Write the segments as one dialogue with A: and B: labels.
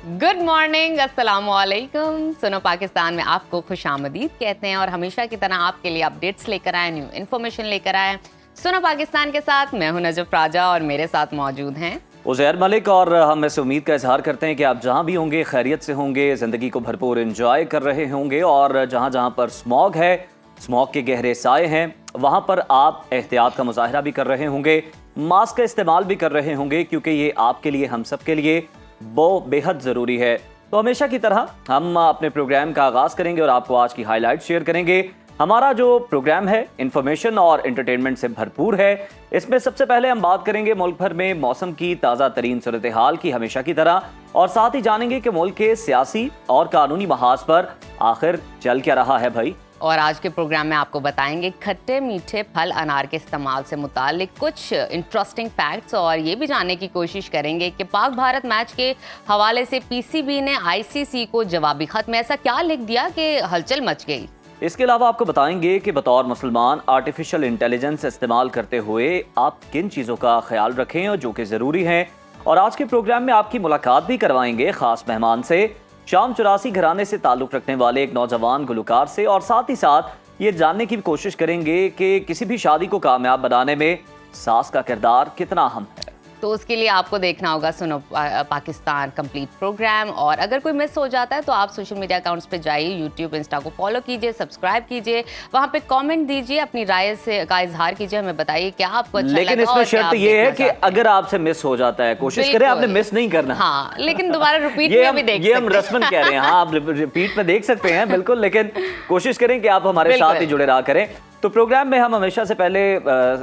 A: Good morning, अस्सलाम वालेकुम। सुनो पाकिस्तान में आपको खुशामदीद कहते हैं और हमेशा की तरह आपके लिए अपडेट्स लेकर आए, न्यू इन्फॉर्मेशन लेकर आए। सुनो पाकिस्तान के साथ मैं हूं नजफ राजा और मेरे साथ मौजूद हैं
B: उज़ैर मलिक। और हम ऐसे उम्मीद का इजहार करते हैं कि आप जहां भी होंगे खैरियत से होंगे, ज़िंदगी को भरपूर एंजॉय कर रहे होंगे और जहां जहां पर स्मॉग है, स्मॉग के गहरे साए हैं, वहां पर आप एहतियात का मुजाहरा भी कर रहे होंगे, मास्क का इस्तेमाल भी कर रहे होंगे, क्योंकि ये आपके लिए, हम सब के लिए वो बेहद ज़रूरी है। तो हमेशा की तरह हम अपने प्रोग्राम का आगाज़ करेंगे और आपको आज की हाईलाइट शेयर करेंगे। हमारा जो प्रोग्राम है इंफॉर्मेशन और एंटरटेनमेंट से भरपूर है। इसमें सबसे पहले हम बात करेंगे मुल्क भर में मौसम की ताज़ा तरीन सूरत हाल की, हमेशा की तरह, और साथ ही जानेंगे कि मुल्क के सियासी और कानूनी महाज पर आखिर चल क्या रहा है भाई।
A: और आज के प्रोग्राम में आपको बताएंगे खट्टे मीठे फल अनार के इस्तेमाल से मुतालिक कुछ इंटरेस्टिंग फैक्ट्स, और ये भी जानने की कोशिश करेंगे कि पाक भारत मैच के हवाले से पीसीबी ने आईसीसी को जवाबी खत में ऐसा क्या लिख दिया कि हलचल मच गई।
B: इसके अलावा आपको बताएंगे कि बतौर मुसलमान आर्टिफिशियल इंटेलिजेंस इस्तेमाल करते हुए आप किन चीज़ों का ख्याल रखें और जो कि ज़रूरी हैं। और आज के प्रोग्राम में आपकी मुलाकात भी करवाएंगे ख़ास मेहमान से, शाम 84 घराने से ताल्लुक़ रखने वाले एक नौजवान गुलकार से, और साथ ही साथ ये जानने की भी कोशिश करेंगे कि किसी भी शादी को कामयाब बनाने में सास का किरदार कितना अहम है।
A: तो उसके लिए आपको देखना होगा सुनो पाकिस्तान कंप्लीट प्रोग्राम। और अगर कोई मिस हो जाता है तो आप सोशल मीडिया अकाउंट्स पे जाइए, यूट्यूब इंस्टा को फॉलो कीजिए, सब्सक्राइब कीजिए, वहाँ पे कमेंट दीजिए, अपनी राय से का इजहार कीजिए, हमें बताइए क्या आपको अच्छा लगा।
B: लेकिन इसमें शर्त ये है कि अगर आपसे मिस हो जाता है, कोशिश करें आपने मिस नहीं करना।
A: हाँ, लेकिन दोबारा रिपीट में भी देख सकते हैं।
B: ये हम रस्मन कह रहे हैं, हाँ आप रिपीट में देख सकते हैं बिल्कुल, लेकिन कोशिश करें कि आप हमारे साथ ही जुड़े रहा करें। तो प्रोग्राम में हम हमेशा से पहले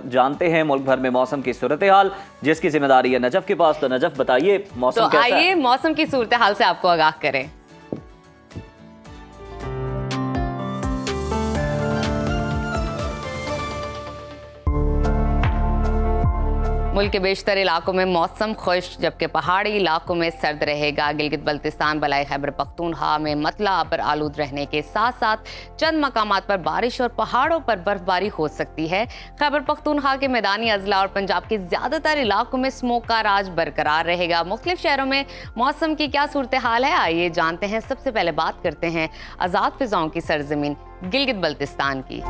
B: जानते हैं मुल्क भर में मौसम की सूरत हाल, जिसकी जिम्मेदारी है नजफ के पास। तो नजफ बताइए मौसम कैसा है?
A: आइए मौसम की सूरत हाल से आपको आगाह करें। मुल्क के बेशतर इलाकों में मौसम खुश्क, जबकि पहाड़ी इलाकों में सर्द रहेगा। गिलगित बल्तिस्तान, बलाई खैबर पख्तूनख्वा में मतला पर आलूद रहने के साथ साथ चंद मकामात पर बारिश और पहाड़ों पर बर्फबारी हो सकती है। खैबर पख्तूनख्वा के मैदानी अजला और पंजाब के ज्यादातर इलाकों में स्मोक का राज बरकरार रहेगा। मुख्तलिफ शहरों में मौसम की क्या सूरत हाल है, आइए जानते हैं। सबसे पहले बात करते हैं आज़ाद फिजाओं की सरजमीन गिलगित बल्तिस्तान की,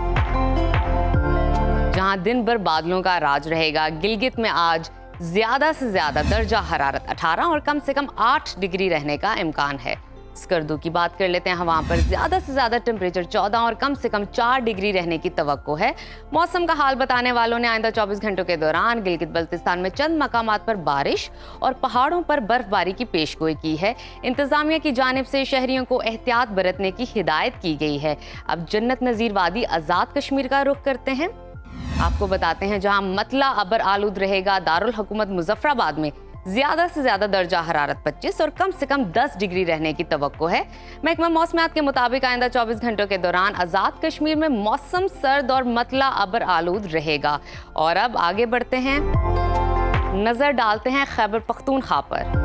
A: जहां दिन भर बादलों का राज रहेगा। गिलगित में आज ज्यादा से ज्यादा दर्जा हरारत 18 और कम से कम 8 डिग्री रहने का इम्कान है। स्कर्दू की बात कर लेते हैं। वहां पर ज्यादा से ज्यादा टेम्परेचर 14 और कम से कम 4 डिग्री रहने की तवक्को है। मौसम का हाल बताने वालों ने आइंदा 24 घंटों के दौरान गिलगित बल्तिस्तान में चंद मकामात पर बारिश और पहाड़ों पर बर्फबारी की पेशगोई की है। इंतजामिया की जानिब से शहरियों को एहतियात बरतने की हिदायत की गई है। अब जन्नत नजीर वादी आजाद कश्मीर का रुख करते हैं। आपको बताते हैं जहां मतला अबर आलूद रहेगा। दारुल हुकूमत मुजफ्फराबाद में ज्यादा से ज्यादा दर्जा हरारत 25 और कम से कम 10 डिग्री रहने की तवक्को है। महकमा मौसमियात के मुताबिक आइंदा 24 घंटों के दौरान आजाद कश्मीर में मौसम सर्द और मतला अबर आलूद रहेगा। और अब आगे बढ़ते हैं, नजर डालते हैं खैबर पख्तूनख्वा पर,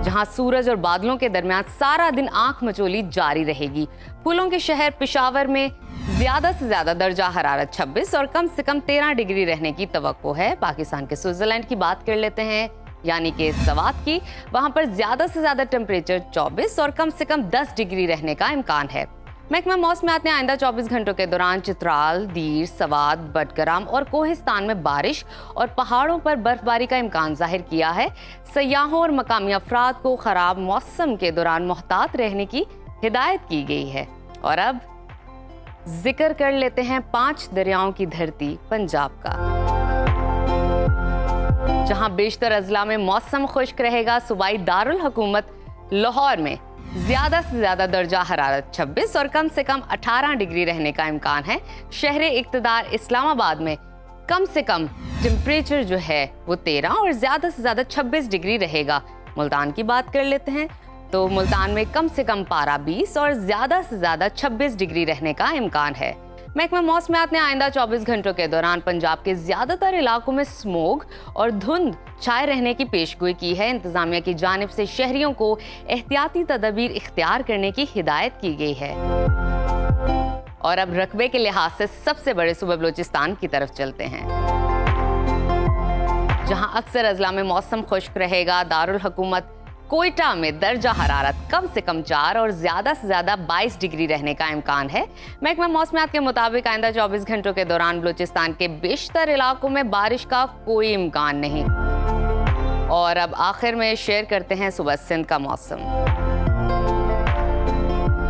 A: जहां सूरज और बादलों के दरमियान सारा दिन आंख मचोली जारी रहेगी। फूलों के शहर पेशावर में ज्यादा से ज्यादा दर्जा हरारत 26 और कम से कम 13 डिग्री रहने की तवक्को है। पाकिस्तान के स्विट्जरलैंड की बात कर लेते हैं, यानी कि सवात की। वहां पर ज्यादा से ज्यादा टेम्परेचर 24 और कम से कम 10 डिग्री रहने का इम्कान है। महकमा मौसमियात ने आइंदा 24 घंटों के दौरान चित्राल, दीर, सवात, बटग्राम और कोहिस्तान में बारिश और पहाड़ों पर बर्फबारी का इम्कान जाहिर किया है। सयाहों और मकामी अफराद को खराब मौसम के दौरान मोहतात रहने की हिदायत की गई है। और अब जिक्र कर लेते हैं 5 दरियाओं की धरती पंजाब का, जहां बेशतर अजला में मौसम खुश्क रहेगा। सूबाई दारुल हुकूमत लाहौर में ज्यादा से ज्यादा दर्जा हरारत 26 और कम से कम 18 डिग्री रहने का इम्कान है। शहर इक्तदार इस्लामाबाद में कम से कम टेम्परेचर जो है वो 13 और ज्यादा से ज्यादा 26 डिग्री रहेगा। मुल्तान की बात कर लेते हैं तो मुल्तान में कम से कम पारा 20 और ज्यादा से ज्यादा 26 डिग्री रहने का इम्कान है। महकमा मौसमियात ने आइंदा 24 घंटों के दौरान पंजाब के ज्यादातर इलाकों में स्मोग और धुंध छाए रहने की पेशगोई की है। इंतजामिया की जानिब से शहरियों को एहतियाती तदबीर इख्तियार करने की हिदायत की गई है। और अब रकबे के लिहाज से सबसे बड़े सूबे बलूचिस्तान की तरफ चलते हैं। जहां अक्सर अजला में मौसम खुश्क रहेगा। दारुल हुकूमत कोयटा में दर्जा हरारत कम से कम 4 और ज्यादा से ज्यादा 22 डिग्री रहने का इम्कान है। महकमा मौसमियात के मुताबिक आइंदा 24 घंटों के दौरान बलूचिस्तान के बेशतर इलाकों में बारिश का कोई इम्कान नहीं। और अब आखिर में शेयर करते हैं सुबह सिंध का मौसम,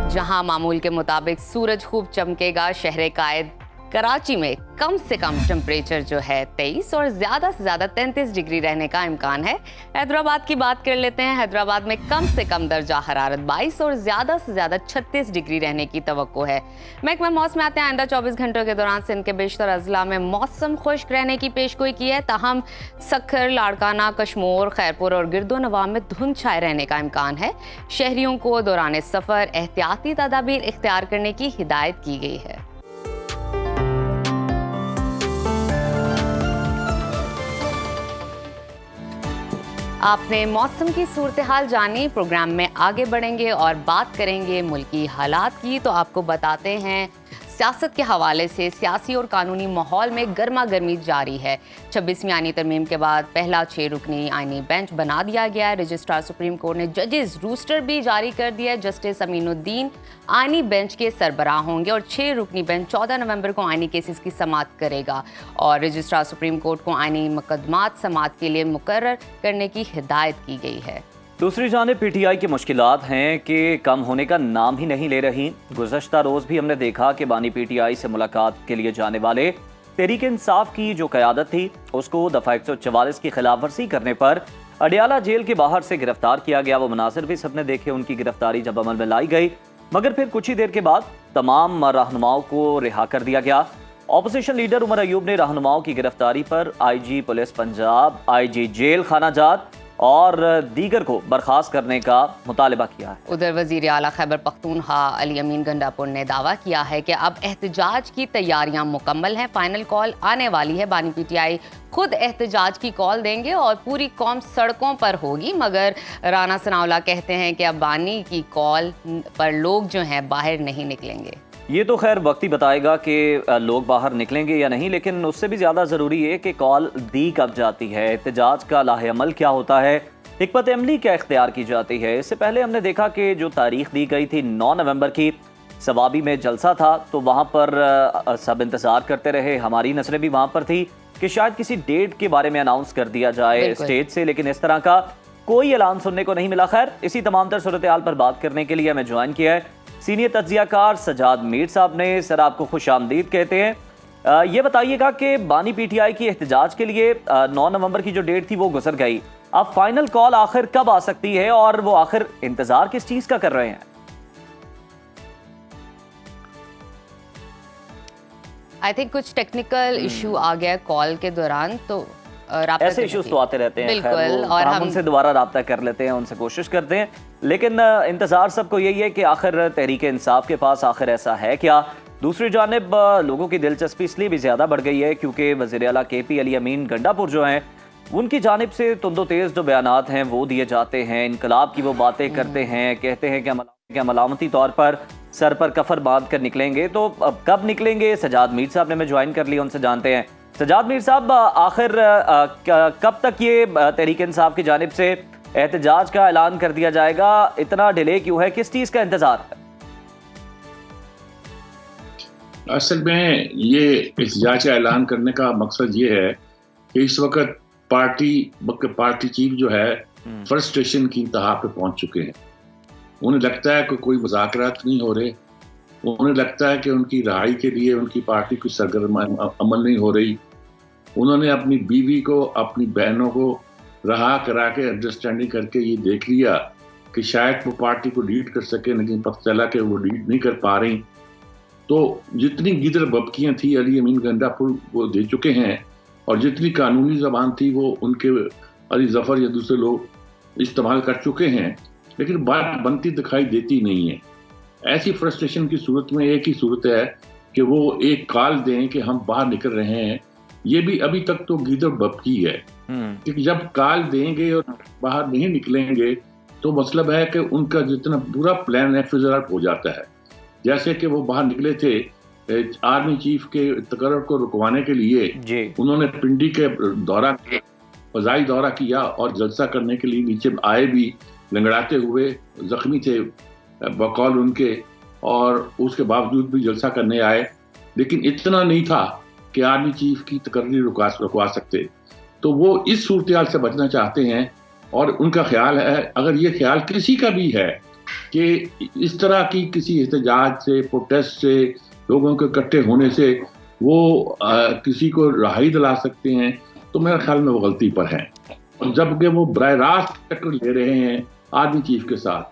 A: जहां मामूल के मुताबिक सूरज खूब चमकेगा। शहर कायद कराची में कम से कम टेम्परेचर जो है 23 और ज्यादा से ज्यादा 33 डिग्री रहने का इम्कान है। हैदराबाद की बात कर लेते हैं। हैदराबाद में कम से कम दर्जा हरारत 22 और ज्यादा से ज्यादा 36 डिग्री रहने की तवक्को है। महकमा मौसमियात ने आइंदा 24 घंटों के दौरान सिंध के बेशतर अजला में मौसम खुश्क रहने की पेशगोई की है। ताहम सक्खर, लाड़काना, कश्मोर, खैरपुर और गिरदो नवाब में धुंध छाए रहने का इम्कान है। शहरियों को दौरान सफर एहतियाती तदाबीर इख्तियार करने की हिदायत की गई है। आपने मौसम की सूरत हाल जानी। प्रोग्राम में आगे बढ़ेंगे और बात करेंगे मुल्की हालात की। तो आपको बताते हैं सियासत के हवाले से सियासी और कानूनी माहौल में गर्मा गर्मी जारी है। 26वीं आईनी तरमीम के बाद पहला 6 रुकनी आईनी बेंच बना दिया गया है। रजिस्ट्रार सुप्रीम कोर्ट ने जजेस रूस्टर भी जारी कर दिया है। जस्टिस अमीनुद्दीन आईनी बेंच के सरबराह होंगे और 6 रुकनी बेंच 14 नवंबर को आईनी केसेस की समाअत करेगा और रजिस्ट्रार सुप्रीम कोर्ट को आईनी मुकदमात समाअत के लिए मुकर्रर करने की हिदायत की गई है।
B: दूसरी जानिब पीटीआई की मुश्किलात हैं कि कम होने का नाम ही नहीं ले रही। गुज़श्ता रोज़ भी हमने देखा कि बानी पीटीआई से मुलाकात के लिए जाने वाले तहरीक इंसाफ की जो क़यादत थी उसको दफ़ा 144 की खिलाफ वर्जी करने पर अडियाला जेल के बाहर से गिरफ्तार किया गया। वो मनासिर भी सबने देखे, उनकी गिरफ्तारी जब अमल में लाई गई मगर फिर कुछ ही देर के बाद तमाम रहनुमाओं को रिहा कर दिया गया। ऑपोजिशन लीडर उमर अयूब ने रहनुमाओं की गिरफ्तारी पर IG police Punjab, IG jail खाना जात और दीगर को बर्खास्त करने का मुतालबा किया है।
A: उधर वजीर आला खैबर पख्तूनख्वा अली अमीन गंडापुर ने दावा किया है कि अब एहतजाज की तैयारियां मुकम्मल हैं। फाइनल कॉल आने वाली है। बानी पीटीआई खुद एहतजाज की कॉल देंगे और पूरी कौम सड़कों पर होगी। मगर राना सनाउल्लाह कहते हैं कि अब बानी की कॉल पर लोग जो हैं बाहर नहीं निकलेंगे।
B: ये तो खैर वक्त ही बताएगा कि लोग बाहर निकलेंगे या नहीं, लेकिन उससे भी ज़्यादा ज़रूरी है कि कॉल दी कब जाती है, एहतजाज का लाहे-अमल क्या होता है, हिकमत अमली क्या इख्तियार की जाती है। इससे पहले हमने देखा कि जो तारीख दी गई थी 9 नवंबर की, सवाबी में जलसा था तो वहाँ पर सब इंतज़ार करते रहे। हमारी नज़रें भी वहाँ पर थी कि शायद किसी डेट के बारे में अनाउंस कर दिया जाए स्टेज से, लेकिन इस तरह का कोई ऐलान सुनने को नहीं मिला। खैर, इसी तमाम तर सूरत हाल पर बात करने के लिए हमें ज्वाइन किया है सीनियर तज्जियाकार सजाद मीर साहब ने। सर, आपको खुश आमदीद कहते हैं। ये बताइएगा कि बानी पीटीआई की एहतजाज के लिए 9 नवंबर की जो डेट थी वो गुजर गई, अब फाइनल कॉल आखिर कब आ सकती है और वो आखिर इंतजार किस चीज का कर रहे हैं?
A: आई थिंक कुछ टेक्निकल इशू आ गया कॉल के दौरान, तो
B: ऐसे इश्यूज तो आते रहते हैं।
A: बिल्कुल, और हम
B: उनसे दोबारा राब्ता कर लेते हैं, उनसे कोशिश करते हैं, लेकिन इंतजार सबको यही है कि आखिर तहरीक इंसाफ के पास आखिर ऐसा है क्या। दूसरी जानिब लोगों की दिलचस्पी इसलिए भी ज्यादा बढ़ गई है क्योंकि वज़ीर आला KP अली अमीन गंडापुर जो हैं उनकी जानिब से तुंदो तेज जो बयानात हैं वो दिए जाते हैं, इनकलाब की वो बातें करते हैं, कहते हैं कि अमलामती तौर पर सर पर कफर बांध कर निकलेंगे। तो अब कब निकलेंगे? सजाद मीर साहब ने मैं ज्वाइन कर लिया, उनसे जानते हैं। सजाद मीर साहब, आखिर कब तक ये तहरीक इंसाफ की जानिब से एहतजाज का ऐलान कर दिया जाएगा? इतना डिले क्यों है? किस चीज़ का इंतजार है?
C: असल में ये एहतजाज का ऐलान करने का मकसद ये है कि इस वक्त पार्टी चीफ जो है फ्रस्ट्रेशन की इंतहा पे पहुंच चुके हैं। उन्हें लगता है कि कोई मुज़ाकरात नहीं हो रहे, उन्हें लगता है कि उनकी रहाई के लिए उनकी पार्टी की सरगर्म अमल नहीं हो रही। उन्होंने अपनी बीवी को, अपनी बहनों को रहा करा के अंडरस्टैंडिंग करके ये देख लिया कि शायद वो पार्टी को लीड कर सके, लेकिन पता चला कि वो लीड नहीं कर पा रही। तो जितनी गिदर बबकियाँ थी अली अमीन गंडापुर वो दे चुके हैं और जितनी कानूनी ज़बान थी वो उनके अली जफ़र या दूसरे लोग इस्तेमाल कर चुके हैं, लेकिन बात बनती दिखाई देती नहीं है। ऐसी फ्रस्ट्रेशन की सूरत में एक ही सूरत है कि वो एक कॉल दें कि हम बाहर निकल रहे हैं। ये भी अभी तक तो गिदर बबकी है, क्योंकि जब कॉल देंगे और बाहर नहीं निकलेंगे तो मतलब है कि उनका जितना पूरा प्लान है फिजर आउट हो जाता है। जैसे कि वो बाहर निकले थे आर्मी चीफ के तकर्रुर को रुकवाने के लिए, उन्होंने पिंडी के दौरा किया फजाई दौरा किया और जलसा करने के लिए नीचे आए भी, लंगड़ाते हुए, जख्मी थे बकौल उनके, और उसके बावजूद भी जलसा करने आए। लेकिन इतना नहीं था कि आर्मी चीफ की तकरीर रुकवा सकते। तो वो इस सूरत से बचना चाहते हैं, और उनका ख्याल है, अगर ये ख्याल किसी का भी है कि इस तरह की किसी एहतजाज से, प्रोटेस्ट से, लोगों के इकट्ठे होने से वो किसी को रहाई दिला सकते हैं, तो मेरे ख्याल में वो गलती पर है। और जबकि वो बराह रास्त टक्कर ले रहे हैं आर्मी चीफ के साथ,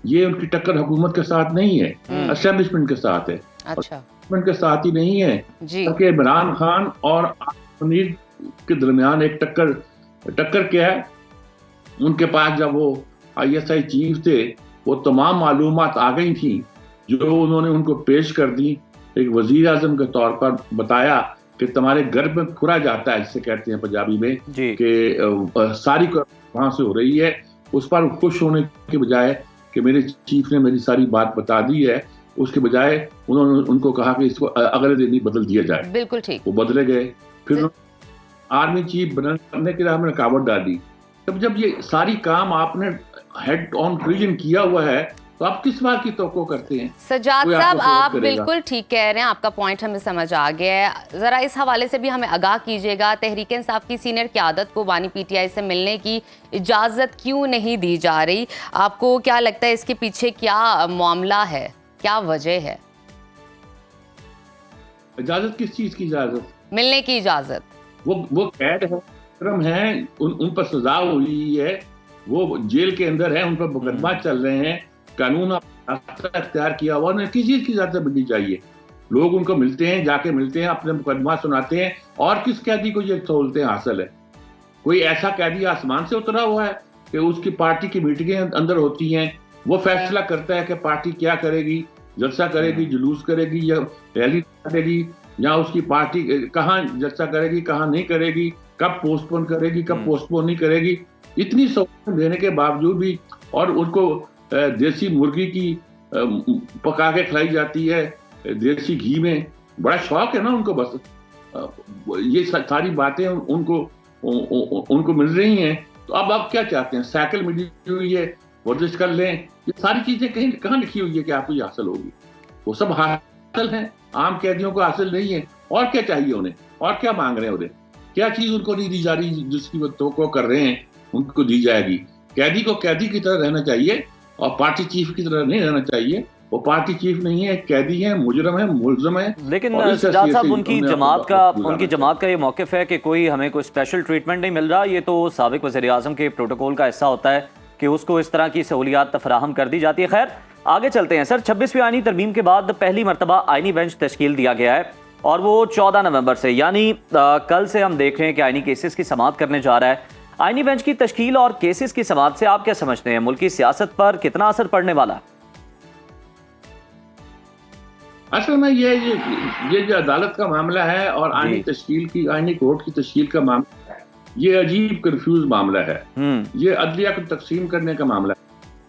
C: ये उनकी टक्कर हुकूमत के साथ नहीं है, एस्टेब्लिशमेंट के साथ है।
A: अच्छा,
C: एस्टेब्लिशमेंट के साथ ही नहीं है, बल्कि इमरान खान और मुनीर के दरमियान एक टक्कर क्या है, उनके पास जब वो ISI चीफ थे, वो तमाम मालूमात आ गई थी जो उन्होंने उनको पेश कर दी। एक वजीर आजम के तौर पर बताया कि तुम्हारे घर में खुरा जाता है, जिसे कहते हैं पंजाबी में, कि सारी वहां से हो रही है। उस पर खुश होने के बजाय कि मेरे चीफ ने मेरी सारी बात बता दी है, उसके बजाय उन्होंने उनको कहा कि इसको अगले दिन ही बदल दिया जाए।
A: बिल्कुल ठीक।
C: वो बदले गए, फिर आर्मी चीफ बनने के लिए हमने रुकावट डाली। तब जब ये सारी काम आपने हेड ऑन प्रिजन किया हुआ है, तो आप किस बात की तवक्को करते हैं?
A: सज्जाद साहब, आप बिल्कुल ठीक कह रहे हैं, आपका पॉइंट हमें समझ आ गया है। ज़रा इस हवाले से भी हमें आगाह कीजिएगा, तहरीक इंसाफ की सीनियर क़यादत को बानी PTI से मिलने की इजाज़त क्यों नहीं दी जा रही? आपको क्या लगता है इसके पीछे क्या मामला है, क्या वजह है?
C: इजाज़त किस चीज़ की इजाज़त?
A: मिलने की इजाज़त।
C: वो कैद है, मुजरिम है, उन पर सजा हुई है, वो जेल के अंदर है, उन पर मुकदमा चल रहे हैं, कानून अख्तियार किया हुआ, उन्हें किस चीज की इजाजत मिलनी चाहिए? लोग उनको मिलते हैं, जाके मिलते हैं, अपने मुकदमा सुनाते हैं, और किस कैदी को ये सहूलतें हासिल है? कोई ऐसा कैदी आसमान से उतरा हुआ है कि उसकी पार्टी की मीटिंगें अंदर होती हैं, वो फैसला करता है कि पार्टी क्या करेगी, जलसा करेगी, जुलूस करेगी या रैली करेगी, या उसकी पार्टी कहाँ जलसा करेगी, कहाँ नहीं करेगी, कब पोस्टपोन करेगी, कब पोस्टपोन नहीं करेगी। इतनी सहूलतें देने के बावजूद भी, और उनको देसी मुर्गी की पका के खिलाई जाती है देसी घी में, बड़ा शौक है ना उनको, बस ये सारी बातें उनको मिल रही हैं। तो अब आप क्या चाहते हैं? साइकिल मिली हुई है, वर्जिश कर लें, ये सारी चीजें कहीं कहाँ लिखी हुई है कि आपको ये हासिल होगी? वो सब हासिल है, आम कैदियों को हासिल नहीं है। और क्या चाहिए उन्हें? और क्या मांग रहे हैं उन्हें? क्या चीज उनको नहीं दी जा रही जिसकी वो तवक्को कर रहे हैं उनको दी जाएगी? कैदी को कैदी की तरह रहना चाहिए और पार्टी चीफ की तरह नहीं रहना चाहिए। वो पार्टी चीफ नहीं है, कैदी है, मुजरम है, मुल्ज़म है।
B: लेकिन सज्जाद साहब, उनकी जमात का ये मौक़िफ़ है कि कोई हमें कोई स्पेशल ट्रीटमेंट नहीं मिल रहा। ये तो साबिक़ वज़ीर-ए-आज़म के प्रोटोकॉल का हिस्सा होता है कि उसको इस तरह की सहूलियात फराहम कर दी जाती है। खैर, आगे चलते हैं सर। 26वीं आईनी तरमीम के बाद पहली मरतबा आईनी बेंच तश्कील दिया गया है, और वो 14 नवंबर से, यानी कल से हम देख रहे हैं कि आईनी केसेस की समाअत करने जा रहा है। आईनी बेंच की तश्कील और केसेस की समाअत से आप क्या समझते हैं, मुल्की सियासत पर कितना असर पड़ने वाला है?
C: असल में ये जो अदालत का मामला है और आईनी कोर्ट की तश्कील का मामला है, ये अजीब कंफ्यूज मामला है। ये अदलिया को तकसीम करने का मामला है,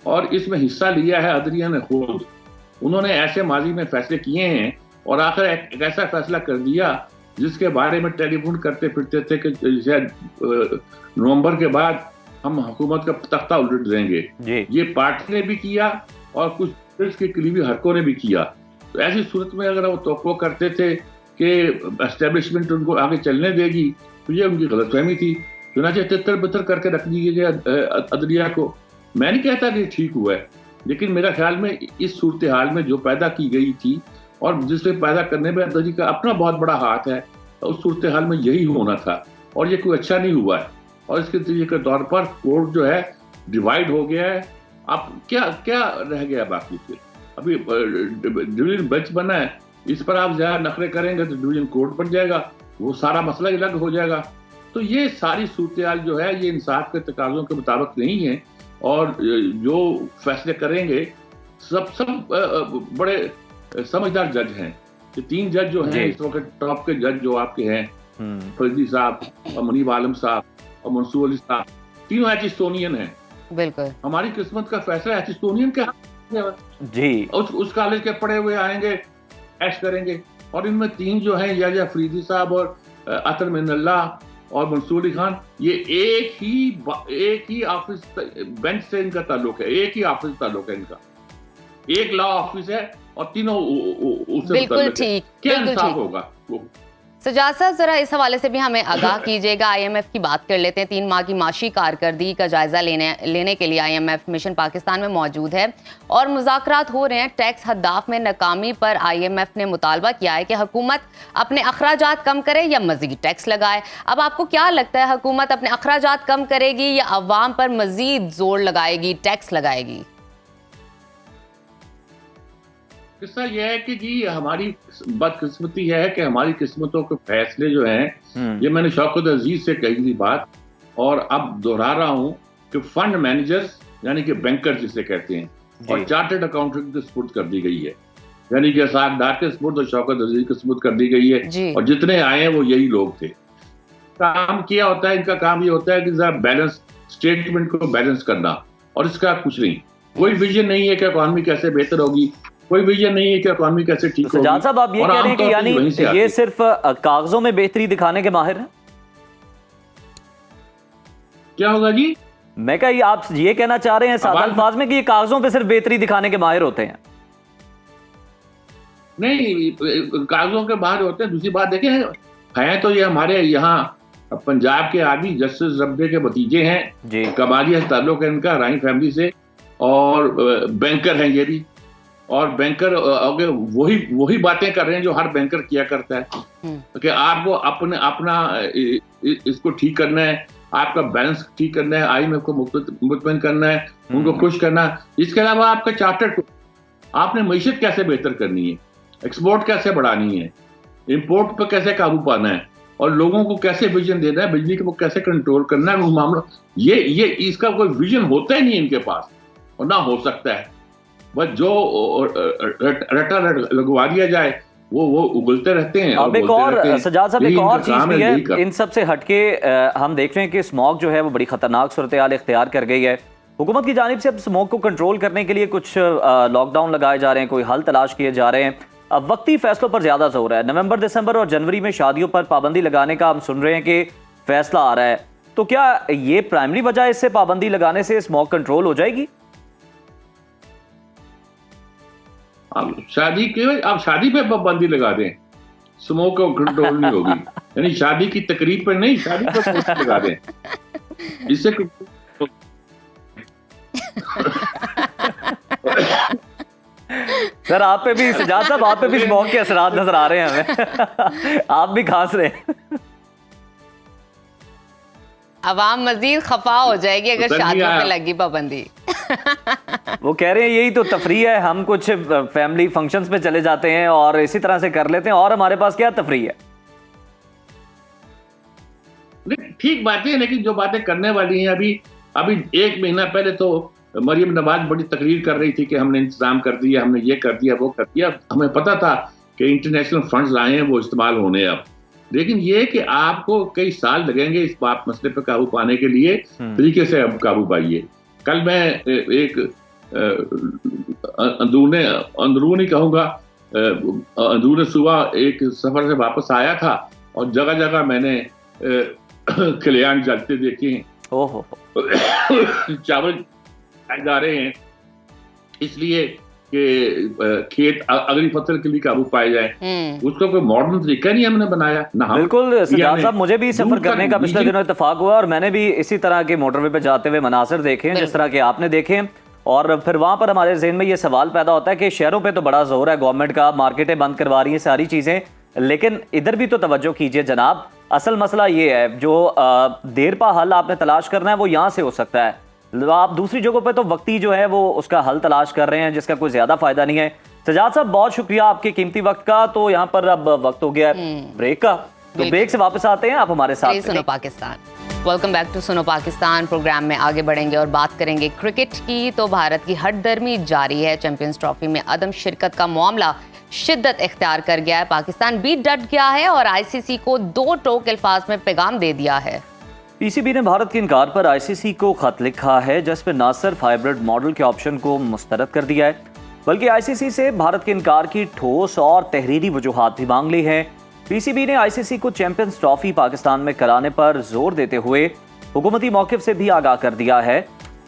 C: और इसमें हिस्सा लिया है अदलिया ने खुद। उन्होंने ऐसे माजी में फैसले किए हैं, और आखिर एक ऐसा फैसला कर दिया जिसके बारे में टेलीफोन करते फिरते थे कि नवंबर के बाद हम हुकूमत का तख्ता उलट देंगे। ये पार्टी ने भी किया और कुछ के करीबी हरकों ने भी किया। तो ऐसी सूरत में अगर वो तवक्को करते थे कि एस्टेब्लिशमेंट उनको आगे चलने देगी, तो ये उनकी गलतफहमी थी। चुनाचे तितर बितर करके रख दिए अदलिया को। मैं नहीं कहता कि ठीक हुआ है, लेकिन मेरा ख्याल में इस सूरत हाल में जो पैदा की गई थी और जिसे पैदा करने में अदलिया का अपना बहुत बड़ा हाथ है, उस सूरत हाल में यही होना था, और ये कोई अच्छा नहीं हुआ है। और इसके नतीजे के तौर पर कोर्ट जो है डिवाइड हो गया है। अब क्या रह गया बाकी से? अभी डिवीजन बेंच बना है, इस पर आप ज्यादा नखरे करेंगे तो डिवीजन कोर्ट बन जाएगा, वो सारा मसला अलग हो जाएगा। तो ये सारी सूरत जो है ये इंसाफ के तकाज़ों के मुताबिक नहीं है, और जो फैसले करेंगे सब बड़े समझदार जज हैं। ये 3 जज जो हैं इस वक्त टॉप के जज जो आपके हैं, फरीदी साहब और मुनीब आलम साहब और मंसूर अली साहब, तीनों एचिस्टोनियन हैं। बिल्कुल हमारी किस्मत का फैसला एचिस्टोनियन के हाथ में जी। उस कॉलेज के पढ़े हुए आएंगे, ऐश करेंगे। और इनमें 3 जो हैं, या फरीदी साहब और अतर मिनल्लाह और मंसूर अली खान, ये एक ही ऑफिस बेंच से इनका ताल्लुक है, एक ही ऑफिस ताल्लुक है इनका, एक लॉ ऑफिस है और तीनों उससे
A: बिल्कुल ठीक,
C: क्या
A: बिल्कुल
C: इंसाफ
A: ठीक।
C: होगा वो?
A: सजाद साहब, जरा इस हवाले से भी हमें आगाह कीजिएगा। आईएमएफ की बात कर लेते हैं। 3 माह की माशी कारकर्दगी का जायजा लेने के लिए आईएमएफ मिशन पाकिस्तान में मौजूद है और मुज़ाकरात हो रहे हैं। टैक्स हद्दाफ में नाकामी पर आईएमएफ ने मुतालबा किया है कि हुकूमत अपने अखराजात कम करे या मजीद टैक्स लगाए। अब आपको क्या लगता है, हुकूमत अपने अखराजात कम करेगी या अवाम पर मजीद जोर लगाएगी, टैक्स लगाएगी?
C: किस्सा यह है कि जी हमारी बदकिस्मती है कि हमारी किस्मतों के फैसले जो हैं, ये मैंने शौकत अजीज से कही थी बात और अब दोहरा रहा हूं कि फंड मैनेजर्स यानी कि बैंकर जिसे कहते हैं और चार्टर्ड अकाउंटेंट की सपुर्द कर दी गई है, यानी कि असाक डार के सपुर्द और शौकत अजीज की सपुर्द कर दी गई है और जितने आए हैं वो यही लोग थे। काम किया होता है, इनका काम ये होता है कि जरा बैलेंस स्टेटमेंट को बैलेंस करना और इसका कुछ नहीं। कोई विजन नहीं है कि इकॉनमी कैसे बेहतर होगी, कोई विजन नहीं है कि इकॉनमी कैसे ठीक होगी।
B: सजाद साहब, आप ये कह रहे हैं कि यानी ये सिर्फ कागजों में बेहतरी दिखाने के माहिर हैं?
C: क्या होगा जी?
B: मैं कहा आप ये कहना चाह रहे हैं सादा अल्फाज में कि ये कागजों पे सिर्फ बेहतरी दिखाने के माहिर होते हैं?
C: नहीं, कागजों के बाहर होते हैं। दूसरी बात देखें, हैं तो ये हमारे यहाँ पंजाब के आदमी जस्टिस रब्दे के भतीजे हैं, कबालिया ताल्लुक है इनका राही फैमिली से, और बैंकर हैं ये भी, और बैंकर वही बातें कर रहे हैं जो हर बैंकर किया करता है कि आपको अपना इसको ठीक करना है, आपका बैलेंस ठीक करना है, आईएमएफ को मुतमईन करना है, उनको खुश करना है। इसके अलावा आपका चार्टर्ड, आपने मईशत कैसे बेहतर करनी है, एक्सपोर्ट कैसे बढ़ानी है, इंपोर्ट पर कैसे काबू पाना है और लोगों को कैसे विजन देना है, बिजली को कैसे कंट्रोल करना है, वो मामला ये इसका कोई विजन होता ही नहीं इनके पास और ना हो सकता है। बस जो रटा लगवा दिया जाए वो उगलते रहते हैं।
B: अब एक और सजाद साहब, एक और चीज भी है इन सब से हटके, हम देख रहे हैं कि स्मॉग जो है वो बड़ी खतरनाक सूरत हाल इख्तियार कर गई है। हुकूमत की जानिब से अब स्मॉग को कंट्रोल करने के लिए कुछ लॉकडाउन लगाए जा रहे हैं, कोई हल तलाश किए जा रहे हैं। अब वक्ती फैसलों पर ज्यादा जोर है। नवंबर, दिसंबर और जनवरी में शादियों पर पाबंदी लगाने का हम सुन रहे हैं कि फैसला आ रहा है, तो क्या ये प्राइमरी वजह इससे पाबंदी लगाने से स्मॉग कंट्रोल हो जाएगी?
C: आप शादी पे पाबंदी लगा दें, स्मोक को कंट्रोल नहीं होगी। यानी शादी की तकरीब पर नहीं, शादी पर पाबंदी लगा दें, इससे
B: सर आप पे भी, सजाद साहब आप पे भी स्मोक के असरात नजर आ रहे हैं हमें। आप भी खांस रहे हैं।
A: अवाम मजीद खफा हो जाएगी अगर शादियों पे लगी पाबंदी।
B: वो कह रहे हैं यही तो तफरी है, हम कुछ फैमिली फंक्शंस पे चले जाते हैं और इसी तरह से कर लेते हैं, और हमारे पास क्या तफरी है।
C: ठीक बात है, लेकिन जो बातें करने वाली हैं, अभी 1 महीना पहले तो मरियम नवाज बड़ी तकरीर कर रही थी कि हमने इंतजाम कर दिया, हमने ये कर दिया, वो कर दिया। हमें पता था कि इंटरनेशनल फंड्स आए हैं, वो इस्तेमाल होने अब। लेकिन ये कि आपको कई साल लगेंगे इस बात मसले पर काबू पाने के लिए, तरीके से अब काबू पाइए। कल मैं एक अंदरूनी कहूँगा, अंदरूनी सुबह एक सफर से वापस आया था और जगह जगह मैंने खलियान जलते देखे हैं। चावल जा रहे हैं इसलिए कि खेत अगली फसल के लिए काबू पाए जाए। उसका कोई मॉडर्न तरीका नहीं हमने बनाया ना।
B: बिल्कुल सजाद साहब, मुझे भी सफर करने का पिछले दिनों इत्तेफाक हुआ और मैंने भी इसी तरह के मोटरवे पे जाते हुए मनासिर देखे जिस तरह के आपने देखे, और फिर वहां पर हमारे ज़हन में ये सवाल पैदा होता है कि शहरों पे तो बड़ा जोर है गवर्नमेंट का, मार्केटें बंद करवा रही हैं सारी चीजें, लेकिन इधर भी तो तवज्जो कीजिए जनाब। असल मसला ये है, जो देर पा हल आपने तलाश करना है वो यहाँ से हो सकता है, आप दूसरी जगहों पे तो वक्ती जो है वो उसका हल तलाश कर रहे हैं जिसका कोई ज्यादा फायदा नहीं है। सजाद साहब बहुत शुक्रिया आपके कीमती वक्त का। तो यहाँ पर अब वक्त हो गया है ब्रेक का, तो ब्रेक से वापस आते हैं, आप हमारे साथ।
A: सुनो Pakistan, welcome back to Suno Pakistan. Programme में आगे बढ़ेंगे और बात करेंगे क्रिकेट की। तो भारत की हटदर्मी जारी है, चैंपियंस ट्रॉफी में अदम शिरकत का मामला शिद्दत इख्तियार कर गया है। पाकिस्तान भी डट गया है और आईसीसी को 2 टोक अल्फाज में पैगाम दे दिया है।
B: पीसीबी ने भारत के इनकार पर आईसीसी को खत लिखा है जिसमें न सिर्फ हाइब्रिड मॉडल के ऑप्शन को मुस्तरद कर दिया है बल्कि आईसीसी से भारत के इनकार की ठोस और तहरीरी वजूहात भी मांग ली है। पीसीबी ने आईसीसी को चैंपियंस ट्रॉफी पाकिस्तान में कराने पर जोर देते हुए हुकूमती मौक़िफ़ से भी आगाह कर दिया है।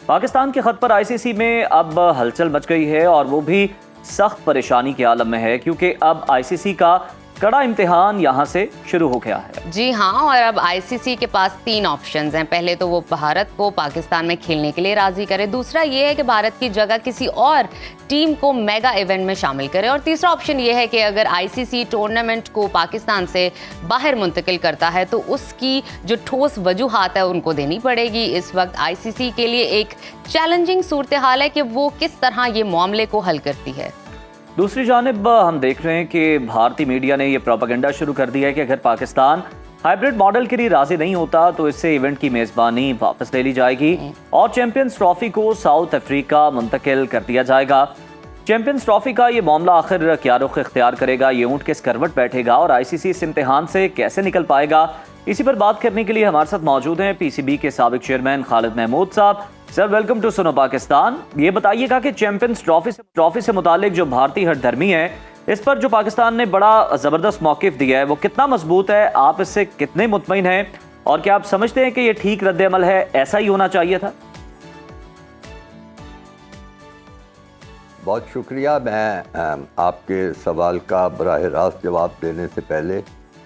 B: पाकिस्तान के खत पर आईसीसी में अब हलचल मच गई है और वो भी सख्त परेशानी के आलम में है, क्योंकि अब आईसीसी का कड़ा इम्तिहान यहाँ से शुरू हो गया है।
A: जी हाँ, और अब आईसीसी के पास 3 ऑप्शंस हैं। पहले तो वो भारत को पाकिस्तान में खेलने के लिए राजी करे, दूसरा ये है कि भारत की जगह किसी और टीम को मेगा इवेंट में शामिल करे, और तीसरा ऑप्शन ये है कि अगर आईसीसी टूर्नामेंट को पाकिस्तान से बाहर मुंतकिल करता है तो उसकी जो ठोस वजूहात है उनको देनी पड़ेगी। इस वक्त आईसीसी के लिए एक चैलेंजिंग सूरत हाल है कि वो किस तरह ये मामले को हल करती है।
B: दूसरी जानिब हम देख रहे हैं कि भारतीय मीडिया ने यह प्रोपेगेंडा शुरू कर दिया है कि अगर पाकिस्तान हाइब्रिड मॉडल के लिए राजी नहीं होता तो इससे इवेंट की मेजबानी वापस ले ली जाएगी और चैंपियंस ट्रॉफी को साउथ अफ्रीका मुंतकिल कर दिया जाएगा। चैंपियंस ट्रॉफी का ये मामला आखिर क्या रुख इख्तियार करेगा, ये ऊंट किस करवट बैठेगा और आईसीसी इस इम्तिहान से कैसे निकल पाएगा, इसी पर बात करने के लिए हमारे साथ मौजूद हैं पीसीबी के साबिक चेयरमैन खालिद महमूद साहब। Sir, welcome to Suno Pakistan. ये बताइएगा कि चैंपियंस ट्रॉफी से मुतालिक जो भारतीय हठधर्मी है, इस पर जो पाकिस्तान ने बड़ा जबरदस्त मौकिफ दिया है, वो कितना मजबूत है, आप इससे कितने मुतमईन हैं और क्या आप समझते हैं कि ये ठीक रद्द-ए-अमल है, ऐसा ही होना चाहिए था?
D: बहुत शुक्रिया। मैं आपके सवाल का बराह रास्त जवाब देने से पहले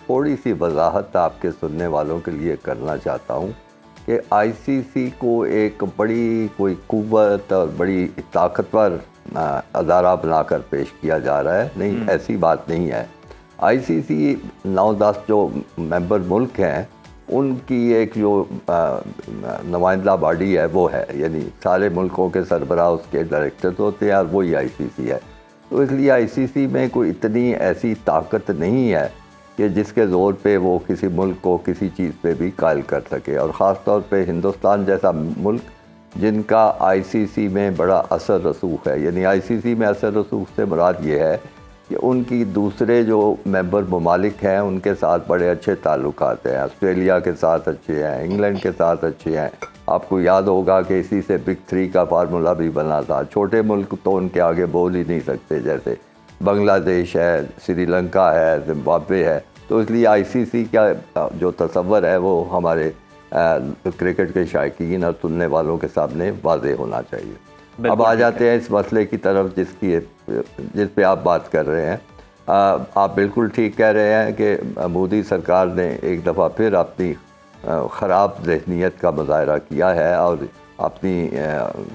D: थोड़ी सी वजाहत आपके सुनने वालों के लिए करना चाहता हूँ कि आईसीसी को एक बड़ी कोई कुव्वत और बड़ी ताकतवर अदारा बनाकर पेश किया जा रहा है। नहीं, ऐसी बात नहीं है। आईसीसी 9-10 जो मेंबर मुल्क हैं उनकी एक जो नुमाइंदा बॉडी है वो है, यानी सारे मुल्कों के सरबराह उसके डायरेक्टर्स होते हैं और वही आईसीसी है। तो इसलिए आईसीसी में कोई इतनी ऐसी ताकत नहीं है कि जिसके ज़ोर पे वो किसी मुल्क को किसी चीज़ पे भी कायल कर सके, और ख़ास तौर पे हिंदुस्तान जैसा मुल्क जिनका आईसीसी में बड़ा असर रसूख है। यानी आईसीसी में असर रसूख से मुराद ये है कि उनकी दूसरे जो मेंबर ममालिक हैं उनके साथ बड़े अच्छे ताल्लुकात हैं। ऑस्ट्रेलिया के साथ अच्छे हैं, इंग्लैंड के साथ अच्छे हैं। आपको याद होगा कि इसी से बिग 3 का फार्मूला भी बना था। छोटे मुल्क तो उनके आगे बोल ही नहीं सकते, जैसे बांग्लादेश है, श्रीलंका है, जिम्बाब्वे है। तो इसलिए आईसीसी का जो तसव्वुर है वो हमारे क्रिकेट के शायकीन और सुनने वालों के सामने वाज़ेह होना चाहिए। अब आ जाते हैं इस मसले की तरफ जिस पे आप बात कर रहे हैं। आप बिल्कुल ठीक कह रहे हैं कि मोदी सरकार ने एक दफ़ा फिर अपनी ख़राब ज़हनीत का मुज़ाहरा किया है और अपनी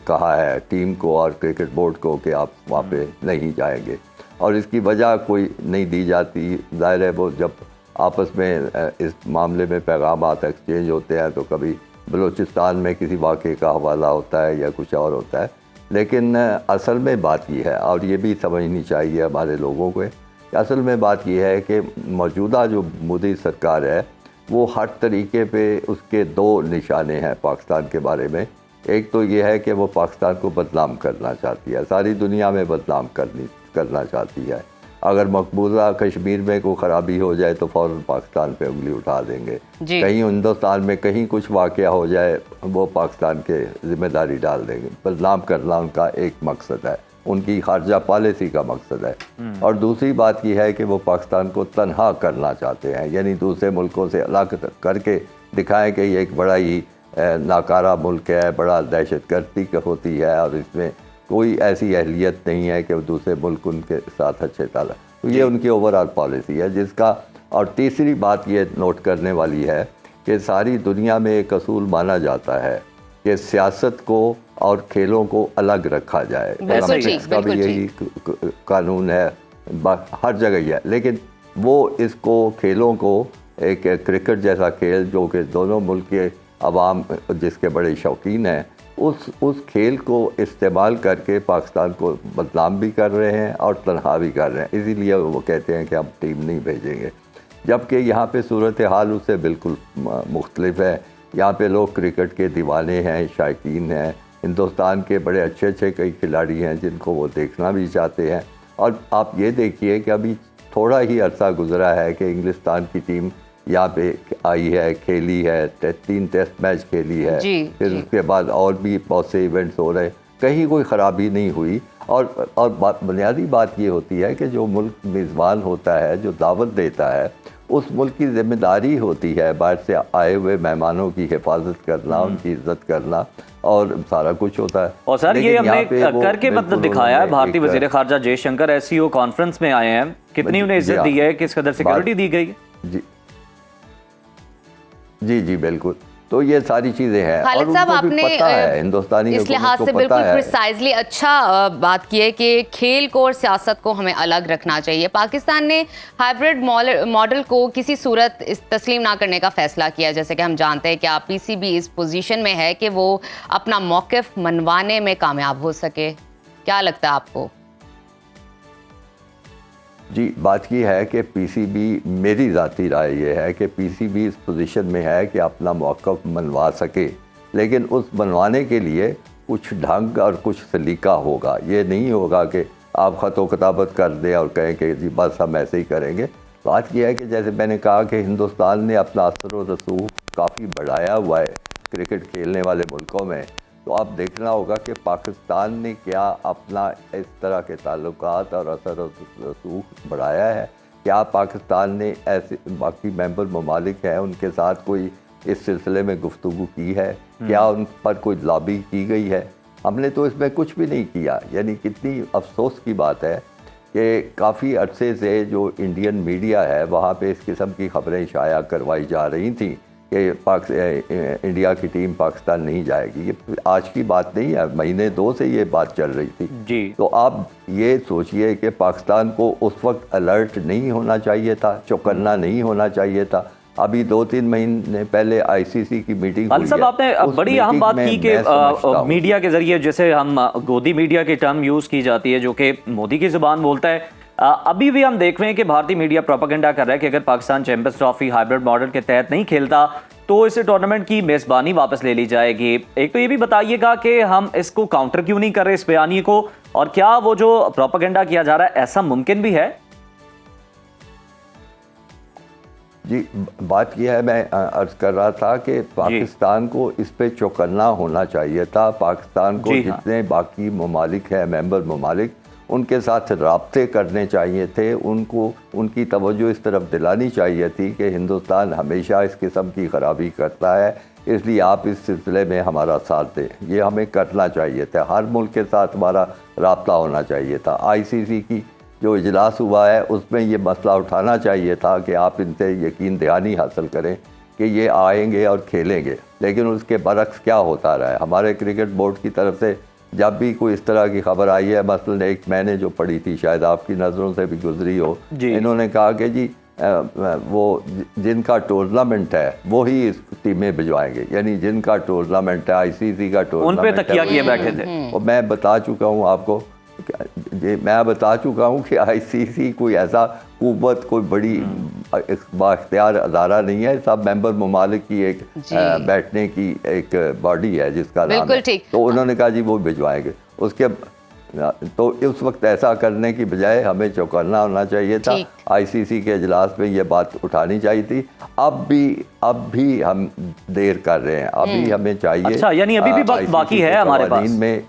D: कहा है टीम को और क्रिकेट बोर्ड को कि आप वहाँ पे नहीं जाएंगे, और इसकी वजह कोई नहीं दी जाती। ज़ाहिर है वो जब आपस में इस मामले में पैगामात एक्सचेंज होते हैं तो कभी बलूचिस्तान में किसी वाक़े का हवाला होता है या कुछ और होता है, लेकिन असल में बात यह है, और ये भी समझनी चाहिए हमारे लोगों को, कि असल में बात यह है कि मौजूदा जो मोदी सरकार है वो हर तरीके पे उसके 2 निशाने हैं पाकिस्तान के बारे में। एक तो ये है कि वो पाकिस्तान को बदनाम करना चाहती है, सारी दुनिया में बदनाम करना चाहती है। अगर मकबूजा कश्मीर में कोई ख़राबी हो जाए तो फ़ौरन पाकिस्तान पे उंगली उठा देंगे। कहीं हिंदुस्तान में कहीं कुछ वाक़या हो जाए वो पाकिस्तान के ज़िम्मेदारी डाल देंगे। बदनाम करना उनका एक मकसद है, उनकी खारजा पॉलिसी का मकसद है। और दूसरी बात यह है कि वो पाकिस्तान को तन्हा करना चाहते हैं, यानी दूसरे मुल्कों से अलग करके दिखाएं कि ये एक बड़ा ही नाकारा मुल्क है, बड़ा दहशतगर्दी होती है और इसमें कोई ऐसी अहलियत नहीं है कि दूसरे मुल्क उनके साथ अच्छे ताल्लुक। तो ये उनकी ओवरऑल पॉलिसी है जिसका। और तीसरी बात ये नोट करने वाली है कि सारी दुनिया में एक असूल माना जाता है कि सियासत को और खेलों को अलग रखा जाए। ओलंपिक्स का भी यही कानून है, हर जगह ही है, लेकिन वो इसको खेलों को एक क्रिकेट जैसा खेल जो कि दोनों मुल्क के अवाम जिसके बड़े शौकीन हैं उस खेल को इस्तेमाल करके पाकिस्तान को बदनाम भी कर रहे हैं और तनहा भी कर रहे हैं। इसीलिए वो कहते हैं कि हम टीम नहीं भेजेंगे, जबकि यहाँ पे सूरत हाल उससे बिल्कुल मुख्तलिफ है। यहाँ पे लोग क्रिकेट के दीवाने हैं, शायकीन हैं, हिंदुस्तान के बड़े अच्छे अच्छे कई खिलाड़ी हैं जिनको वो देखना भी चाहते हैं। और आप ये देखिए कि अभी थोड़ा ही अरसा गुजरा है कि इंग्लिस्तान की टीम यहाँ पे आई है, खेली है, 3 टेस्ट मैच खेली है, फिर उसके बाद और भी बहुत से इवेंट्स हो रहे, कहीं कोई ख़राबी नहीं हुई। और बुनियादी बात ये होती है कि जो मुल्क मेज़बान होता है, जो दावत देता है, उस मुल्क की जिम्मेदारी होती है बाहर से आए हुए मेहमानों की हिफाजत करना, उनकी इज्जत करना और सारा कुछ होता है।
B: और सर ये हमने करके मतलब
D: बिल्कुल
B: दिखाया है। भारतीय
D: एक-
B: वजीर खारजा जयशंकर एससीओ कॉन्फ्रेंस में आए हैं, कितनी उन्हें इज्जत दी है, किस कदर सिक्योरिटी दी गई है।
D: जी बिल्कुल। तो ये सारी चीजें हैं
A: खालिद
D: और
A: साहब,
D: उनको भी
A: आपने
D: पता है, हिंदुस्तानी
A: इस लिहाज से बिल्कुल प्रिसाइजली अच्छा बात की है कि खेल को और सियासत को हमें अलग रखना चाहिए। पाकिस्तान ने हाइब्रिड मॉडल को किसी सूरत तस्लीम ना करने का फैसला किया, जैसे कि हम जानते हैं कि आप पीसीबी इस पोजीशन में है कि वो अपना मौक़िफ़ मनवाने में कामयाब हो सके। क्या लगता है आपको?
D: जी, बात ये है कि पीसीबी, मेरी ज़ाती राय ये है कि पीसीबी इस पोजीशन में है कि अपना मौक़िफ़ मनवा सके, लेकिन उस मनवाने के लिए कुछ ढंग और कुछ सलीका होगा। ये नहीं होगा कि आप ख़तो किताबत कर दें और कहें कि जी बस हम ऐसे ही करेंगे। बात यह है कि जैसे मैंने कहा कि हिंदुस्तान ने अपना असर व रसूख काफ़ी बढ़ाया हुआ है क्रिकेट खेलने वाले मुल्कों में, तो आप देखना होगा कि पाकिस्तान ने क्या अपना इस तरह के ताल्लुकात और असर रसूख बढ़ाया है। क्या पाकिस्तान ने ऐसे बाकी मेंबर ममालिक हैं उनके साथ कोई इस सिलसिले में गुफ्तगू की है? क्या उन पर कोई लॉबी की गई है? हमने तो इसमें कुछ भी नहीं किया। यानी कितनी अफसोस की बात है कि काफ़ी अरसे से जो इंडियन मीडिया है वहाँ पे इस किस्म की खबरें शाया करवाई जा रही थी कि इंडिया की टीम पाकिस्तान नहीं जाएगी। ये आज की बात नहीं है, महीने 2 से ये बात चल रही थी
B: जी।
D: तो आप ये सोचिए कि पाकिस्तान को उस वक्त अलर्ट नहीं होना चाहिए था, चौकन्ना नहीं होना चाहिए था। अभी 2-3 महीने पहले आईसीसी की मीटिंग हुई
B: सब आपने बड़ी अहम बात की कि मीडिया के जरिए, जैसे हम गोदी मीडिया की टर्म यूज की जाती है जो कि मोदी की जुबान बोलता है, अभी भी हम देख रहे हैं कि भारतीय मीडिया प्रोपेगेंडा कर रहा है कि अगर Pakistan champions trophy hybrid model के तहत नहीं खेलता तो इस टूर्नामेंट की मेजबानी वापस ले ली जाएगी। एक तो ये भी बताइएगा कि हम इसको काउंटर क्यों नहीं कर रहे इस बयानी को, और क्या वो जो प्रोपेगेंडा किया जा रहा है ऐसा मुमकिन भी है?
D: जी, बात यह है, मैं अर्ज कर रहा था कि पाकिस्तान को इस पे चौकन्ना होना चाहिए था। पाकिस्तान को जितने बाकी ममालिक हैं, मेंबर ममालिक, उनके साथ राब्ते करने चाहिए थे। उनको उनकी तवज्जो इस तरफ दिलानी चाहिए थी कि हिंदुस्तान हमेशा इस किस्म की खराबी करता है, इसलिए आप इस सिलसिले में हमारा साथ दें। ये हमें करना चाहिए था। हर मुल्क के साथ हमारा राब्ता होना चाहिए था। आईसीसी की जो इजलास हुआ है उसमें ये मसला उठाना चाहिए था कि आप इनसे यकीन दहानी हासिल करें कि ये आएंगे और खेलेंगे। लेकिन उसके बरक्स क्या होता रहा है। हमारे क्रिकेट बोर्ड की तरफ से जब भी कोई इस तरह की खबर आई है, मसलन एक मैंने जो पढ़ी थी, शायद आपकी नज़रों से भी गुजरी हो, इन्होंने कहा कि जी वो जिनका टूर्नामेंट है वो ही इस टीमें भिजवाएंगे, यानी जिनका टूर्नामेंट है, आईसीसी का टूर्नामेंट,
B: उन पे तकिया किए बैठे थे।
D: और मैं बता चुका हूँ आपको, कि आईसीसी कोई ऐसा हुकूमत, कोई बड़ी बाख्तियार अदारा नहीं है। सब मेंबर ममालिक की एक बैठने की एक बॉडी है जिसका नाम है। तो उन्होंने कहा जी वो भिजवाएंगे। उसके तो उस वक्त ऐसा करने की बजाय हमें चौकन्ना होना चाहिए था। आईसीसी के इजलास में ये बात उठानी चाहिए थी। अब भी हम देर कर रहे हैं। अभी हमें चाहिए,
B: अच्छा, यानी अभी भी वक्त बाकी है हमारे पास।
D: में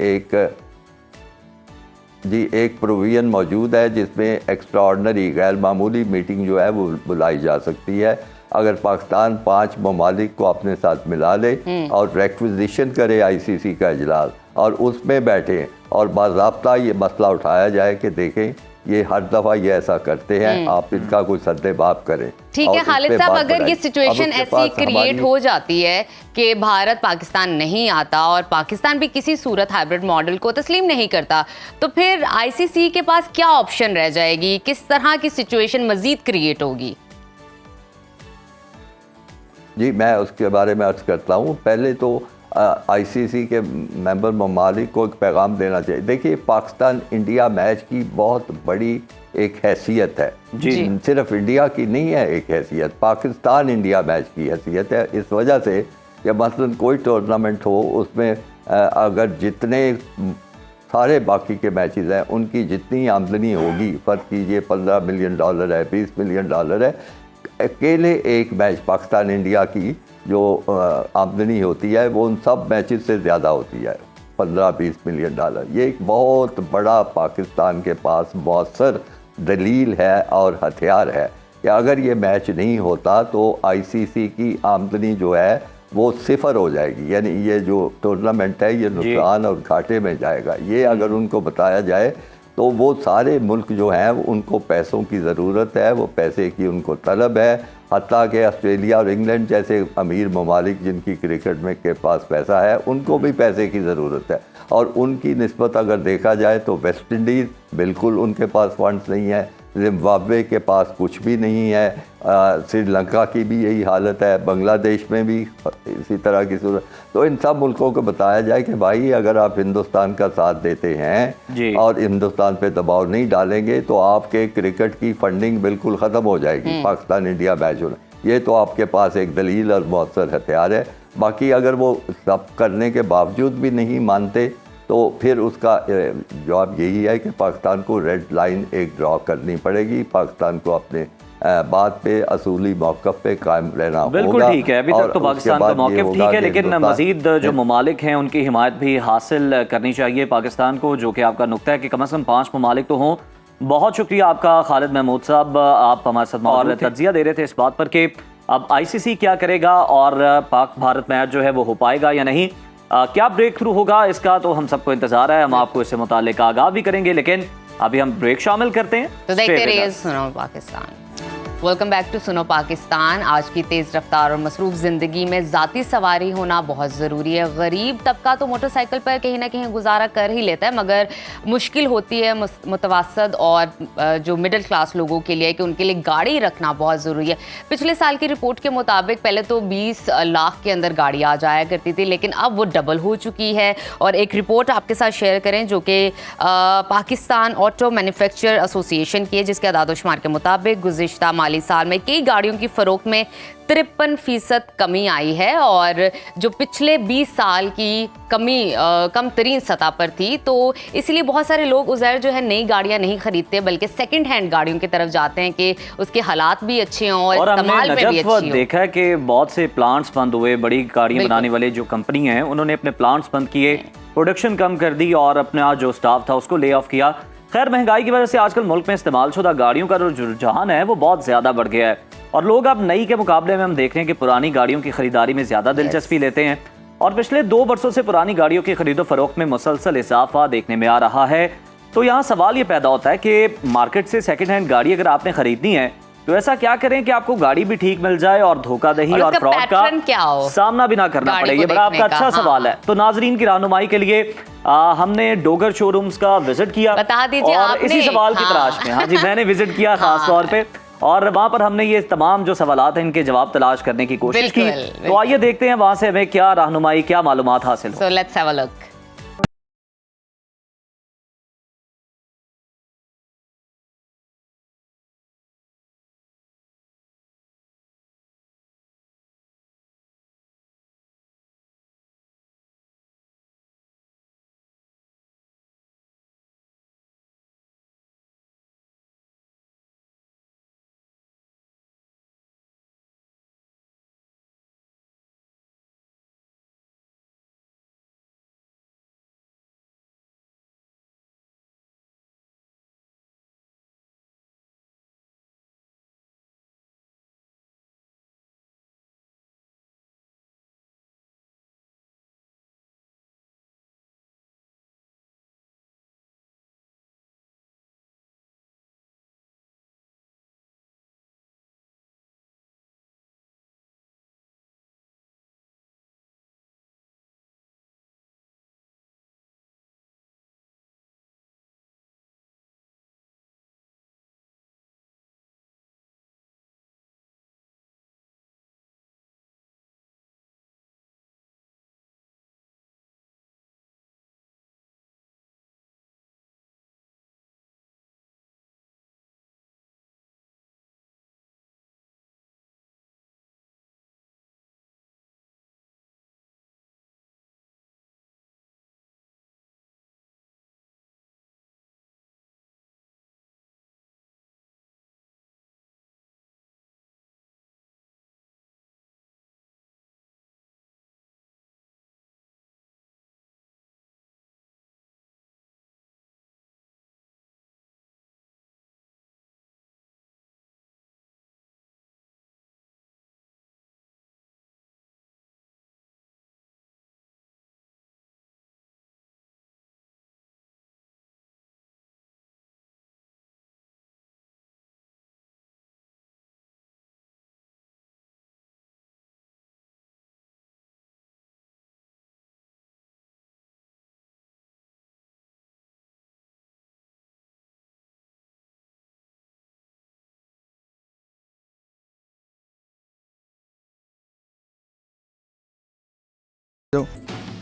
D: एक प्रोविजन मौजूद है जिसमें एक्स्ट्राऑर्डिनरी गैर मामूली मीटिंग जो है वो बुलाई जा सकती है। अगर पाकिस्तान 5 ममालिक को अपने साथ मिला ले और रिक्विजिशन करे आईसीसी का इजलास और उसमें बैठे और बाज़ाब्ता ये मसला उठाया जाए कि देखें ये हर दफ़ा ये ऐसा करते हैं, आप इनका कोई सद्देबाब करें।
A: ठीक है खालिद साहब, अगर ये सिचुएशन ऐसी क्रिएट हो जाती है कि भारत पाकिस्तान नहीं आता और पाकिस्तान भी किसी सूरत हाइब्रिड मॉडल को तस्लीम नहीं करता, तो फिर आईसीसी के पास क्या ऑप्शन रह जाएगी? किस तरह की सिचुएशन मजीद क्रिएट होगी?
D: जी, मैं उसके बारे में अर्ज करता हूँ। पहले तो आईसीसी के मेंबर ममालिक को एक पैगाम देना चाहिए। देखिए, पाकिस्तान इंडिया मैच की बहुत बड़ी एक हैसियत है जी। सिर्फ इंडिया की नहीं है एक हैसियत, पाकिस्तान इंडिया मैच की हैसियत है। इस वजह से कि मसलन कोई टूर्नामेंट हो उसमें अगर जितने सारे बाकी के मैचेस हैं उनकी जितनी आमदनी होगी, फ़र्ज़ कीजिए $15 मिलियन है, $20 मिलियन है, अकेले एक मैच पाकिस्तान इंडिया की जो आमदनी होती है वो उन सब मैचेस से ज़्यादा होती है, $15-20 मिलियन। ये एक बहुत बड़ा पाकिस्तान के पास मौसर दलील है और हथियार है कि अगर ये मैच नहीं होता तो आईसीसी की आमदनी जो है वो सिफर हो जाएगी, यानी ये जो टूर्नामेंट है ये नुकसान और घाटे में जाएगा। ये अगर उनको बताया जाए तो वो सारे मुल्क जो हैं उनको पैसों की ज़रूरत है, वो पैसे की उनको तलब है। हत्ता कि ऑस्ट्रेलिया और इंग्लैंड जैसे अमीर ममालिक जिनकी क्रिकेट में के पास पैसा है उनको भी पैसे की ज़रूरत है, और उनकी निस्बत अगर देखा जाए तो वेस्ट इंडीज़ बिल्कुल उनके पास फंड्स नहीं है, जिम्बाब्वे के पास कुछ भी नहीं है, श्रीलंका की भी यही हालत है, बांग्लादेश में भी इसी तरह की सूरत। तो इन सब मुल्कों को बताया जाए कि भाई अगर आप हिंदुस्तान का साथ देते हैं और हिंदुस्तान पे दबाव नहीं डालेंगे तो आपके क्रिकेट की फंडिंग बिल्कुल ख़त्म हो जाएगी। पाकिस्तान इंडिया मैच होना, ये तो आपके पास एक दलील और मौसर हथियार है। बाकी अगर वो सब करने के बावजूद भी नहीं मानते तो फिर उसका जवाब यही है कि पाकिस्तान को रेड लाइन एक ड्रॉ करनी पड़ेगी, पाकिस्तान को अपने बात पे असूली मौक़िफ़ पे कायम रहना होगा।
B: बिल्कुल ठीक है, अभी तक तो पाकिस्तान का मौक़िफ़ ठीक है, लेकिन मज़ीद जो ममालिक हैं उनकी हिमायत भी हासिल करनी चाहिए पाकिस्तान को, जो कि आपका नुक्ता है कि कम से कम 5 ममालिक तो हों। बहुत शुक्रिया आपका खालिद महमूद साहब, आप हमारे साथ और तज्ज़िया दे रहे थे इस बात पर कि अब आईसीसी क्या करेगा और पाक भारत मैच जो है वो हो पाएगा या नहीं, क्या ब्रेक थ्रू होगा इसका तो हम सबको इंतजार है। हम आपको इससे मुताल्लिक आगाह भी करेंगे, लेकिन अभी हम ब्रेक शामिल करते हैं।
A: तो देखते रहिए सुनो Pakistan. Welcome back to Suno Pakistan. आज की तेज़ रफ्तार और मसरूफ़ ज़िंदगी में ज़ाती सवारी होना बहुत ज़रूरी है। गरीब तबका तो मोटरसाइकिल पर कहीं ना कहीं गुजारा कर ही लेता है, मगर मुश्किल होती है मुतवसत और जो मिडिल क्लास लोगों के लिए कि उनके लिए गाड़ी रखना बहुत ज़रूरी है। पिछले साल की रिपोर्ट के मुताबिक पहले तो 20 लाख के अंदर गाड़ी आ जाया करती थी, लेकिन अब वो डबल हो चुकी है। और एक रिपोर्ट आपके साथ शेयर करें जो कि पाकिस्तान ऑटो मैन्युफैक्चरर एसोसिएशन की है, जिसके अदाद-ओ-शुमार के मुताबिक गुज़िश्ता माली साल में कई गाड़ियों की फरोख्त में 53% कमी आई है, और जो पिछले 20 साल की कमी कम तरीन सतह पर थी। तो इसलिए बहुत सारे लोग उज़ैर जो है नई गाड़ियां नहीं खरीदते, बल्कि सेकंड हैंड गाड़ियों की तरफ जाते हैं कि उसके हालात भी अच्छे हों और इस्तेमाल में भी अच्छी हो।
B: देखा है कि बहुत से प्लांट्स बंद हुए, बड़ी गाड़ियां बनाने वाले जो कंपनी हैं उन्होंने अपने प्लांट्स बंद किए, प्रोडक्शन कम कर दी और अपना जो स्टाफ था उसको ले ऑफ किया। खैर, महंगाई की वजह से आजकल मुल्क में इस्तेमाल शुदा गाड़ियों का जो रुझान है वो बहुत ज़्यादा बढ़ गया है, और लोग अब नई के मुकाबले में हम देख रहे हैं कि पुरानी गाड़ियों की खरीदारी में ज़्यादा दिलचस्पी लेते हैं, और पिछले 2 बरसों से पुरानी गाड़ियों की खरीदो फरोख्त में मुसलसल इजाफा देखने में आ रहा है। तो यहाँ सवाल ये पैदा होता है कि मार्केट से सेकेंड हैंड गाड़ी अगर आपने खरीदनी है तो ऐसा क्या करें कि आपको गाड़ी भी ठीक मिल जाए और धोखाधही और फ्रॉड का सामना भी ना करना पड़े। ये बड़ा आपका अच्छा सवाल है। तो नाजरीन की रहनुमाई के लिए हमने डोगर शोरूम्स का विजिट किया,
A: बता दीजिए
B: और इसी सवाल की तलाश में, हाँ जी, मैंने विजिट किया खास तौर पे, और वहां पर हमने ये तमाम जो सवालात हैं इनके जवाब तलाश करने की कोशिश की। तो आइए देखते हैं वहां से हमें क्या रहनुमाई, क्या मालूमात हासिल हो।
A: So let's have a look.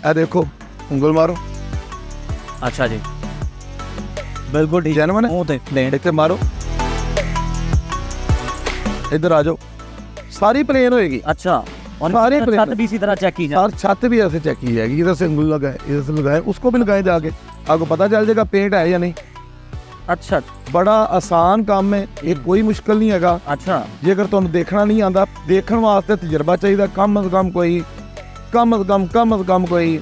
E: ਇਹ ਦੇਖੋ ਉਂਗਲ ਮਾਰੋ,
F: अच्छा जी, बिल्कुल ठीक
E: जेन्युइन है।
F: ਉਹ ਤੇ ਪਲੇਨ
E: ਇੱਥੇ ਮਾਰੋ, इधर आ जाओ, सारी प्लेन होएगी।
F: अच्छा, और
E: सारे
F: छत
E: प्लेन
F: भी इसी तरह चेक की जाए।
E: और छत भी ऐसे चेक की जाएगी, इधर से उंगली लगाए, इधर से लगाए, उसको भी लगाए जाके, आपको पता चल जाएगा पेंट है या नहीं।
F: अच्छा
E: बड़ा आसान काम है, ये कोई मुश्किल नहीं हैगा।
F: अच्छा,
E: ਜੇ ਅਗਰ ਤੁਹਾਨੂੰ ਦੇਖਣਾ ਨਹੀਂ ਆਂਦਾ, ਦੇਖਣ ਵਾਸਤੇ ਤਜਰਬਾ ਚਾਹੀਦਾ, ਕਮ ਅਜ਼ ਕਮ ਕੋਈ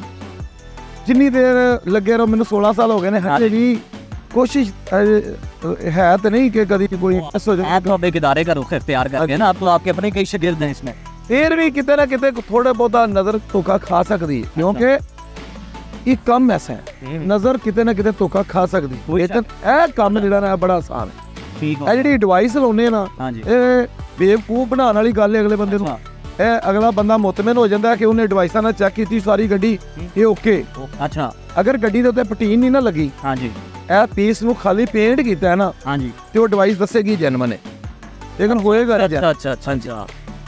E: ਜਿੰਨੀ ਦੇਰ ਲੱਗੇ ਰਹੋ। ਮੈਨੂੰ 16 ਸਾਲ ਹੋ ਗਏ ਨੇ, ਹਜੇ ਵੀ ਕੋਸ਼ਿਸ਼ है तो नहीं कि कभी कोई मिस हो जाए।
F: आप तो अब एक इदारे का रुख इख्तियार करके ना, आप तो आपके अपने कई शागिर्द हैं इसमें।
E: फिर भी किते ना किते थोड़ा बहुत नजर धोखा खा सकती है, क्योंकि ये कम ऐसा है, नजर किते ना किते धोखा खा सकती है। लेकिन यह काम जिहड़ा ना बड़ा आसान है।
F: ठीक
E: ਇਹ ਜਿਹੜੀ ਐਡਵਾਈਸ ਲਾਉਨੇ ਨਾ,
F: हाँ जी,
E: ਇਹ ਬੇਵਕੂਫ ਬਣਾਉਣ ਵਾਲੀ ਗੱਲ ਹੈ ਅਗਲੇ ਬੰਦੇ ਨੂੰ। ਇਹ ਅਗਲਾ ਬੰਦਾ ਮੁਤਮਿਨ ਹੋ ਜਾਂਦਾ ਕਿ ਉਹਨੇ ਐਡਵਾਈਸਾਂ ਨਾਲ ਚੈੱਕ ਕੀਤੀ ਸਾਰੀ ਗੱਡੀ, ਇਹ ਓਕੇ।
F: अच्छा,
E: ਅਗਰ ਗੱਡੀ ਦੇ ਉੱਤੇ ਪਟੀਨ ਨਹੀਂ ਨਾ ਲੱਗੀ,
F: हाँ जी,
E: ਇਹ ਪੀਸ ਨੂੰ ਖਾਲੀ ਪੇਂਟ ਕੀਤਾ ਹੈ ਨਾ,
F: हाँ जी।
E: ਤੇ ਉਹ ਐਡਵਾਈਸ ਦੱਸੇਗੀ ਜੈਨੂਇਨ ਹੈ, ਲੇਕਿन होएगा ना
F: अच्छा अच्छा अच्छा अच्छा,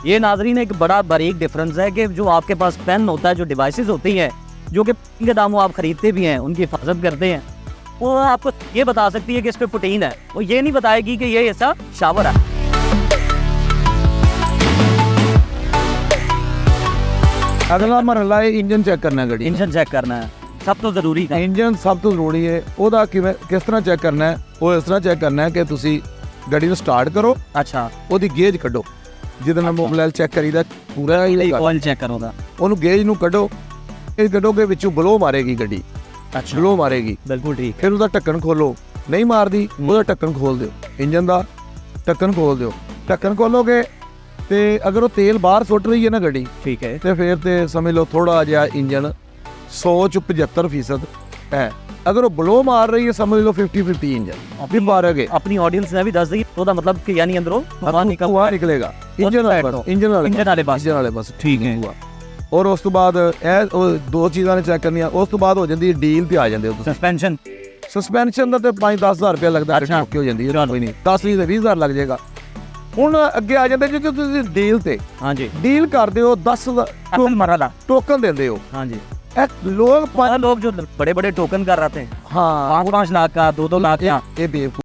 F: ये नाजरीन एक बड़ा बारीक डिफरेंस है कि जो आपके पास पेन होता है, जो डिवाइसेस होती हैं, जो कि के दामों आप खरीदते भी हैं, उनकी हिफाजत करते हैं, वो आपको ये बता सकती है कि इस पे प्रोटीन है, वो ये नहीं बताएगी कि ये ऐसा शावर है।
E: ਅਗਲਾ ਮਰਹਲਾ ਹੈ ਇੰਜਨ ਚੈੱਕ ਕਰਨਾ ਗੱਡੀ।
F: इंजन चेक करना है सब तो ज़रूरी है।
E: ਇੰਜਨ ਸਭ ਤੋਂ ਜ਼ਰੂਰੀ ਹੈ। ਉਹਦਾ ਕਿਸ ਤਰ੍ਹਾਂ ਚੈੱਕ ਕਰਨਾ ਹੈ? ਉਹ ਇਸ ਤਰ੍ਹਾਂ ਚੈੱਕ ਕਰਨਾ ਹੈ ਕਿ ਤੁਸੀਂ ਗੱਡੀ ਨੂੰ ਸਟਾਰਟ ਕਰੋ,
F: अच्छा,
E: ਉਹਦੀ ਗੇਜ ਕੱਢੋ, ਜਿਹਦੇ ਨਾਲ ਮੋਬਾਈਲ ਚੈੱਕ ਕਰੀਦਾ ਪੂਰਾ ਹੀ ਲੱਗਾ।
F: ऑयल चेक करो था।
E: ਉਹਨੂੰ ਗੇਜ ਨੂੰ ਕੱਢੋ, ਇਹ ਕੱਢੋਗੇ ਵਿੱਚੋਂ ਬਲੋ ਮਾਰੇਗੀ ਗੱਡੀ,
F: अच्छा,
E: ਬਲੋ ਮਾਰੇਗੀ।
F: बिल्कुल ठीक।
E: ਫਿਰ ਉਹਦਾ ਢੱਕਣ ਖੋਲੋ, ਨਹੀਂ ਮਾਰਦੀ ਉਹਦਾ ਢੱਕਣ ਖੋਲ ਦਿਓ, ਇੰਜਨ ਦਾ ਢੱਕਣ ਖੋਲ ਦਿਓ। ਢੱਕਣ ਖੋਲੋਗੇ ਤੇ ਅਗਰ ਉਹ ਤੇਲ ਬਾਹਰ ਸੁੱਟ ਰਹੀ ਹੈ ਨਾ ਗੱਡੀ,
F: ठीक है।
E: ਤੇ ਫਿਰ ਤੇ ਸਮਝ ਲਓ ਥੋੜਾ ਜਿਹਾ ਇੰਜਨ 100 ਚ 75% ਹੈ। अगर वो ब्लो मार रही है, समझ लो 50-50 इंजन भी मारेगे।
F: अपनी ऑडियंस ने भी दस दी तो दा मतलब कि यानी अंदरों धुआं
E: धुआं निकलेगा इंजन वाले पास, इंजन वाले पास।
F: ठीक है।
E: और उस तो बाद ਇਹ ਉਹ ਦੋ ਚੀਜ਼ਾਂ ਨੇ ਚੈੱਕ ਕਰਨੀਆਂ। ਉਸ ਤੋਂ ਬਾਅਦ ਹੋ ਜਾਂਦੀ ਹੈ ਡੀਲ ਤੇ ਆ ਜਾਂਦੇ ਹੋ ਤੁਸੀਂ।
F: सस्पेंशन
E: ਸਸਪੈਂਸ਼ਨ ਦਾ ਤੇ 5-10 ਹਜ਼ਾਰ ਰੁਪਇਆ ਲੱਗਦਾ,
F: ਅੱਛਾ।
E: ਹੋ ਜਾਂਦੀ ਹੈ, ਕੋਈ ਨਹੀਂ 10 20 ਹਜ਼ਾਰ ਲੱਗ ਜਾਏਗਾ। ਹੁਣ ਅੱਗੇ ਆ ਜਾਂਦੇ ਜੇ ਤੁਸੀਂ ਡੀਲ ਤੇ
F: हाँ जी,
E: ਡੀਲ ਕਰਦੇ ਹੋ 10
F: असल मरहला।
E: ਟੋਕਨ ਦਿੰਦੇ ਹੋ।
F: हाँ जी,
E: ਇਹ ਲੋਕ
F: लोग जो बड़े बड़े टोकन कर रहे थे,
E: ਹਾਂ
F: 5 लाख का, 2 लाख का।
E: ਇਹ ਬੇਵਕੂਫ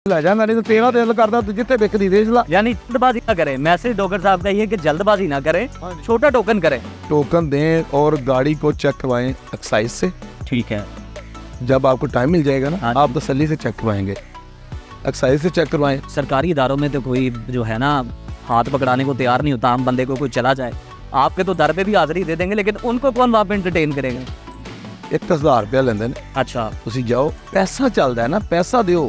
E: ਲੈ ਜਾਂਦਾ, ਨਹੀਂ ਤਾਂ ਤੇਰਾ ਦਿਲ ਕਰਦਾ ਤੂੰ ਜਿੱਥੇ ਵਿਕਦੀ ਵੇਚ ਲਾ।
F: यानी जल्दबाजी ना करें। मैसेज डॉक्टर साहब का ये कि जल्दबाजी ना करें, छोटा टोकन करें।
E: टोकन दें और गाड़ी को चेक करवाएं एक्साइज से।
F: ठीक है।
E: जब आपको टाइम मिल जाएगा ना,
F: हाँ।
E: आप तसल्ली से चेक करवाएंगे, एक्साइज से चेक करवाएं।
F: सरकारी इदारों में तो कोई जो है ना हाथ पकड़ाने को तैयार नहीं होता, आम बंदे को कोई चला जाए आपके तो दर पे भी हाजिरी दे देंगे, लेकिन उनको कौन वहाँ पे एंटरटेन करेगा।
E: 1000 रुपया लेंदे ने,
F: अच्छा,
E: ਤੁਸੀਂ ਜਾਓ, ਪੈਸਾ ਚੱਲਦਾ ਹੈ ਨਾ, ਪੈਸਾ ਦਿਓ,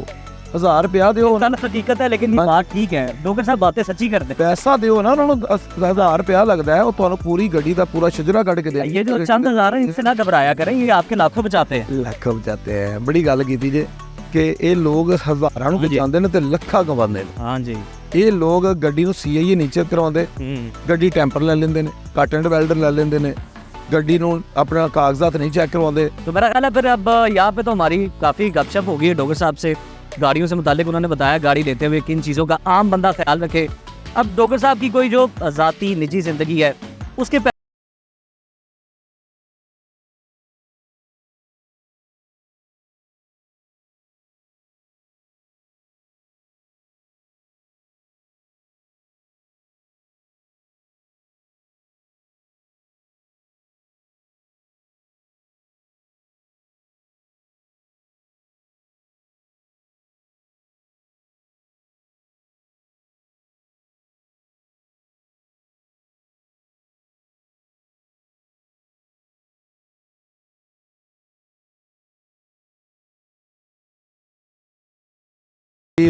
E: 1000 रुपया ਦਿਓ,
F: ना हकीकत है, लेकिन ये बात ठीक है, डॉक्टर साहब बातें सच्ची करते हैं।
E: ਪੈਸਾ ਦਿਓ ਨਾ ਉਹਨਾਂ ਨੂੰ। 1000 रुपया लगता है, ਉਹ ਤੁਹਾਨੂੰ ਪੂਰੀ ਗੱਡੀ ਦਾ ਪੂਰਾ ਸ਼ਜਰਾ ਕੱਢ ਕੇ ਦੇ।
F: ये जो चंद हजार है इनसे ना घबराया करें, ये आपके लाखों बचाते हैं।
E: ਲੱਖ ਬਚਾਤੇ ਹੈ। ਬੜੀ ਗੱਲ ਕੀਤੀ ਜੇ ਕਿ ਇਹ ਲੋਕ ਹਜ਼ਾਰਾਂ ਨੂੰ ਬਚਾਉਂਦੇ ਨੇ ਤੇ ਲੱਖਾਂ ਕਮਾਉਂਦੇ ਨੇ।
F: हाँ जी।
E: ਇਹ ਲੋਕ ਗੱਡੀ ਨੂੰ CIE ਨਹੀਂ ਚੈੱਕ ਕਰਵਾਉਂਦੇ, ਗੱਡੀ ਟੈਂਪਰ ਲੈ ਲੈਂਦੇ ਨੇ, ਕੱਟ ਐਂਡ ਵੈਲਡਰ ਲੈ ਲੈਂਦੇ ਨੇ, ਗੱਡੀ ਨੂੰ ਆਪਣਾ ਕਾਗਜ਼ਾਤ ਨਹੀਂ ਚੈੱਕ ਕਰਵਾਉਂਦੇ।
F: तो मेरा ख्याल है फिर अब यहाँ पे तो हमारी काफ़ी गपशप हो गई है डॉक्टर साहब से, गाड़ियों से मुतालिक उन्होंने बताया गाड़ी लेते हुए किन चीज़ों का आम बंदा ख्याल रखे। अब डॉक्टर साहब की कोई जो ज़ाती निजी ज़िंदगी है उसके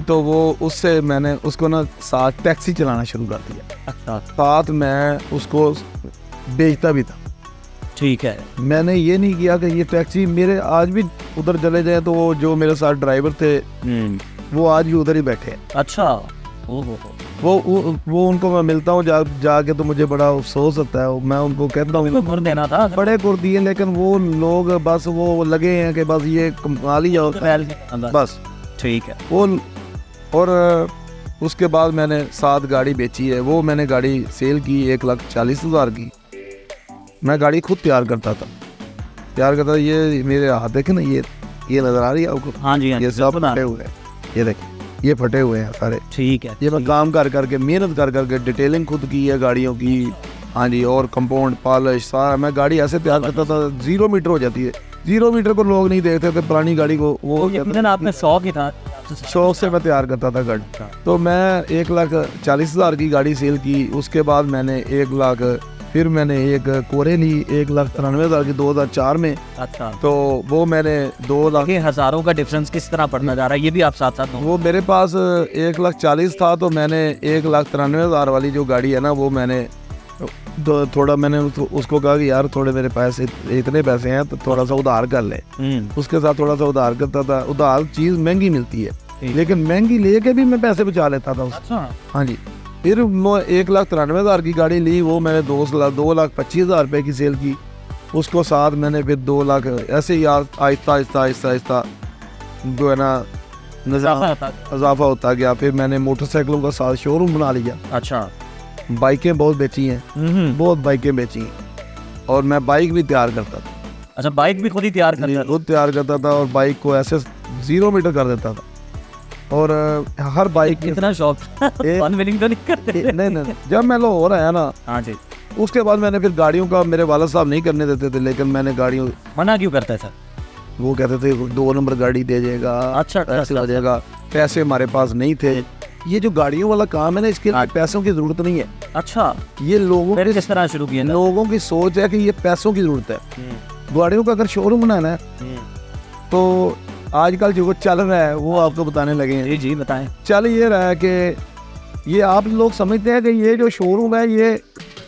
E: तो वो उससे मैंने उसको ना साथ टैक्सी चलाना शुरू कर दिया।
F: अच्छा,
E: साथ मैं उसको बेचता भी था।
F: ठीक है।
E: मैंने ये नहीं किया कि ये टैक्सी मेरे आज भी उधर चले जाए तो वो जो मेरे साथ ड्राइवर थे वो आज भी उधर ही बैठे हैं।
F: अच्छा,
E: वो उनको मैं मिलता हूँ जाके तो मुझे बड़ा अफसोस होता है। मैं उनको कहता हूँ
F: गुर देना था,
E: बड़े गुर दिए, लेकिन वो लोग बस वो लगे हैं कि बस ये कमा लिया बस।
F: ठीक है।
E: वो और उसके बाद मैंने 7 गाड़ी बेची है। वो मैंने गाड़ी सेल की 1,40,000 की। मैं गाड़ी खुद तैयार करता था। ये मेरे हाथ देखे ना, ये नजर आ रही है आपको?
F: हाँ जी,
E: ये सब फटे हुए हैं, ये देखें, ये फटे हुए हैं सारे।
F: ठीक है।
E: ये मैं काम कर करके मेहनत कर करके डिटेलिंग खुद की है गाड़ियों की। हाँ जी, और कंपाउंड पॉलिश सारा मैं गाड़ी ऐसे तैयार करता था 0 मीटर हो जाती है। 0 मीटर को लोग नहीं देखते थे पुरानी गाड़ी को। वो
F: यकीनन आपने शौक ही था,
E: शौक से मैं तैयार करता था गाड़ी। तो मैं 1,40,000 की गाड़ी सेल की। उसके बाद मैंने 1 लाख, फिर मैंने एक कोरे ली 1,93,000 की 2004 में।
F: अच्छा।
E: तो वो मैंने 2 लाख,
F: ये हजारों का डिफरेंस किस तरह पड़ना जा रहा है, ये भी आप साथ साथ
E: वो मेरे पास 1,40,000 था, तो मैंने 1,93,000 वाली जो गाड़ी है ना, वो मैंने थोड़ा मैंने उसको कहा कि यार थोड़े मेरे पैसे, इतने पैसे हैं तो थोड़ा सा उधार कर ले। उसके साथ थोड़ा सा उधार करता था। उधार चीज़ महंगी मिलती है, लेकिन महंगी लेके भी मैं पैसे बचा लेता था।
F: अच्छा।
E: हाँ जी। फिर 1,93,000 की गाड़ी ली, वो मैंने 2,25,000 रुपये की सेल की। उसको साथ मैंने फिर 2 लाख, ऐसे ही आहिस्ता जो है ना इजाफा होता गया। फिर मैंने मोटरसाइकिलों का साथ शोरूम बना लिया।
F: अच्छा।
E: बाइकें बहुत बेची हैं, बहुत बाइकें बेची हैं, और मैं बाइक भी तैयार करता था।
F: अच्छा, बाइक भी खुद ही तैयार करता था?
E: खुद तैयार करता था, और बाइक को ऐसे 0 मीटर कर देता था। और हर बाइक
F: इतना शौक अनविलिंग तो नहीं करते?
E: नहीं, जब मैं लाहौर आया ना,
F: हाँ जी,
E: उसके बाद मैंने फिर गाड़ियों का, मेरे वालिद साहब नहीं करने देते थे, लेकिन मैंने गाड़ियों,
F: मना क्यों करते थे?
E: वो कहते थे 2 नंबर गाड़ी दे जाएगा,
F: अच्छा,
E: ऐसे हो जाएगा। पैसे हमारे पास नहीं थे। ये जो गाड़ियों वाला काम है ना, इसके लिए पैसों की जरूरत नहीं है।
F: अच्छा।
E: ये लोगों
F: फिर किस तरह शुरू किया?
E: लोगों की सोच है कि ये पैसों की जरूरत है। गाड़ियों का अगर शोरूम बनाना है तो आजकल जो चल रहा है वो आपको बताने लगे हैं।
F: जी बताएं।
E: चल ये रहा है कि ये आप लोग समझते हैं कि ये जो शोरूम है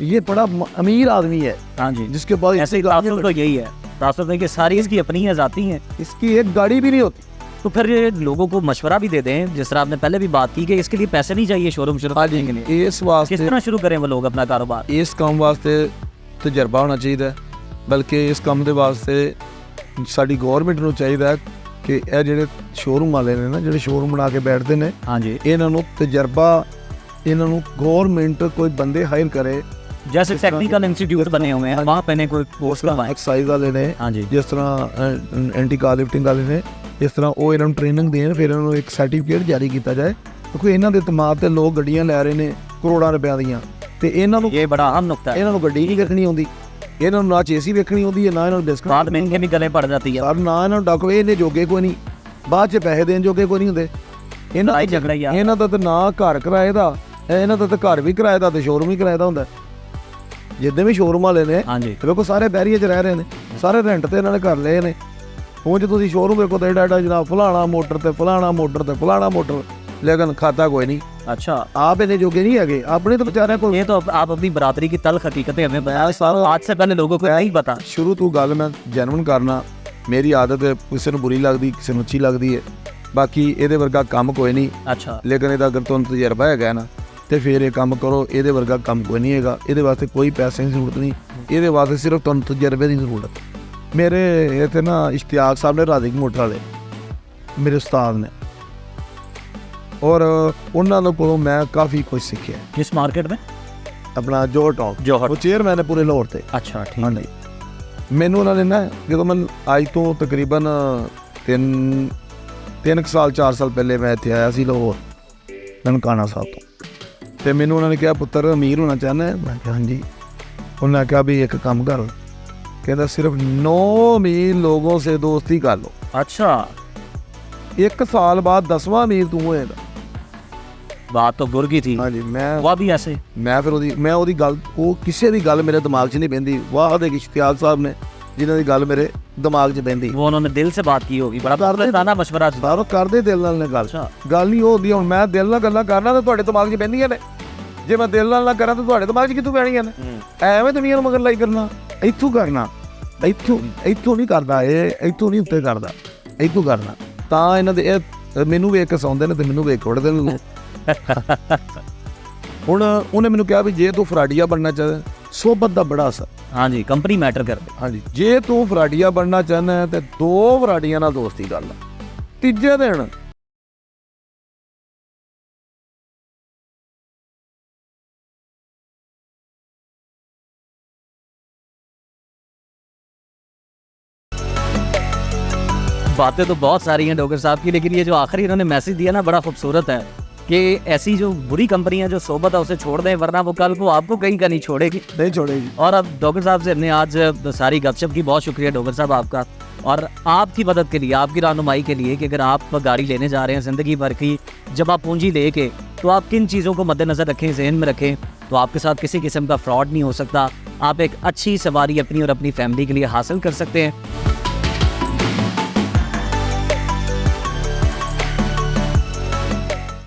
E: ये बड़ा अमीर आदमी है।
F: हाँ जी,
E: जिसके पास
F: ऐसे तो यही है, तासुर है कि सारी इसकी अपनी है, जाती हैं,
E: इसकी एक गाड़ी भी नहीं होती।
F: तो फिर ये लोगों को मशवरा भी दे दें, जिस तरह आपने पहले भी बात की कि इसके लिए पैसे नहीं चाहिए शोरूम शुरू करने के लिए।
E: इस वास्ते
F: किस तरह शुरू करें वो लोग अपना कारोबार?
E: इस काम वास्ते तजर्बा होना चाहिए, बल्कि इस काम के वास्ते साड़ी गवर्नमेंट को चाहिए कि ਇਹ ਜਿਹੜੇ ਸ਼ੋਰੂਮ ਵਾਲੇ ਨੇ ਨਾ, ਜਿਹੜੇ ਸ਼ੋਰੂਮ ਬਣਾ ਕੇ ਬੈਠਦੇ ਨੇ,
F: ਹਾਂਜੀ,
E: ਇਹਨਾਂ ਨੂੰ ਤਜਰਬਾ, ਇਹਨਾਂ ਨੂੰ गवर्नमेंट कोई बंदे हायर करे।
F: जैसे टेक्निकल इंस्टीट्यूट बने हुए हैं, वहाँ पे कोई कोर्स करवाएं।
E: एक्सरसाइज वाले ने,
F: हाँ जी,
E: जिस तरह एंटी कार लिफ्टिंग वाले ने, इस तरह ਉਹ ਇਹਨਾਂ ਨੂੰ ਟ੍ਰੇਨਿੰਗ ਦੇਣ, ਫਿਰ ਇਹਨਾਂ ਨੂੰ ਇੱਕ ਸਰਟੀਫਿਕੇਟ ਜਾਰੀ ਕੀਤਾ ਜਾਏ, ਕਿਉਂਕਿ ਇਹਨਾਂ ਦੇ ਇਤਮਾਦ ਤੇ ਲੋਕ ਗੱਡੀਆਂ ਲੈ ਰਹੇ ਨੇ ਕਰੋੜਾਂ ਰੁਪਏ ਦੀਆਂ, ਤੇ ਇਹਨਾਂ ਨੂੰ
F: ਇਹ ਬੜਾ ਅਹਿਮ ਨੁਕਤਾ ਹੈ। ਇਹਨਾਂ
E: ਨੂੰ ਗੱਡੀ ਨਹੀਂ ਵੇਖਣੀ ਆਉਂਦੀ, ਇਹਨਾਂ ਨੂੰ ਨਾ ਚੇਸੀ ਵੇਖਣੀ ਆਉਂਦੀ ਹੈ, ਨਾ ਇਹਨਾਂ ਨੂੰ ਬਿਸਕਟ,
F: ਬਾਅਦ ਮਹਿੰਗੇ ਵੀ ਗਲੇ ਪੜ ਜਾਂਦੀ ਹੈ,
E: ਸਰ ਨਾ ਇਹਨਾਂ ਨੂੰ ਡਾਕਵੇ, ਇਹਨੇ ਜੋਗੇ ਕੋਈ ਨਹੀਂ, ਬਾਅਦ 'ਚ ਪੈਸੇ ਦੇਣ ਜੋਗੇ ਕੋਈ ਨਹੀਂ ਹੁੰਦੇ। ਇਹਨਾਂ ਦਾ ਤਾਂ ਨਾ ਘਰ ਕਿਰਾਏ ਦਾ, ਇਹਨਾਂ ਦਾ ਤਾਂ ਘਰ ਵੀ ਕਿਰਾਏ ਦਾ ਤੇ ਸ਼ੋਰੂਮ ਵੀ ਕਿਰਾਏ ਦਾ ਹੁੰਦਾ। ਜਿੱਦਾਂ ਵੀ ਸ਼ੋਰੂਮ ਵਾਲੇ ਨੇ, ਵੇਖੋ ਸਾਰੇ ਬੈਰੀਏ 'ਚ ਰਹਿ ਰਹੇ ਨੇ, ਸਾਰੇ ਰੈਂਟ ਤੇ ਇਹਨਾਂ ਨੇ ਘਰ ਲਏ ਨੇ। ਹੁਣ ਜੇ ਤੁਸੀਂ ਸ਼ੋਰੂਮ ਵੇਖੋ ਤਾਂ ਐਡਾ ਜਨਾਬ ਫਲਾਣਾ ਮੋਟਰ ਤੇ ਫਲਾਣਾ ਮੋਟਰ ਤੇ ਫਲਾਣਾ ਮੋਟਰ, लेकिन खाता कोई नहीं।
F: अच्छा,
E: आप इन्हें जोगे नहीं है, अपने तो बेचारे को।
F: ये तो आप अपनी बरादरी की तल्ख हकीकतें हमें बताया सारा, आज से पहले लोगों को नहीं पता।
E: शुरू तो गल मैं जेन्युइन करना, मेरी आदत है, किसी को बुरी लगती, किसी को अच्छी लगती है, बाकी ये वर्गा काम कोई नहीं।
F: अच्छा,
E: लेकिन ये अगर तुम तजर्बा है ना, तो फिर ये काम करो। ये वर्गा काम कोई नहीं है, ये वास्ते कोई पैसे की जरूरत नहीं, ये वास्ते सिर्फ तुम तजर्बे की जरूरत। मेरे इतने ना इश्तियाक साहब ने, राधिक मोटर वाले मेरे उस्ताद ने, और उन्होंने को मैं काफ़ी कुछ सीखा।
F: किस मार्केट में?
E: अपना जोहर टॉप, वो चेयरमैन है पूरे लाहौर से।
F: अच्छा, ठीक है।
E: मैनू उन्होंने ना, जो मैं आज तो तकरीबन 3 साल 4 साल पहले मैं इतने आया सी लाहौर ननकाना साहब तो मैनू उन्होंने कहा पुत्र अमीर होना चाहना है? मैं कहा हाँ जी। उन्होंने कहा भी एक काम कर, कहता सिर्फ 9 अमीर लोगों से दोस्ती कर लो।
F: अच्छा,
E: 1 साल बाद 10वां अमीर तू होएगा।
F: बात तो गुर की थी।
E: हाँ जी, मैं
F: वाह भी ऐसे
E: मैं फिर मैं ओदी गल, वो किसी दी गल मेरे दिमाग 'च नहीं बहती। वाह दे इश्तियाक साहब ने, जिन्हां दी गल मेरे दिमाग 'च बहती,
F: वो उन्होंने दिल से बात की होगी, बड़ा करदे मशवरा
E: सारो करदे दिल नाल ने गल। गल नहीं हो होंदी, हुण मैं दिल नाल गल्लां करना ते तुहाडे दिमाग 'च बहंदियां ने, जे मैं दिल नाल ना करा ते तुहाडे दिमाग 'च कित्थों बहणियां ने? एवें दुनिया नूं मगर लाई करना, इत्थों करना, इत्थों नहीं करदा, इत्थों नहीं उत्ते करदा, इत्थों करना। तां इन्हां दे मैनू वेख के सौंदे ने ते मैनू वेख उठदे ने, ਹੁਣ ਉਹਨੇ ਮੈਨੂੰ ਕਿਹਾ ਵੀ ਜੇ ਤੂੰ ਫਰਾਡੀਆ ਬਣਨਾ ਚਾਹਦਾ, ਸੋਬਤ ਦਾ ਬੜਾ ਅਸਰ।
F: हाँ जी, कंपनी मैटर करती।
E: ਹਾਂਜੀ, ਜੇ ਤੂੰ ਫਰਾਡੀਆ ਬਣਨਾ ਚਾਹੁੰਦਾ ਹੈ ਤੇ 2 ਫਰਾਡੀਆਂ ਨਾਲ ਦੋਸਤੀ ਕਰ ਲੈ। ਤੀਜੇ ਦਿਨ
F: बातें तो बहुत सारी हैं डॉक्टर साहब की, लेकिन ये जो आखिरी इन्होंने मैसेज दिया ना, बड़ा खूबसूरत है कि ऐसी जो बुरी कंपनियां जो सोबत है उसे छोड़ दें, वरना वो कल को आपको कहीं का नहीं छोड़ेगी।
E: नहीं छोड़ेगी।
F: और अब डॉक्टर साहब से हमने आज सारी गपशप की, बहुत शुक्रिया डॉक्टर साहब आपका, और आपकी मदद के लिए, आपकी रहनुमाई के लिए कि अगर आप गाड़ी लेने जा रहे हैं ज़िंदगी भर की, जब आप पूंजी लेके, तो आप किन चीज़ों को मद्देनज़र रखें, जहन में रखें, तो आपके साथ किसी किस्म का फ्रॉड नहीं हो सकता। आप एक अच्छी सवारी अपनी और अपनी फैमिली के लिए हासिल कर सकते हैं।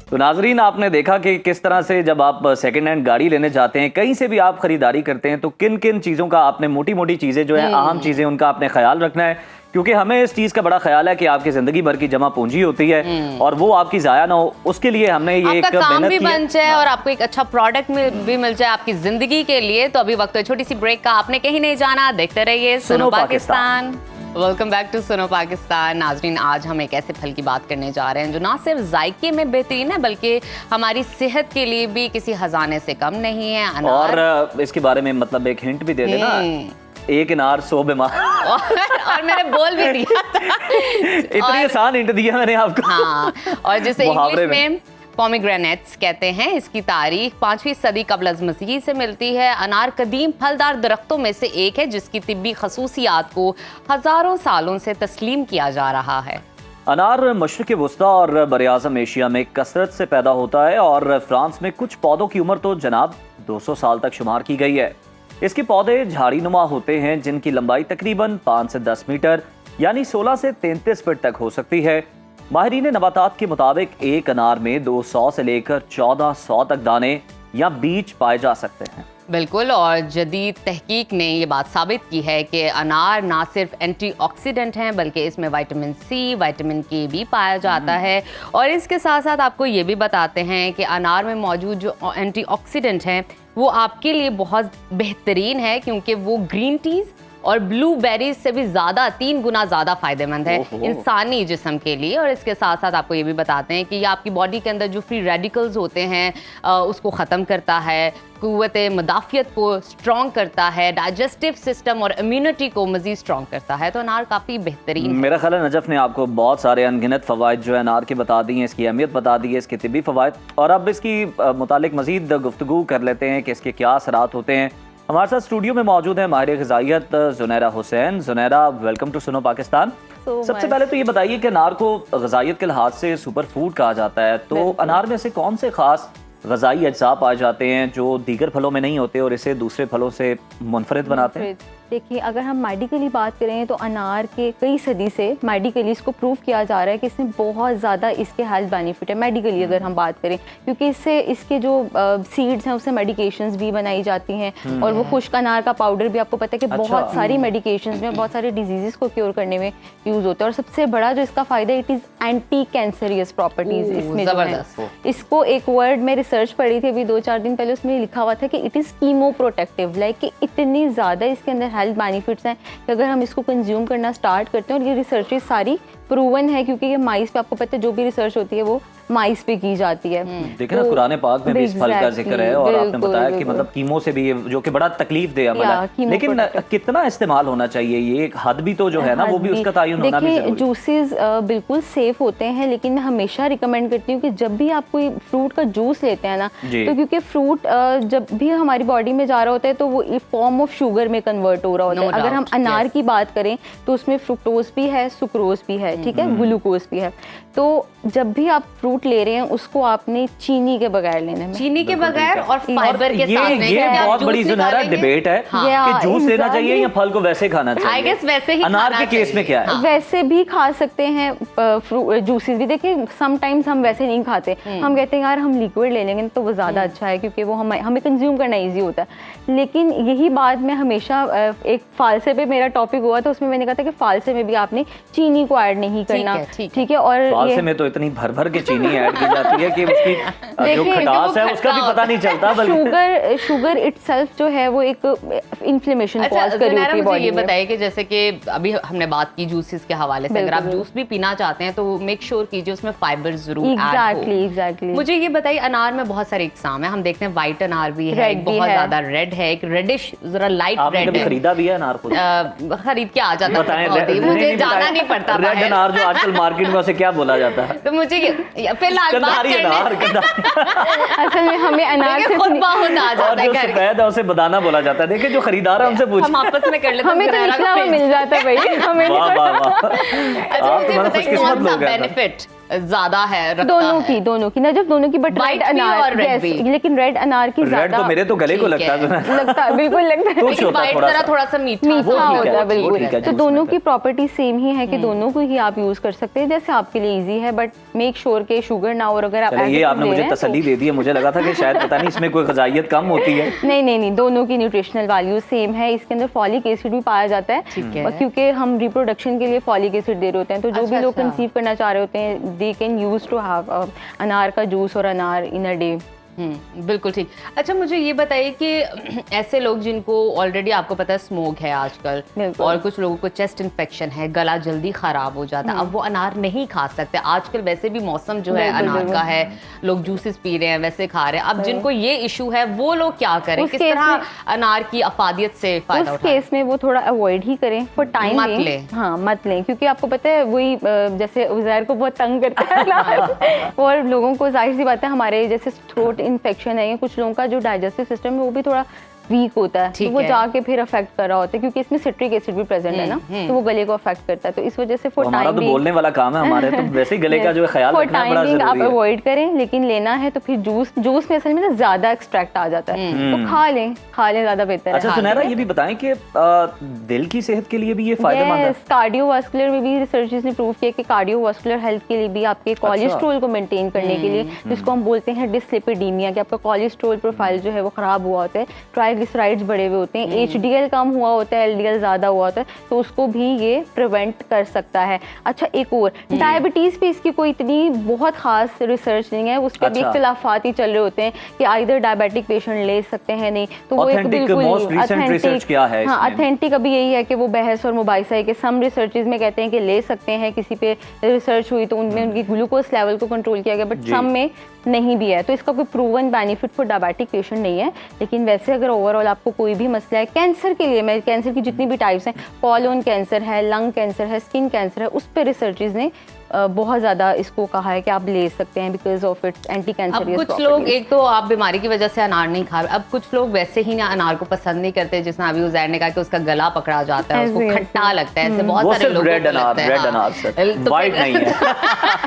B: तो नाजरीन, आपने देखा कि किस तरह से जब आप सेकंड हैंड गाड़ी लेने जाते हैं, कहीं से भी आप खरीदारी करते हैं, तो किन किन चीज़ों का आपने मोटी मोटी चीज़ें जो है, अहम चीज़ें, उनका आपने ख्याल रखना है, क्योंकि हमें इस चीज़ का बड़ा ख्याल है कि आपकी ज़िंदगी भर की जमा पूंजी होती है और वो आपकी ज़ाया ना हो, उसके लिए हमने ये एक
A: काम भी
B: मेहनत
A: बन जाए और आपको एक अच्छा प्रोडक्ट भी मिल जाए आपकी ज़िंदगी के लिए। तो अभी वक्त है छोटी सी ब्रेक का, आपने कहीं नहीं जाना, देखते रहिए सुनो Pakistan. Welcome back to Suno Pakistan. नाजरीन, आज हम एक ऐसे फल की बात करने जा रहे हैं जो ना सिर्फ जायके में बेहतरीन है, बल्कि हमारी सेहत के लिए भी किसी खजाने से कम नहीं है। अनार।
B: और इसके बारे में मतलब एक हिंट भी दे देना, एक अनार 100 बीमार।
A: और मैंने बोल भी दिया था।
B: इतनी आसान हिंट दिया मैंने आपको।
A: हाँ, और जिसे
B: मुहावरे
A: इंग्लिश में पोमीग्रेनेट्स कहते हैं। इसकी तारीख 5वीं सदी कबल अज़ मसीह से मिलती है। अनार कदीम फलदार दरख्तों में से एक है जिसकी तिब्बी खसूसियात को हज़ारों सालों से तस्लीम किया जा रहा है।
B: अनार मशरिक़ वस्ता और बर-ए-आज़म एशिया में कसरत से पैदा होता है और फ्रांस में कुछ पौधों की उम्र तो जनाब 200 साल तक शुमार की गई है। इसके पौधे झाड़ी नुमा होते हैं जिनकी लंबाई तकरीबन 5 से 10 मीटर यानी 16 से 33 फीट तक हो सकती है। माहिरीन नबातात के मुताबिक एक अनार में 200 से लेकर 1400 तक दाने या बीज पाए जा सकते हैं।
A: बिल्कुल, और जदीद तहकीक ने ये बात साबित की है कि अनार ना सिर्फ एंटीऑक्सीडेंट हैं बल्कि इसमें विटामिन सी, विटामिन के भी पाया जाता है। और इसके साथ साथ आपको ये भी बताते हैं कि अनार में मौजूद जो एंटीऑक्सीडेंट हैं वो आपके लिए बहुत बेहतरीन है, क्योंकि वो ग्रीन टीज़ और ब्लूबेरीज से भी ज़्यादा 3 गुना ज़्यादा फ़ायदेमंद है इंसानी जिस्म के लिए। और इसके साथ साथ आपको ये भी बताते हैं कि ये आपकी बॉडी के अंदर जो फ्री रेडिकल्स होते हैं उसको ख़त्म करता है, क़ुव्वत मुदाफ़ियत को स्ट्रॉन्ग करता है, डाइजेस्टिव सिस्टम और इम्यूनिटी को मज़ीद स्ट्रॉन्ग करता है। तो अनार काफ़ी बेहतरीन है।
B: मेरा ख्याल है नजफ़ ने आपको बहुत सारे अनगिनत फ़वाइद जो है अनार के बता दिए हैं, इसकी अहमियत बता दी है, इसके तिब्बी फ़वाइद, और अब इसकी मुतालिक मज़ीद गुफ्तगू कर लेते हैं कि इसके क्या असरात होते हैं। हमारे साथ स्टूडियो में मौजूद है माहिर ग़िज़ाइयत ज़ुनैरा हुसैन। Zunaira, welcome to Suno Pakistan. सबसे पहले तो ये बताइए कि अनार को ग़िज़ाइयत के लिहाज से सुपर फूड कहा जाता है, तो अनार में से कौन से ख़ास ग़िज़ाई अज्जा पाए जाते हैं जो दीगर फलों में नहीं होते और इसे दूसरे फलों से मुनफरिद बनाते हैं?
G: देखिए, अगर हम मेडिकली बात करें तो अनार के कई सदी से मेडिकली इसको प्रूव किया जा रहा है कि इसमें बहुत ज़्यादा इसके हेल्थ बेनिफिट है मेडिकली अगर हम बात करें, क्योंकि इससे इसके जो सीड्स हैं उससे मेडिकेशंस भी बनाई जाती हैं। और वो खुश्क अनार का पाउडर भी आपको पता है कि बहुत सारी मेडिकेशंस में, बहुत सारे डिजीज़ को क्योर करने में यूज़ होता है। और सबसे बड़ा जो इसका फ़ायदा, it is anti cancerous properties इसमें जो है। इसको एक वर्ड में रिसर्च पढ़ी थी अभी 2-4 दिन पहले, उसमें लिखा हुआ था कि it is chemo protective, like कि इतनी ज़्यादा इसके अंदर हेल्थ बेनिफिट्स हैं कि अगर हम इसको कंज्यूम करना स्टार्ट करते हैं, और ये रिसर्चेस सारी प्रूवन है, क्योंकि ये माइस पे, आपको पता है जो भी रिसर्च होती है वो माइस पे की जाती है।
B: देखिए ना, कुरान पाक में भी इस फल का जिक्र है और आपने बताया कि मतलब कीमो से भी, जो कि बड़ा तकलीफ दे अमल है, लेकिन कितना इस्तेमाल होना चाहिए, ये एक हद भी तो जो है ना वो भी उसका तयन होना भी जरूरी है।
G: जूसेस बिल्कुल सेफ होते हैं, लेकिन मैं हमेशा रिकमेंड करती हूँ कि जब भी आप कोई फ्रूट का जूस लेते हैं ना, तो क्योंकि फ्रूट जब भी हमारी बॉडी में जा रहा होता है तो वो फॉर्म ऑफ शुगर में कन्वर्ट हो रहा होता है। अगर हम अनार की बात करें तो उसमें फ्रुक्टोज भी है, सुक्रोज भी है, ठीक है, ग्लूकोज भी है। तो जब भी आप फ्रूट ले रहे हैं उसको आपने चीनी के बगैर लेना है,
A: चीनी के बगैर और फाइबर के साथ।
B: ये बहुत बड़ी ज़ुनैरा डिबेट है कि जूस लेना चाहिए या फल को वैसे खाना चाहिए।
A: आई गेस वैसे ही
B: अनार के केस में क्या है?
G: वैसे भी खा सकते हैं जूसेस भी। देखिए, समटाइम्स हम वैसे नहीं खाते, हम कहते हैं यार हम लिक्विड ले लेंगे तो वो ज़्यादा अच्छा है, क्योंकि वो हमें कंज्यूम करना ईजी होता है। लेकिन यही बात मैं हमेशा, एक फालसे पे मेरा टॉपिक हुआ था, उसमें मैंने कहा था कि फालसे में भी आपने चीनी को ऐड नहीं करना, ठीक है। और
B: नवासे में तो इतनी भर भर के चीनी ऐड की जाती है कि उसकी जो
G: देखिए,
B: खटास है उसका भी पता नहीं चलता, बल्कि
G: शुगर इटसेल्फ जो है वो एक इन्फ्लेमेशन
A: अच्छा
G: कॉज कर रही
A: ज़ुनैरा,
G: होती है
A: मुझे
G: बॉडी
A: ये
G: में।
A: बताइए कि जैसे कि अभी हमने बात की जूसेस के हवाले से, अगर आप
G: बिल्कुल।
A: जूस भी पीना चाहते हैं तो मेक श्योर कीजिए उसमें फाइबर जरूर ऐड हो।
G: एग्जैक्टली
A: मुझे ये बताइए, अनार में बहुत सारे इकसाम है, हम देखते हैं व्हाइट अनार भी है,
G: Red
A: एक
G: भी
A: बहुत
G: है।
A: ज्यादा रेड है, एक रेडिश जरा लाइट
B: आपने
A: रेड
B: कभी
A: है।
B: खरीदा भी है अनार खुद?
A: खरीद के आ जाता
B: बताएं,
A: है बहुत ही, मुझे जाना नहीं पड़ता
B: रेड
A: बाहर।
B: अनार जो आजकल मार्केट में उसे क्या बोला जाता है?
A: तो मुझे फिलहाल बात
B: कंधारी अनार,
A: करने
G: असल में हमें अनार
A: देखिए,
G: सिर्फ
A: खुद बहुत आ
B: और
A: जाता है
B: जो
A: घर।
B: सफेद है उसे बदाना बोला जाता है। देखिए जो खरीदार है उनसे पूछ।
A: हम आपस में कर लेते हैं,
G: हमें तो
A: ज़ुनैरा
G: निकला
A: को
G: हुआ
A: भेज-
G: मिल जाता है भाई, हमें नहीं
B: वाह वाह वाह,
A: अच्छा
B: आप
A: मुझे
B: तुम्हारा
A: बताइए
B: खुशकिस्मत
A: कौन सा
B: लोग हैं।
A: बेनिफिट ज्यादा है रखता
G: दोनों
A: है?
G: की नजफ दोनों की, बट
A: White
G: रेड
A: भी
G: अनार
A: और red
G: yes,
A: भी।
G: लेकिन रेड अनार की
B: रेड
G: ज्यादा
B: तो मेरे तो गले को
A: ठीक
B: लगता
A: है।
B: है।
G: लगता है, बिल्कुल लगता है।
B: तो
A: लेकिन
B: होता
A: white
B: थोड़ा
A: जरा
B: सा।
A: थोड़ा सा मीठा
G: मीठा
B: वो ठीक है,
G: होता है
B: वो
G: बिल्कुल।
B: ठीक है,
G: तो
B: जूस
G: दोनों
B: में
G: की प्रॉपर्टी सेम ही है कि दोनों को ही आप यूज कर सकते हैं जैसे आपके लिए इजी है, बट मेक श्योर के शुगर ना हो। और अगर आप
B: चलिए, ये
G: additive
B: आपने
G: ले
B: मुझे
G: रहे हैं
B: तसल्ली
G: तो-
B: दे दी है। मुझे लगा था कि शायद पता नहीं इसमें कोई ग़िज़ाइयत कम होती है।
G: नहीं, दोनों की न्यूट्रिशनल वैल्यू सेम है। इसके अंदर फॉलिक एसिड भी पाया जाता है,
A: ठीक है।
G: और क्योंकि हम रिप्रोडक्शन के लिए फॉलिक एसिड दे रहे होते हैं, तो जो भी लोग
A: अच्छा।
G: कंसीव करना चाह रहे होते हैं they can use to have अनार का जूस और अनार इन अ डे।
A: बिल्कुल ठीक। अच्छा मुझे ये बताइए कि ऐसे लोग जिनको ऑलरेडी आपको पता है स्मोक है आजकल,
G: बिल्कुल।
A: और कुछ लोगों को चेस्ट इन्फेक्शन है, गला जल्दी खराब हो जाता है, अब वो अनार नहीं खा सकते। आजकल वैसे भी मौसम जो है
G: बिल्कुल,
A: अनार
G: बिल्कुल।
A: का है, लोग जूसेस पी रहे हैं, वैसे खा रहे हैं। अब जिनको ये इशू है वो लोग क्या करें,
G: उस
A: किस
G: केस
A: तरह
G: में-
A: अनार की अफादियत से फायदा
G: उस
A: उठाएं?
G: केस में वो थोड़ा अवॉइड ही करें फॉर टाइम
A: मत लें।
G: हाँ मत लें, क्योंकि आपको पता है वही जैसे उज़ैर को बहुत तंग करता है ना, और लोगों को जाहिर सी बात है हमारे जैसे थ्रोट इन्फेक्शन है या कुछ लोगों का जो डाइजेस्टिव सिस्टम है वो भी थोड़ा वीक होता है, तो
A: ठीक
G: वो
A: है।
G: जाके फिर अफेक्ट कर रहा होता है, क्योंकि इसमें सिट्रिक एसिड भी प्रेजेंट है ना, तो वो गले को अफेक्ट करता है। तो इस वजह से फॉर
B: हमारा
G: टाइम
B: तो बोलने वाला काम है, हमारे तो वैसे ही गले का जो है ख्याल
G: फॉर
B: रखना
G: टाइम
B: बड़ा
G: आप
B: जरूरी है।
G: अवॉइड करें, लेकिन लेना है तो फिर जूस में असल में ना ज्यादा एक्सट्रैक्ट आ जाता है, तो खा लें ज्यादा बेहतर है।
B: अच्छा सुनहरा, ये भी बताएं कि दिल की सेहत के लिए भी ये फायदेमंद है?
G: कार्डियोवास्कुलर में भी रिसर्चेस ने प्रूव किया कि कार्डियोवास्कुलर हेल्थ के लिए भी, आपके कोलेस्ट्रॉल को मेंटेन करने के लिए, जिसको हम बोलते हैं डिसलिपिडीमिया, कि आपका कोलेस्ट्रॉल प्रोफाइल जो है वो खराब हुआ होता है, ट्राइग्लिसराइड्स बढ़े हुए होते हैं, एचडीएल कम हुआ होता है, एलडीएल ज्यादा हुआ होता है, तो उसको भी ये प्रिवेंट कर सकता है। अच्छा एक और, डायबिटीज पे इसकी कोई इतनी बहुत खास रिसर्च नहीं है, उस पर भी
B: अच्छा।
G: इख्तिलाफात ही चल रहे होते हैं कि आइदर डायबिटिक पेशेंट ले सकते हैं नहीं, तो वो एक
B: Authentic,
G: बिल्कुल
B: most recent research क्या है
G: हाँ
B: इसमें?
G: ऑथेंटिक अभी यही है कि वो बहस और मुबाहिसा है कि सम रिसर्चेज में कहते हैं कि ले सकते हैं, किसी पे रिसर्च हुई तो उनमें उनकी ग्लूकोज लेवल को कंट्रोल किया गया, बट
B: जी।
G: सम में नहीं भी है, तो इसका कोई proven benefit for diabetic patient नहीं है। लेकिन वैसे अगर ओवरऑल आपको कोई भी मसला है, कैंसर के लिए, मैं कैंसर की जितनी भी टाइप्स हैं, कॉलोन कैंसर है, लंग कैंसर है, स्किन कैंसर है, उस पर रिसर्चेज ने बहुत ज़्यादा इसको कहा है कि आप ले सकते हैं बिकॉज ऑफ इट्स एंटी
A: अब
G: कैंसर।
A: कुछ लोग, एक तो आप बीमारी की वजह से अनार नहीं खा रहे, अब कुछ लोग वैसे ही ना अनार को पसंद नहीं करते, जिसने अभी उज़ैर ने कहा कि उसका गला पकड़ा जाता है, उसको
G: ऐसे,
A: खट्टा लगता है, ऐसे बहुत
B: वो
A: सारे
B: सिर्फ
A: लोगों
B: रेड
A: को
B: अनार,
A: लगता है,
B: रेड
A: हाँ।
B: अनार सर,
A: तो
B: वाइट
A: फिर-
B: नहीं है।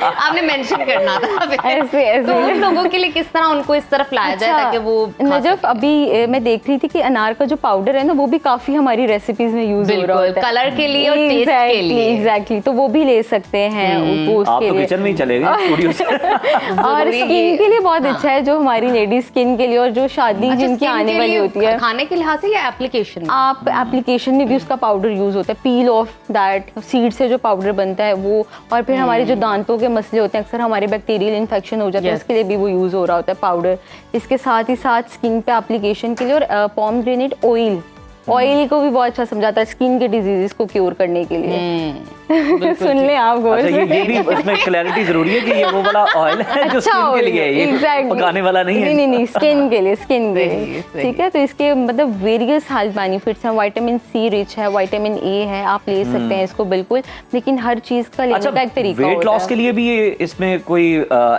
A: आपने मेंशन करना था
G: ऐसे
A: तो उन लोगों के लिए किस तरह उनको इस तरफ लाया जाए ताकि वो खा
G: नजफ, अभी मैं देख रही थी कि अनार का जो पाउडर है ना वो भी काफी हमारी रेसिपीज में यूज हो रहा
A: बिल्कुल,
G: होता है,
A: कलर के लिए और टेस्ट के लिए।
G: एग्जैक्टली, तो वो भी ले सकते हैं वो
B: आप
G: उसके
B: तो
G: लिए।
B: किचन में ही चले गए स्टूडियो से।
G: और
A: जरूरी
G: स्किन
A: ये-
G: के लिए बहुत
A: हाँ।
G: अच्छा है, जो हमारी लेडी स्किन के लिए और जो शादी
A: अच्छा,
G: जिनकी
A: skin
G: आने
A: के
G: वाली
A: लिए
G: होती है,
A: खाने के लिहाज से या एप्लीकेशन में?
G: आप एप्लीकेशन में भी उसका पाउडर यूज होता है, पील ऑफ दैट सीड से जो पाउडर बनता है वो, और फिर हमारे जो दांतों के मसले होते हैं, अक्सर हमारे बैक्टीरियल इन्फेक्शन हो जाता है,
A: Yes.
G: उसके लिए भी वो यूज हो रहा होता है पाउडर। इसके साथ ही साथ स्किन पे एप्लीकेशन के लिए, और पोमग्रेनेट ऑयल को भी बहुत अच्छा समझाता है स्किन के डिजीजेस को क्योर करने के लिए। सुन ले आप गौर
B: अच्छा,
G: से।
B: ये भी उसमें क्लैरिटी जरूरी है कि ये वो वाला ऑयल है जो
G: अच्छा
B: स्किन के लिए है, ये
G: exactly.
B: पकाने वाला नहीं है।
G: नहीं स्किन के लिए, स्किन के
A: सही,
G: लिए,
A: सही।
G: ठीक है। तो इसके मतलब वेरियस हेल्थ बेनिफिट्स हैं, विटामिन सी रिच है, विटामिन ए है, आप ले सकते हैं इसको बिल्कुल, लेकिन हर चीज का लेने
B: अच्छा,
G: का एक तरीका
B: वेट
G: होता
B: लॉस
G: है।
B: के लिए भी ये इसमें कोई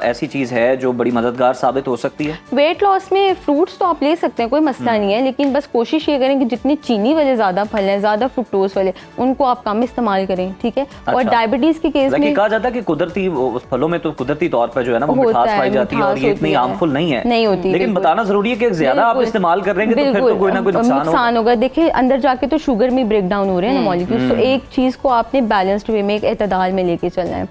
B: ऐसी चीज है जो बड़ी मददगार साबित हो सकती है?
G: वेट लॉस में फ्रूट्स तो आप ले सकते हैं, कोई मसला नहीं है, लेकिन बस कोशिश ये करें कि जितने चीनी वाले ज्यादा फल हैं, ज्यादा फ्रुक्टोज वाले, उनको आप कम इस्तेमाल करें, ठीक है। और
B: अच्छा।
G: डायबिटीज के केस
B: लेकिन
G: में
B: कहा जाता है कि कुदरती उस फलों में तो कुदरती तौर पर जो है ना वो
G: होता
B: मिठास
G: है,
B: पाई जाती है और
G: मिठास
B: ये इतनी
G: होती है।
B: हार्मफुल नहीं है,
G: नहीं होती,
B: लेकिन
G: बिल्कुल।
B: बताना जरूरी है कि ज्यादा आप
G: बिल्कुल।
B: इस्तेमाल कर रहे हैं तो फिर तो कोई ना कोई नुकसान होगा।
G: देखिए अंदर जाके तो शुगर में ब्रेक डाउन हो रहे हैं ना मॉलिक्यूल्स, तो एक चीज को आपने बैलेंस्ड वे में एक एतदाल में लेके चलना है,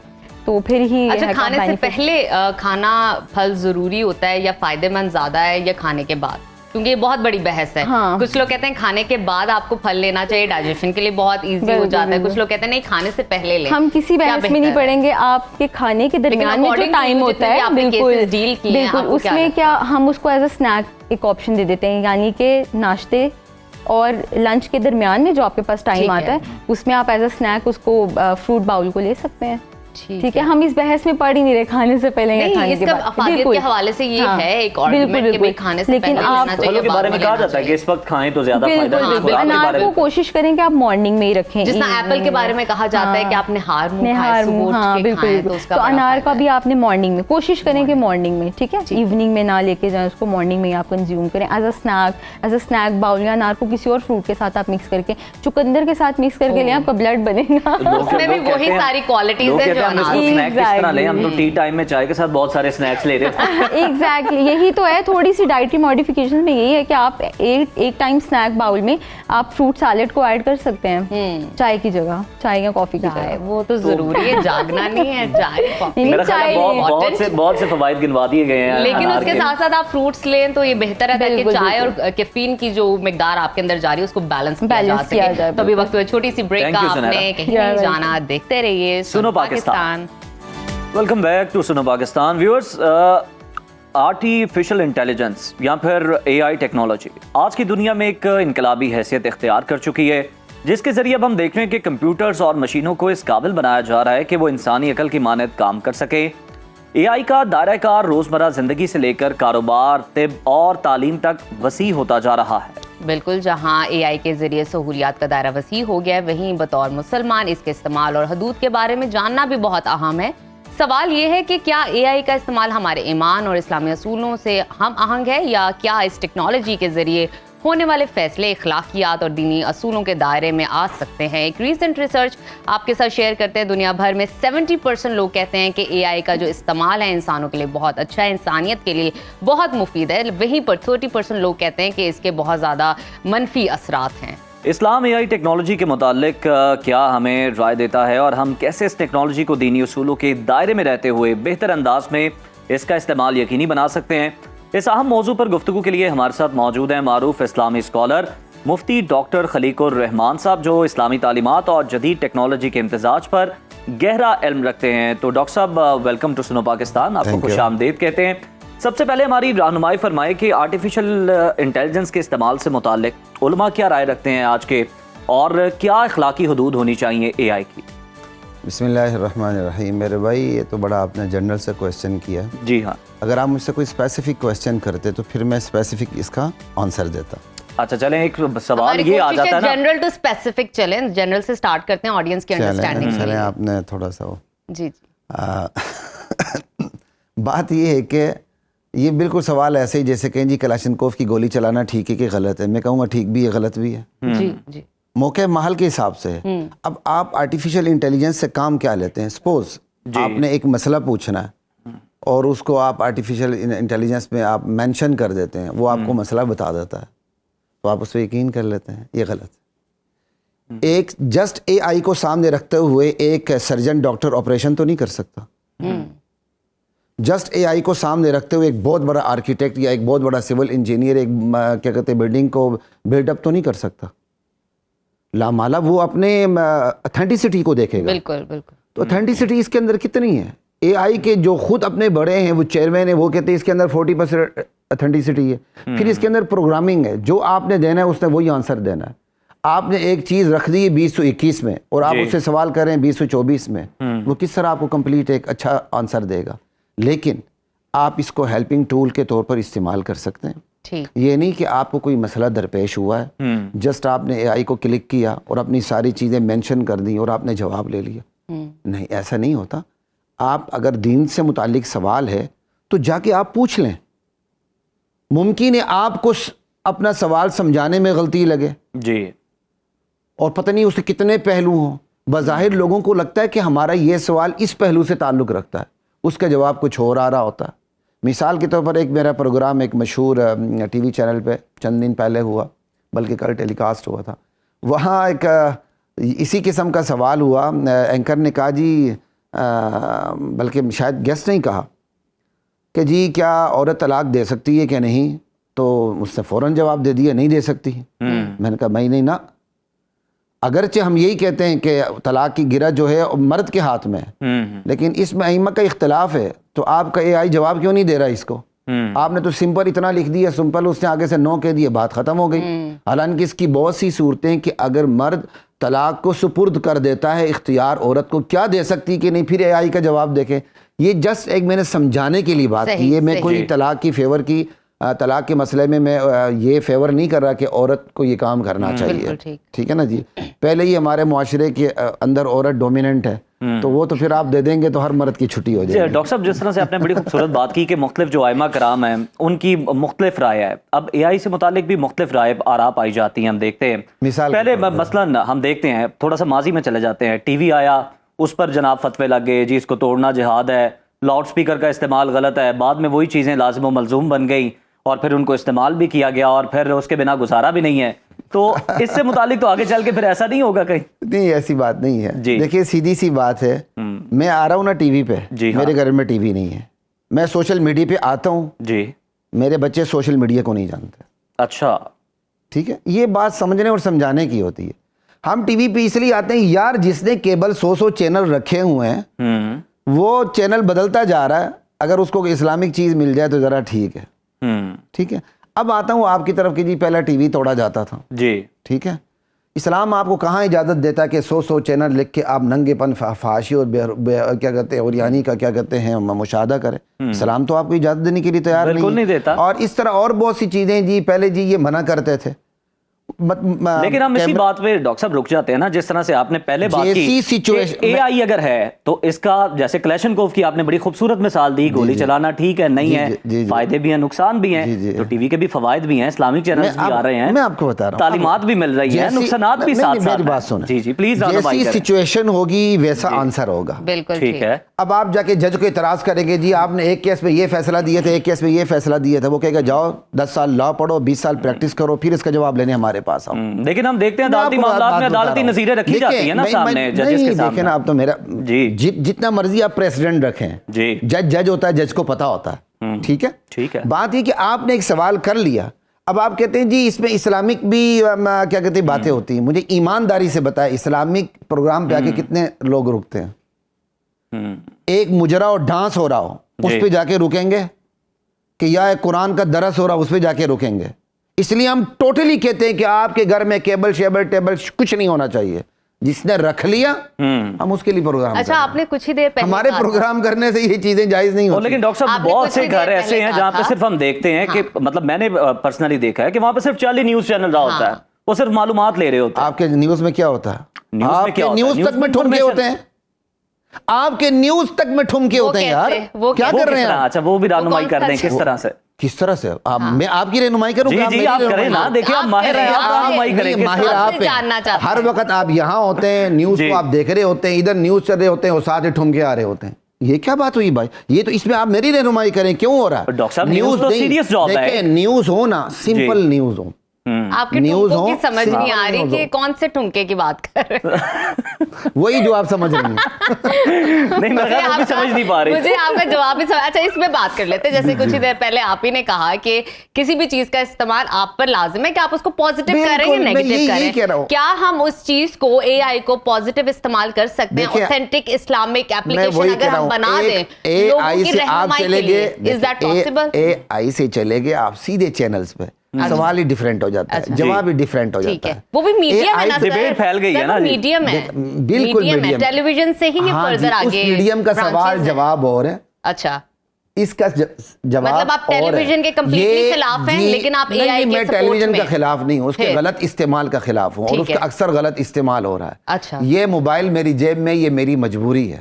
G: तो फिर ही
A: अच्छा,
G: है का
A: खाने से
G: benefit।
A: पहले खाना फल जरूरी होता है या फायदेमंद ज्यादा है या खाने के बाद? क्योंकि ये बहुत बड़ी बहस है।
G: हाँ।
A: कुछ लोग कहते हैं खाने के बाद आपको फल लेना चाहिए, डाइजेशन के लिए बहुत इजी हो
G: बिल्कुल,
A: जाता है।
G: बिल्कुल।
A: कुछ लोग कहते हैं नहीं खाने से पहले लें।
G: हम किसी
A: क्या
G: बहस में नहीं
A: बेहतर है?
G: पड़ेंगे, आपके खाने के दरमियान में जो
A: according to
G: टाइम
A: you
G: होता
A: जितने भी
G: है,
A: आपने
G: बिल्कुल
A: cases deal किए हैं,
G: बिल्कुल
A: आपको क्या
G: उसमें
A: लगता
G: क्या हम उसको एज अ स्नैक एक ऑप्शन दे देते हैं, यानी कि नाश्ते और लंच के दरमियान में जो आपके पास
A: ठीक
G: टाइम
A: है।
G: आता है उसमें आप एज अ स्नैक उसको फ्रूट बाउल को ले सकते हैं।
A: ठीक
G: ठीक है, हम इस बहस में पढ़ ही नहीं रहे खाने से पहले या
A: नहीं,
G: खाने के
A: इसका
G: बाद।
A: अफादियत
G: बिल्कुल।
A: के हवाले से ये
G: हाँ,
A: है एक
G: बिल्कुल,
A: आर्गुमेंट कि भाई
G: बिल्कुल।
A: खाने से
G: लेकिन
A: पहले
G: आप
A: लेना चाहिए,
B: फलों के
A: बाद
B: बारे में कहा
A: लेना
B: जाता है कि
A: चाहिए।
B: इस वक्त खाएं तो ज्यादा फायदा
G: बिल्कुल
B: है।
G: बिल्कुल,
B: खुराक के
G: अनार
B: बारे
G: को
B: में
G: कोशिश करें कि आप मॉर्निंग में ही रखें।
A: जिस तरह
G: evening
A: एप्पल के बारे में कहा जाता है कि
G: हाँ,
A: आपने हार मुंह
G: निहार
A: खाए,
G: मुंह,
A: सुबह
G: हाँ
A: उठ के
G: बिल्कुल
A: खाएं,
G: बिल्कुल।
A: तो उसका
G: तो
A: बड़ा
G: अनार
A: फायदा
G: का
A: है।
G: भी आपने मॉर्निंग में कोशिश करें कि मॉर्निंग में, ठीक है, इवनिंग में ना लेके जाएं उसको, मॉर्निंग में ही आप कंज्यूम करें एज अ स्नैक बाउल, या अनार को किसी और फ्रूट के साथ आप मिक्स करके, चुकंदर के साथ मिक्स करके लें, आपका ब्लड बनेगा।
A: उसमें भी वही सारी क्वालिटीज है जो अनार में।
B: स्नैक किस तरह लें, हम तो
G: Exactly.
B: टी टाइम में चाय के साथ बहुत सारे स्नैक्स ले रहे थे।
G: एग्जैक्टली यही तो है, थोड़ी सी डाइटरी मॉडिफिकेशन में यही है कि आप एक टाइम स्नैक बाउल में आप फ्रूट सैलेड को ऐड कर सकते हैं चाय की जगह, चाय या कॉफी की
A: चाय
G: जगह।
A: वो तो जरूरी है, जागना नहीं है, चाय कॉफी।
G: नहीं,
B: मेरा ख्याल है
G: चाय
B: बहुत से फवाइद गिनवा दिए गए हैं
A: लेकिन
B: अनार
A: उसके
B: के।
A: साथ साथ आप फ्रूट्स लें तो ये बेहतर है कि
G: बिल्कुल,
A: चाय और कैफीन की जो मिकदार आपके अंदर जा रही है उसको बैलेंस किया जा
G: Balance किया
A: सके।
G: जाए,
A: तो अभी वक्त हुआ छोटी सी ब्रेक
B: Thank
A: का,
B: you, सुनैरा।
A: आपने कहीं
G: Yeah,
A: नहीं
G: right.
A: जाना, देखते रहिए
B: सुनो Pakistan. Welcome back to Suno Pakistan viewers. Artificial intelligence या फिर एआई टेक्नोलॉजी आज की दुनिया में एक इनकलाबी हैसियत इख्तियार कर चुकी है, जिसके जरिए अब हम देख रहे हैं कि कंप्यूटर्स और मशीनों को इस काबिल बनाया जा रहा है कि वो इंसानी अकल की मानद काम कर सके। एआई का दायरा कार रोजमर्रा जिंदगी से लेकर कारोबार, तिब और तालीम तक वसी होता जा रहा है।
A: बिल्कुल, जहां एआई के जरिए सहूलियात का दायरा वसी हो गया है, वहीं बतौर मुसलमान इसके इस्तेमाल और हदूद के बारे में जानना भी बहुत अहम है। सवाल ये है कि क्या एआई का इस्तेमाल हमारे ईमान और इस्लामी असूलों से हम आहंग है, या क्या इस टेक्नोलॉजी के जरिए होने वाले फैसले अखलाकियात और दीनी असूलों के दायरे में आ सकते हैं। एक रीसेंट रिसर्च आपके साथ शेयर करते हैं। दुनिया भर में 70% लोग कहते हैं कि एआई का जो इस्तेमाल है इंसानों के लिए बहुत अच्छा है, इंसानियत के लिए बहुत मुफीद है। वहीं पर 30% लोग कहते हैं कि इसके बहुत ज़्यादा मनफी असरात हैं।
B: इस्लाम एआई टेक्नोलॉजी के मुतालिक क्या हमें राय देता है और हम कैसे इस टेक्नोलॉजी को दीनी उसूलों के दायरे में रहते हुए बेहतर अंदाज में इसका इस्तेमाल यकीनी बना सकते हैं। इस अहम मौजू पर गुफ्तगू के लिए हमारे साथ मौजूद हैं मारूफ इस्लामी स्कॉलर मुफ्ती डॉक्टर खलीकुर रहमान साहब, जो इस्लामी तालीमात और जदीद टेक्नोलॉजी के इम्तिजाज पर गहरा इल्म रखते हैं। तो डॉक्टर साहब, वेलकम टू सुनो पाकिस्तान, आपको खुश आमदीद कहते हैं। सबसे पहले हमारी रहनुमाई फरमाए कि आर्टिफिशियल इंटेलिजेंस के इस्तेमाल से मुतालिक उलमा क्या राय रखते हैं आज के, और क्या अखलाकी हदूद होनी चाहिए एआई की।
H: बिस्मिल्लाहिर्रहमानिर्रहीम। मेरे भाई, ये तो बड़ा आपने जनरल से क्वेश्चन किया।
B: जी हाँ,
H: अगर आप मुझसे कोई स्पेसिफिक क्वेश्चन करते तो फिर मैं स्पेसिफिक इसका आंसर देता।
B: अच्छा चलें, एक सवाल ये आ जाता है ना,
A: जनरल टू स्पेसिफिक चलें, जनरल से स्टार्ट करते हैं ऑडियंस की अंडरस्टैंडिंग के
H: चलें,
A: लिए।
H: आपने थोड़ा सा वो
A: जी
H: बात ये है कि ये बिल्कुल सवाल ऐसे ही जैसे कहें जी कलाशनकोव की गोली चलाना ठीक है कि गलत है। मैं कहूँगा ठीक भी है, गलत भी है,
A: जी जी।
H: मौके महल के हिसाब से है। अब आप आर्टिफिशियल इंटेलिजेंस से काम क्या लेते हैं? सपोज आपने एक मसला पूछना है और उसको आप आर्टिफिशियल इंटेलिजेंस में आप मेंशन कर देते हैं, वो आपको मसला बता देता है, तो आप उस पर यकीन कर लेते हैं। ये गलत। एक जस्ट एआई को सामने रखते हुए एक सर्जन डॉक्टर ऑपरेशन तो नहीं कर सकता। जस्ट एआई को सामने रखते हुए एक बहुत बड़ा आर्किटेक्ट या एक बहुत बड़ा सिविल इंजीनियर एक क्या कहते हैं बिल्डिंग को बिल्डअप तो नहीं कर सकता। लामाला वो अपने अथेंटिसिटी को देखेगा।
A: बिल्कुल बिल्कुल।
H: तो अथेंटिसिटी इसके अंदर कितनी है? एआई के जो खुद अपने बड़े हैं, वो चेयरमैन है, वो कहते हैं इसके अंदर 40% अथेंटिसिटी है। फिर इसके अंदर प्रोग्रामिंग है, जो आपने देना है उसने वही आंसर देना है। आपने एक चीज़ रख दी है 2021 में और आप उससे सवाल करें 2024 में, वो किस तरह आपको कंप्लीट एक अच्छा आंसर देगा? लेकिन आप इसको हेल्पिंग टूल के तौर पर इस्तेमाल कर सकते हैं।
A: ठीक।
H: ये नहीं कि आपको कोई मसला दरपेश हुआ है, जस्ट आपने एआई को क्लिक किया और अपनी सारी चीज़ें मेंशन कर दी और आपने जवाब ले लिया। नहीं, ऐसा नहीं होता। आप अगर दीन से मुतालिक सवाल है तो जाके आप पूछ लें। मुमकिन है आपको अपना सवाल समझाने में गलती लगे
B: जी,
H: और पता नहीं उसके कितने पहलू हों। बज़ाहिर लोगों को लगता है कि हमारा ये सवाल इस पहलू से ताल्लुक़ रखता है, उसका जवाब कुछ और आ रहा होता है। मिसाल के तौर पर एक मेरा प्रोग्राम एक मशहूर टीवी चैनल पे चंद दिन पहले हुआ, बल्कि कल टेलीकास्ट हुआ था। वहाँ एक इसी किस्म का सवाल हुआ। एंकर ने कहा जी, बल्कि शायद गेस्ट नहीं कहा कि जी क्या औरत तलाक दे सकती है कि नहीं? तो उसने फ़ौरन जवाब दे दिया, नहीं दे सकती। मैंने कहा मैं नहीं ना, अगरचे हम यही कहते हैं कि तलाक की गिरह जो है मर्द के हाथ में है, लेकिन इसमें अइम्मा का इख्तलाफ है, तो आपका AI जवाब क्यों नहीं दे रहा इसको? आपने तो सिंपल इतना लिख दिया, सिंपल उसने आगे से नो कह दिया, बात ख़त्म हो गई। हालांकि इसकी बहुत सी सूरतें कि अगर मर्द तलाक को सुपुर्द कर देता है, इख्तियार औरत को क्या दे सकती कि नहीं, फिर AI का जवाब देखें। ये जस्ट एक मैंने समझाने के लिए बात की है, मैं कोई तलाक की फेवर की तलाक के मसले में मैं ये फेवर नहीं कर रहा कि औरत को ये काम करना चाहिए, ठीक है ना जी। पहले ही हमारे मुआशरे के अंदर औरत डोमिनेंट है, तो वो तो फिर आप दे देंगे तो हर मर्द की छुट्टी हो जाएगी।
B: डॉक्टर साहब, जिस तरह से आपने बड़ी खूबसूरत बात की कि मुख्तलिफ जो आइमा कराम हैं उनकी मुख्तलिफ राय है, अब AI से मुतालिक भी मुख्तलिफ राय आरा पाई जाती हैं, हम देखते हैं।
H: मिसाल
B: पहले मसलन हम देखते हैं, थोड़ा सा माजी में चले जाते हैं, TV आया, उस पर जनाब फतवे लग गए जी इसको तोड़ना जिहाद है, लाउड स्पीकर का इस्तेमाल गलत है, बाद में वही चीज़ें लाजिम व मलजूम बन गई और फिर उनको इस्तेमाल भी किया गया और फिर उसके बिना गुजारा भी नहीं है। तो इससे मुतालिक तो आगे चल के फिर ऐसा नहीं होगा कहीं?
H: नहीं, ऐसी बात नहीं है। देखिए सीधी सी बात है, मैं आ रहा हूँ ना टीवी पे, मेरे घर में टीवी नहीं है, मैं सोशल मीडिया पे आता हूँ जी, मेरे बच्चे सोशल मीडिया को नहीं जानते।
B: अच्छा,
H: ठीक है, ये बात समझने और समझाने की होती है। हम टीवी पे इसलिए आते हैं यार, जिसने केबल 100 चैनल रखे हुए हैं वो चैनल बदलता जा रहा है, अगर उसको इस्लामिक चीज़ मिल जाए तो ज़रा ठीक है। ठीक है, अब आता हूँ आपकी तरफ की जी, पहला टीवी तोड़ा जाता था जी, ठीक है। इस्लाम आपको कहाँ इजाज़त देता है कि 100 चैनल लिख के आप नंगेपन, फाशी और क्या कहते हैं, और यानी का क्या कहते हैं, मुशाहदा करें। इस्लाम तो आपको इजाज़त देने के लिए तैयार नहीं देता। और इस तरह और बहुत सी चीज़ें जी, पहले जी ये मना करते थे।
B: लेकिन हम इसी बात पे डॉक्टर साहब रुक जाते हैं ना, जिस तरह से आपने पहले बात की सिचुएशन AI अगर है तो इसका, जैसे क्लैशनकोव की आपने बड़ी खूबसूरत मिसाल दी, गोली चलाना ठीक है, नहीं है, फायदे भी हैं नुकसान भी हैं, तो टीवी के भी फवायद भी हैं, इस्लामिक चैनल्स भी आ रहे हैं,
H: मैं आपको बता रहा हूं,
B: तालीमात भी मिल रही है, नुकसानात भी साथ साथ।
H: मेरी बात सुनो
B: जी जी प्लीज,
H: जैसी सिचुएशन होगी वैसा आंसर होगा।
A: बिल्कुल
B: ठीक है।
H: अब आप जाके जज को इतराज करेंगे जी आपने एक केस पे ये फैसला दिए थे, एक केस पे ये फैसला दिए थे, वो कहेगा जाओ 10 साल लॉ पढ़ो, 20 साल प्रैक्टिस करो, फिर इसका जवाब लेने हमारे पास आओ।
B: लेकिन हम देखते हैं अदालती मामलात में अदालती नज़ीरें रखी जाती है ना सामने जजेस के सामने।
H: देखें ना, आप तो मेरा जी जितना मर्जी आप प्रेसिडेंट रखें जी, जज होता है, जज को पता होता है, ठीक है, ठीक है। बात ये कि आपने एक सवाल कर लिया, अब आप कहते हैं जी इसमें इस्लामिक भी क्या कहते हैं बातें होती हैं। मुझे ईमानदारी से बताएं, इस्लामिक प्रोग्राम पे आके कितने लोग रुकते हैं? एक मुजरा और डांस हो रहा हो उस पे जाके रुकेंगे, कि या कुरान का दरस हो रहा उस पे जाके रुकेंगे? इसलिए हम टोटली कहते हैं कि आपके घर में केबल शेबल टेबल कुछ नहीं होना चाहिए। जिसने रख लिया हम उसके लिए प्रोग्राम।
A: अच्छा, आपने कुछ ही देर पहले
H: हमारे प्रोग्राम करने से ये चीजें जायज नहीं होती।
B: लेकिन डॉक्टर साहब बहुत से घर ऐसे हैं जहाँ पे सिर्फ हम देखते हैं कि मतलब मैंने पर्सनली देखा है कि वहाँ पे सिर्फ 40 न्यूज चैनल रहा होता है, वो सिर्फ मालूमात ले रहे होते हैं।
H: आपके न्यूज में क्या होता है? आपके न्यूज तक में ठुमके होते हैं, आपके न्यूज तक में ठुमके होते हैं यार, वो क्या कर रहे हैं?
B: अच्छा, वो भी रहनुमाई कर दें किस तरह से?
H: किस तरह से? मैं आपकी रहनुमाई करूं?
B: जी जी आप करें ना, देखिए आप माहिर हैं, आप रहनुमाई करें,
H: माहिर आप हैं। हर वक्त आप यहाँ होते हैं, न्यूज को आप देख रहे होते हैं, इधर न्यूज चल रहे होते हैं और साथ ही ठुमके आ रहे होते हैं। ये क्या बात हुई भाई? ये तो इसमें आप मेरी रहनुमाई करें, क्यों हो रहा है?
B: डॉक्टर साहब न्यूज तो सीरियस जॉब है।
H: न्यूज हो ना, सिंपल न्यूज हो,
A: आपके न्यूज़ की समझ नहीं आ रही कि कौन से ठुमके की बात कर रहे हैं।
H: वही जो आप समझ रही हैं।
B: नहीं, मैं आप समझ नहीं पा रही।
A: मुझे आपका जवाब ही समझ। अच्छा, इसमें बात कर लेते हैं। जैसे कुछ ही देर पहले आप ही ने कहा कि किसी भी चीज का इस्तेमाल आप पर लाजिम है कि आप उसको पॉजिटिव करें या नेगेटिव करें। क्या हम उस चीज को, AI को पॉजिटिव इस्तेमाल कर सकते हैं? ऑथेंटिक इस्लामिक एप्लीकेशन अगर हम बना दें
H: AI से आप चले गए, इज दैट पॉसिबल? AI से चले गए आप सीधे चैनल्स पे, सवाल ही डिफरेंट हो जाता है, जवाब ही डिफरेंट हो जाता है।
A: वो भी मीडियम है ना,
B: डिबेट फैल गई है ना,
A: मीडियम है,
H: बिल्कुल मीडियम,
A: टेलीविजन से ही फर्दर आगे
H: मीडियम का सवाल जवाब और है।
A: अच्छा,
H: इसका जवाब
A: मतलब आप टेलीविजन के कंप्लीटली खिलाफ हैं, लेकिन आप AI के
H: मैं टेलीविजन का खिलाफ नहीं हूँ, उसके गलत इस्तेमाल का खिलाफ हूँ, और उसका अक्सर गलत इस्तेमाल हो रहा है।
A: अच्छा,
H: ये मोबाइल मेरी जेब में, ये मेरी मजबूरी है,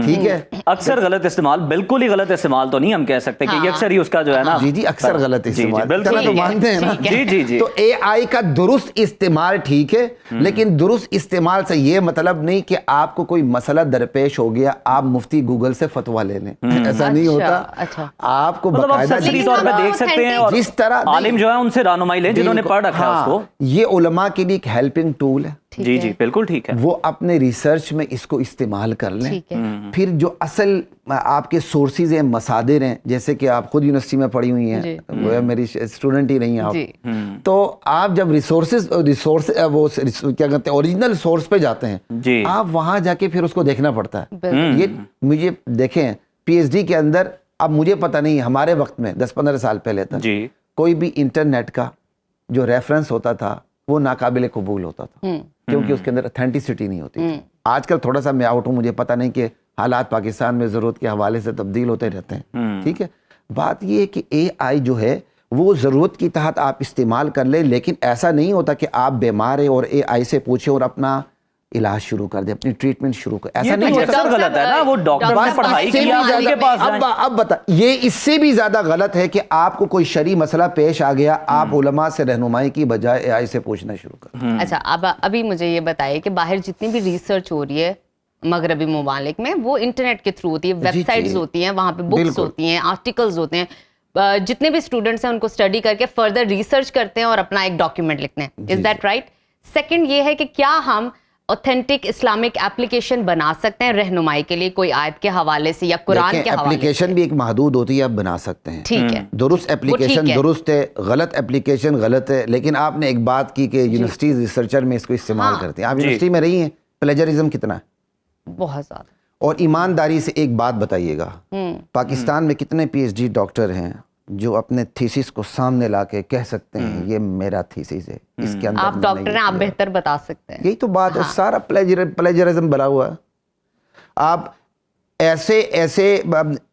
H: ठीक है।
B: अक्सर गलत इस्तेमाल, बिल्कुल ही गलत इस्तेमाल तो नहीं हम कह सकते कि अक्सर ही उसका जो है ना।
H: जी जी, अक्सर गलत इस्तेमाल,
B: बिल्कुल
H: तो मानते हैं ना।
B: जी जी जी।
H: तो AI का दुरुस्त इस्तेमाल ठीक है, लेकिन दुरुस्त इस्तेमाल से ये मतलब नहीं कि आपको कोई मसला दरपेश हो गया आप मुफ्ती गूगल से फतवा ले लें, ऐसा नहीं होता।
A: अच्छा,
H: आप
B: मतलब आप सच्ची तौर पे देख सकते हैं, और
H: जिस तरह
B: आलिम जो है उनसे रहनुमाई लें जिन्होंने पढ़ रखा है उसको।
H: ये उलमा के लिए एक हेल्पिंग टूल है,
B: जी जी बिल्कुल ठीक है।
H: वो अपने रिसर्च में इसको इस्तेमाल कर लें।
A: ठीक है।
H: फिर जो असल आपके सोर्सेज हैं, मसादिर हैं, जैसे कि आप खुद यूनिवर्सिटी में पढ़ी हुई
A: जी।
H: हैं, वो मेरी स्टूडेंट ही नहीं हैं
A: जी।
H: आप, तो आप जब रिसोर्स वो क्या कहते हैं ओरिजिनल सोर्स पे जाते हैं,
B: जी।
H: आप वहां जाके फिर उसको देखना पड़ता है।
A: बिल्कुल।
H: ये मुझे देखें पीएचडी के अंदर, अब मुझे पता नहीं, हमारे वक्त में 10-15 साल पहले तक
B: जी
H: कोई भी इंटरनेट का जो रेफरेंस होता था वो नाकाबिले कबूल होता था, क्योंकि उसके अंदर ऑथेंटिसिटी नहीं होती थी। आजकल थोड़ा सा मैं आउट हूँ, मुझे पता नहीं कि हालात पाकिस्तान में ज़रूरत के हवाले से तब्दील होते रहते हैं, ठीक है। बात ये है कि एआई जो है वो ज़रूरत की तहत आप इस्तेमाल कर ले, लेकिन ऐसा नहीं होता कि आप बीमार हैं और एआई से पूछे और अपना इलाज शुरू कर दे, अपनी ट्रीटमेंट शुरू कर, ऐसा नहीं होता।
B: अक्सर गलत है ना, वो डॉक्टर ने पढ़ाई
H: इससे
B: की,
H: भी
B: उनके पास
H: ज्यादा-
B: जाएं।
H: अब बता, ये इससे भी ज्यादा गलत है कि आपको कोई शरई मसला पेश आ गया, आप उलमा से रहनुमाई की बजाय एआई से पूछना शुरू कर।
A: अच्छा, अब अभी मुझे ये बताइए कि बाहर जितनी भी रिसर्च हो रही है मगरबी ममालिक में, वो इंटरनेट के थ्रू होती है, वेबसाइट्स होती हैं, वहाँ पे बुक्स
H: बिल्कुल।
A: होती हैं, आर्टिकल्स होते हैं, जितने भी स्टूडेंट्स हैं उनको स्टडी करके फर्दर रिसर्च करते हैं और अपना एक डॉक्यूमेंट लिखते हैं। Is that right? सेकंड ये है कि क्या हम ऑथेंटिक इस्लामिक एप्लीकेशन बना सकते हैं रहनुमाई के लिए, कोई आयत के हवाले से या कुरान के हवाले से?
H: एप्लीकेशन भी एक महदूद होती है, आप बना सकते हैं।
A: ठीक है।
H: दुरुस्त एप्लीकेशन
A: ठीक है।
H: दुरुस्त है, गलत एप्लीकेशन गलत है, लेकिन आपने एक बात की कि यूनिवर्सिटीज रिसर्चर में इसको इस्तेमाल
A: हाँ।
H: करते हैं। आप यूनिवर्सिटी में रही हैं, प्लेजरिज्म कितना है?
A: बहुत ज्यादा।
H: और ईमानदारी से एक बात बताइएगा, पाकिस्तान में कितने पीएचडी डॉक्टर हैं जो अपने थीसिस को सामने लाके कह सकते हैं ये मेरा थीसिस है, इसके अंदर
A: आप
H: मैंने
A: डॉक्टर
H: ये
A: हैं, आप
H: किया।
A: बेहतर बता सकते हैं।
H: यही तो बात है, सारा प्लेजरिज्म भरा हुआ है। आप ऐसे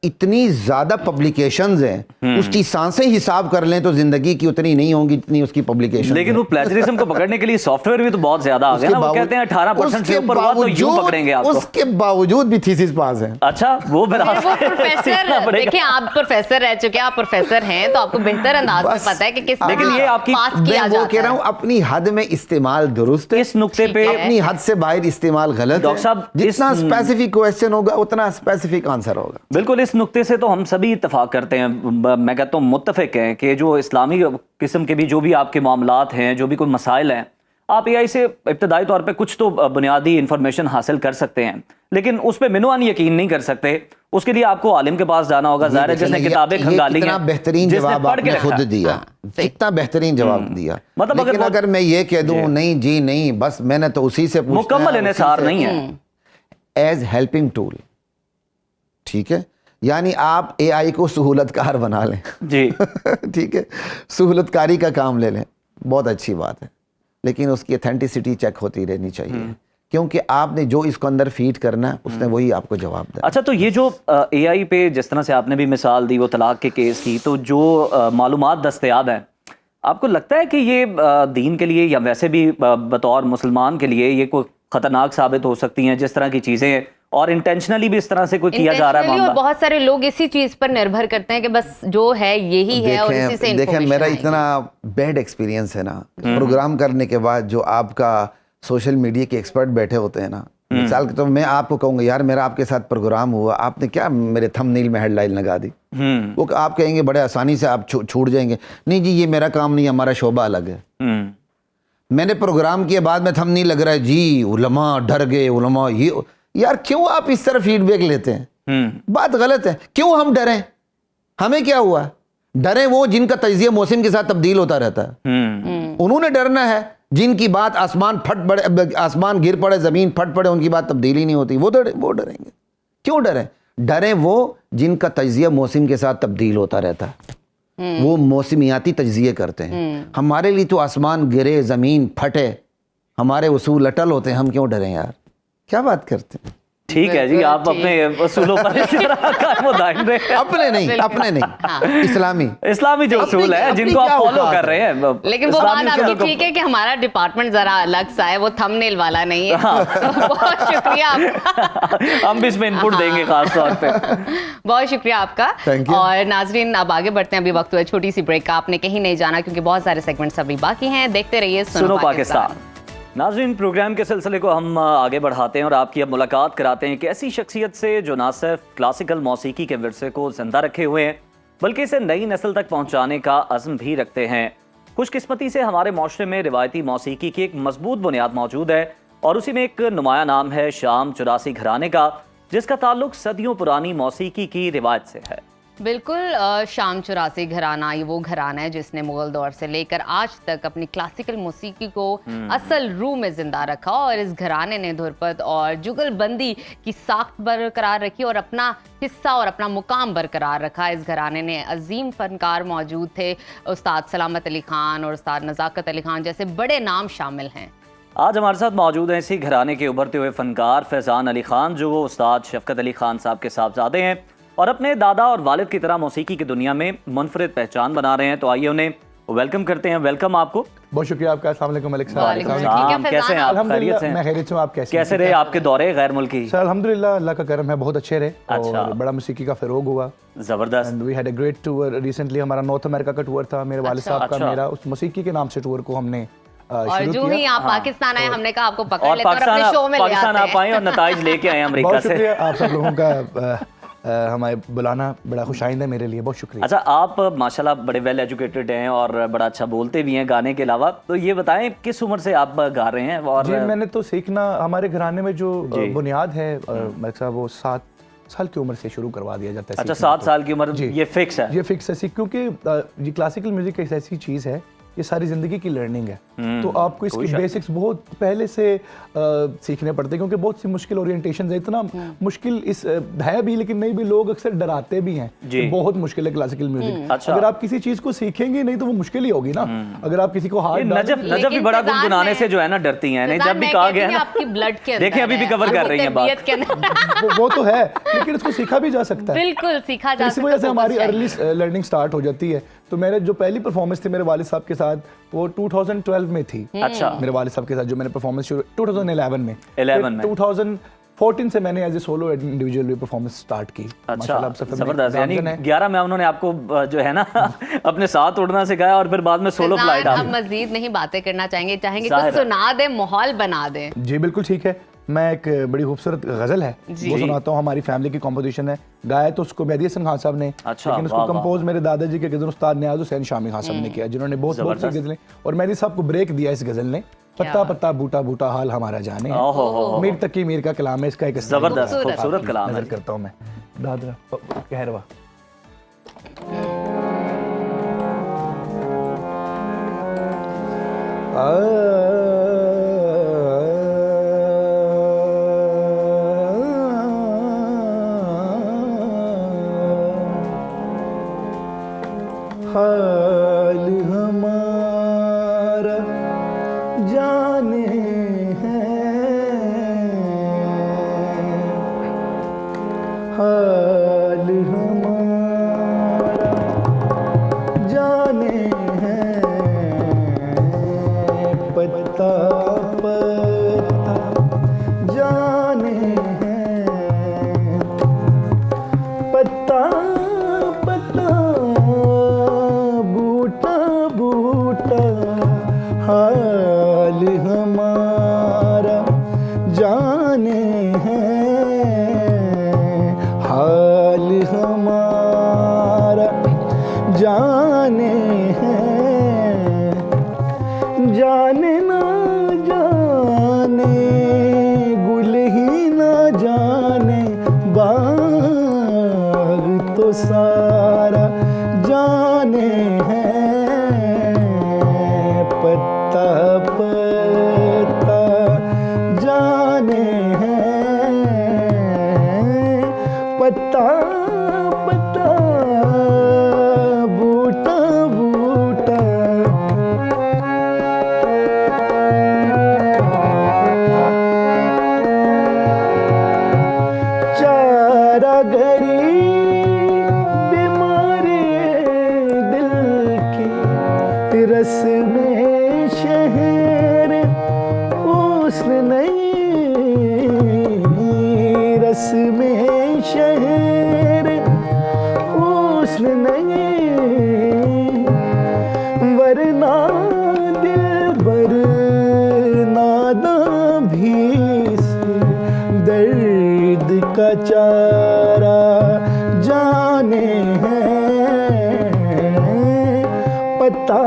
H: इतनी ज्यादा पब्लिकेशंस हैं, उसकी सांसें हिसाब कर लें तो जिंदगी की उतनी नहीं होंगी जितनी उसकी पब्लिकेशन।
B: लेकिन वो प्लेजरिज्म को पकड़ने के लिए सॉफ्टवेयर भी तो बहुत ज्यादा आ गया ना, वो कहते हैं 18% से ऊपर हुआ तो यूं पकड़ेंगे आपको।
H: उसके बावजूद भी थीसिस पास है।
B: अच्छा, वो फिर
A: फिर वो प्रोफेसर, देखिए आप प्रोफेसर रह चुके हैं, आप प्रोफेसर हैं, तो आपको बेहतर अंदाज में
H: बस।
A: पता है कि किस
B: लेकिन
A: तरह
B: ये आपकी-
A: पास
H: मैं
A: किया
H: वो
A: जाता
H: कह रहा
A: है।
H: हूँ अपनी हद में इस्तेमाल दुरुस्त है,
B: इस नुक्ते पे
H: अपनी हद से बाहर इस्तेमाल गलत है।
B: डॉक्टर साहब,
H: जितना
B: इस-
H: स्पेसिफिक क्वेश्चन होगा उतना स्पेसिफिक आंसर होगा।
B: बिल्कुल, इस नुक्ते से तो हम सभी इत्तेफाक करते हैं, मैं कहता हूँ मुत्तफिक हैं कि जो इस्लामी किस्म के भी जो भी आपके मामलात हैं, जो भी कोई मसाइल हैं, आप एआई से इब्तदाई तौर पे कुछ तो बुनियादी इंफॉर्मेशन हासिल कर सकते हैं, लेकिन उस पर मिनुआन यकीन नहीं कर सकते। उसके लिए आपको आलिम के पास जाना होगा, ज़ाहिर है, जिसने किताबें खंगाली हैं,
H: कितना बेहतरीन
B: जिसने
H: जवाब
B: पढ़ के
H: आपने खुद
B: रखा है।
H: दिया, कितना बेहतरीन जवाब दिया।
B: मतलब
H: लेकिन
B: अगर
H: अगर मैं ये कह दूं नहीं जी नहीं, बस मैंने तो उसी से पूछना
B: मुकम्मल
H: है,
B: इन्हिसार
H: उसी से-
B: नहीं है।
H: एज हेल्पिंग टूल, ठीक है, यानी आप एआई को सहूलतकार बना लें
B: जी
H: ठीक है, सहूलतकारी का काम ले लें, बहुत अच्छी बात है, लेकिन उसकी ऑथेंटिसिटी चेक होती रहनी चाहिए, क्योंकि आपने जो इसको अंदर फीड करना है उसने वही आपको जवाब देना।
B: अच्छा, तो ये जो एआई पे जिस तरह से आपने भी मिसाल दी वो तलाक के केस की, तो जो मालूमात दस्तयाब है, आपको लगता है कि ये दीन के लिए या वैसे भी बतौर मुसलमान के लिए ये कोई खतरनाक साबित हो सकती हैं, जिस तरह की चीज़ें हैं, और इंटेंशनली भी इस तरह से कोई किया जा रहा है
A: Intentionally, और
B: मामला?
A: बहुत सारे लोग इसी चीज पर निर्भर करते हैं कि बस जो है यही है और इसी से
H: देखें
A: information
H: मेरा
A: आएगी।
H: इतना बैड एक्सपीरियंस है ना, प्रोग्राम करने के बाद जो आपका सोशल मीडिया के एक्सपर्ट बैठे होते हैं ना, मिसाल के तो मैं आपको कहूँगा यार मेरा आपके साथ प्रोग्राम हुआ, आपने क्या मेरे थंबनेल में हेडलाइन लगा दी, वो आप कहेंगे बड़े आसानी से आप छूट जाएंगे, नहीं जी ये मेरा काम नहीं, हमारा शोबा अलग है। मैंने प्रोग्राम के बाद में थंबनेल लग रहा है जी उलमा डर गए, उलमा ये, यार क्यों आप इस तरह फीडबैक लेते हैं? बात गलत है। क्यों हम डरें? हमें क्या हुआ? डरे वो जिनका तजिया मौसम के साथ तब्दील होता रहता है, उन्होंने डरना है। जिनकी बात आसमान फट पड़े, आसमान गिर पड़े, जमीन फट पड़े, उनकी बात तब्दील ही नहीं होती, वो डरेंगे। क्यों डरें? डरें वो जिनका तजिया मौसम के साथ तब्दील होता रहता है, वो मौसमियाती तजिए करते हैं। हमारे लिए तो आसमान गिरे, जमीन फटे, हमारे उसूल अटल होते हैं, हम क्यों डरें यार? क्या बात करते हैं?
B: ठीक है जी, आप अपने उसूलों पर इसी तरह कायम दायम रहे।
H: अपने नहीं, इस्लामी
B: जो उसूल है जिनको आप फॉलो कर रहे हैं,
A: लेकिन वो
B: इस्लामी
A: बात आपकी
B: उसूलों को-
A: ठीक है कि हमारा डिपार्टमेंट जरा अलग सा है, वो थंबनेल वाला नहीं है। तो बहुत शुक्रिया आपका।
B: हम भी इसमें इनपुट देंगे खास तौर पे।
A: बहुत शुक्रिया आपका।
H: Thank you.
A: और नाजरीन अब आगे बढ़ते हैं, अभी वक्त हुआ है छोटी सी ब्रेक का, आपने कहीं नहीं जाना क्योंकि बहुत सारे सेगमेंट्स अभी बाकी हैं। देखते रहिए
B: सुनो पाकिस्तान। नाज़रीन, प्रोग्राम के सिलसिले को हम आगे बढ़ाते हैं और आपकी अब मुलाकात कराते हैं एक ऐसी शख्सियत से जो ना सिर्फ क्लासिकल मौसीकी के विरसे को जिंदा रखे हुए हैं, बल्कि इसे नई नस्ल तक पहुंचाने का अज़्म भी रखते हैं। खुशकिस्मती से हमारे माशरे में रिवायती मौसीकी की एक मजबूत बुनियाद मौजूद है और उसी में एक नुमाया नाम है शाम चौरासी घराने का, जिसका ताल्लुक सदियों पुरानी मौसीकी की रिवायत से है।
A: बिल्कुल, शाम चौरासी घराना ये वो घराना है जिसने मुगल दौर से लेकर आज तक अपनी क्लासिकल मौसीकी को असल रूह में जिंदा रखा और इस घराने ने धुरपद और जुगलबंदी की साख्त बरकरार रखी और अपना हिस्सा और अपना मुकाम बरकरार रखा। इस घराने ने अजीम फनकार मौजूद थे, उस्ताद सलामत अली खान और उस्ताद नज़ाकत अली खान जैसे बड़े नाम शामिल हैं।
B: आज हमारे साथ मौजूद हैं इसी घराने के उभरते हुए फनकार फैज़ान अली खान, जो वो उस्ताद शफकत अली खान साहब के साहबजादे हैं और अपने दादा और वालिद की तरह मौसीकी की दुनिया में मुनफरिद पहचान बना रहे हैं। तो आइए उन्हें वेलकम करते हैं। वेलकम आपको।
I: बहुत शुक्रिया आपका। अस्सलाम वालेकुम मलिक साहब।
A: वालेकुम सलाम।
B: कैसे हैं आप? खैरियत से हैं?
I: मैं खैरियत से हूँ। आप कैसे
B: कैसे रहे आपके दौरे गैर मुल्की?
I: सर अल्हम्दुलिल्लाह, अल्लाह का करम है, बहुत अच्छे रहे।
B: अच्छा।
I: और बड़ा मौसीकी का फ़रोग हुआ।
B: जबरदस्त।
I: And we had a great tour recently. हमारा नॉर्थ अमेरिका का टूर था मेरे वालिद साहब का।
B: अच्छा।
I: मेरा उस मौसीकी के नाम से टूर को हमने
A: और जो ही आप पाकिस्तान आए हमने कहा आपको पकड़
B: और
A: लेते हैं और अपने शो में ले
B: पाकिस्तान
A: आते
B: आप आए
A: हैं।
B: और नताइज लेके आए अमेरिका
I: बहुत
B: से।
I: शुक्रिया आप सब लोगों का हमें बुलाना बड़ा खुशाइंद है मेरे लिए। बहुत शुक्रिया।
B: अच्छा, आप माशाल्लाह बड़े वेल एजुकेटेड हैं और बड़ा अच्छा बोलते भी हैं गाने के अलावा, तो ये बताएं किस उम्र से आप गा रहे हैं? और
I: जी मैंने तो सीखना, हमारे घराने में जो बुनियाद है मलिक साहब, वो 7 साल की उम्र से शुरू करवा दिया जाता है।
B: अच्छा, 7 साल की उम्र ये फिक्स है?
I: ये फिक्स है क्योंकि ये क्लासिकल म्यूजिक एक ऐसी चीज़ है, ये सारी ज़िंदगी की लर्निंग है। तो आपको इसकी बेसिक्स बहुत पहले से सीखने पड़ते हैं, क्योंकि बहुत सी मुश्किल ओरिएंटेशन है। इतना मुश्किल इस है भी, लेकिन नहीं भी, लोग अक्सर डराते भी हैं कि बहुत मुश्किल है क्लासिकल म्यूजिक।
B: अच्छा।
I: अगर आप किसी चीज़ को सीखेंगे नहीं तो वो मुश्किल ही होगी ना। अगर आप किसी को हाथ
B: नजफ भी बड़ा गुनगुनाने से जो है ना डरती हैं। नहीं, जब भी कहा गया ना,
A: आपकी ब्लड के अंदर
B: देखिए अभी भी कवर कर रही हैं बात।
I: वो तो है, लेकिन इसको सीखा भी जा सकता है।
A: बिल्कुल सीखा जा
I: इस
A: सकता
I: वजह से
A: है।
I: हमारी अर्ली लर्निंग स्टार्ट हो जाती है। तो मेरे जो पहली परफॉर्मेंस थी मेरे वालिद साहब के साथ, वो 2012 में थी।
B: अच्छा।
I: मेरे वालिद साहब के साथ जो मैंने परफॉर्मेंस शुरू 2011 में।
B: 11 में।
I: 2014 से मैंने एज ए सोलो इंडिविजुअल भी परफॉर्मेंस स्टार्ट की।
B: अच्छा, जबरदस्त। यानी 11 में उन्होंने आपको जो है ना अपने साथ उड़ना सिखाया और फिर बाद में सोलो फ्लाइट।
A: हम मजीद नहीं बातें करना चाहेंगे कुछ सुना दे, माहौल बना दे।
I: जी बिल्कुल ठीक है। मैं एक बड़ी खूबसूरत गजल है वो सुनाता हूँ। हमारी फैमिली की कॉम्पोजिशन है, गाया तो उसको मेहदी हसन खान साहब ने।
B: अच्छा,
I: लेकिन उसको कंपोज मेरे दादाजी के गजल उस्ताद नियाज हुसैन शामी खान साहब ने किया, जिन्होंने बहुत सी गजलें, और मेहदी साहब को ब्रेक दिया इस गजल ने। पत्ता पत्ता बूटा बूटा हाल हमारा जाने है। मीर तकी मीर का कलाम है, इसका एक
B: जबरदस्त खूबसूरत कलाम है।
I: नजर करता हूँ मैं। दादरा कहरवा। हाल हमारा जाने हैं, हाल हमारा जाने हैं, पत्ता पत्ता जाने हैं, पत्ता पत्ता बूटा बूटा हाल हमारा जाने हैं, हाल हमारा जाने हैं, जाने ना जाने गुल ही ना जाने बाग तो सारा जाने हैं, पत्ता पत्ता जाने हैं, पत्ता पत्ता बूटा बूटा। चारा घड़ी बीमारी दिल की, रस में शहर हुस्न नहीं, रस में शहर हुस्न नहीं, वरना दिल बर नादा भी दर्द का चारा जाने हैं, पत्ता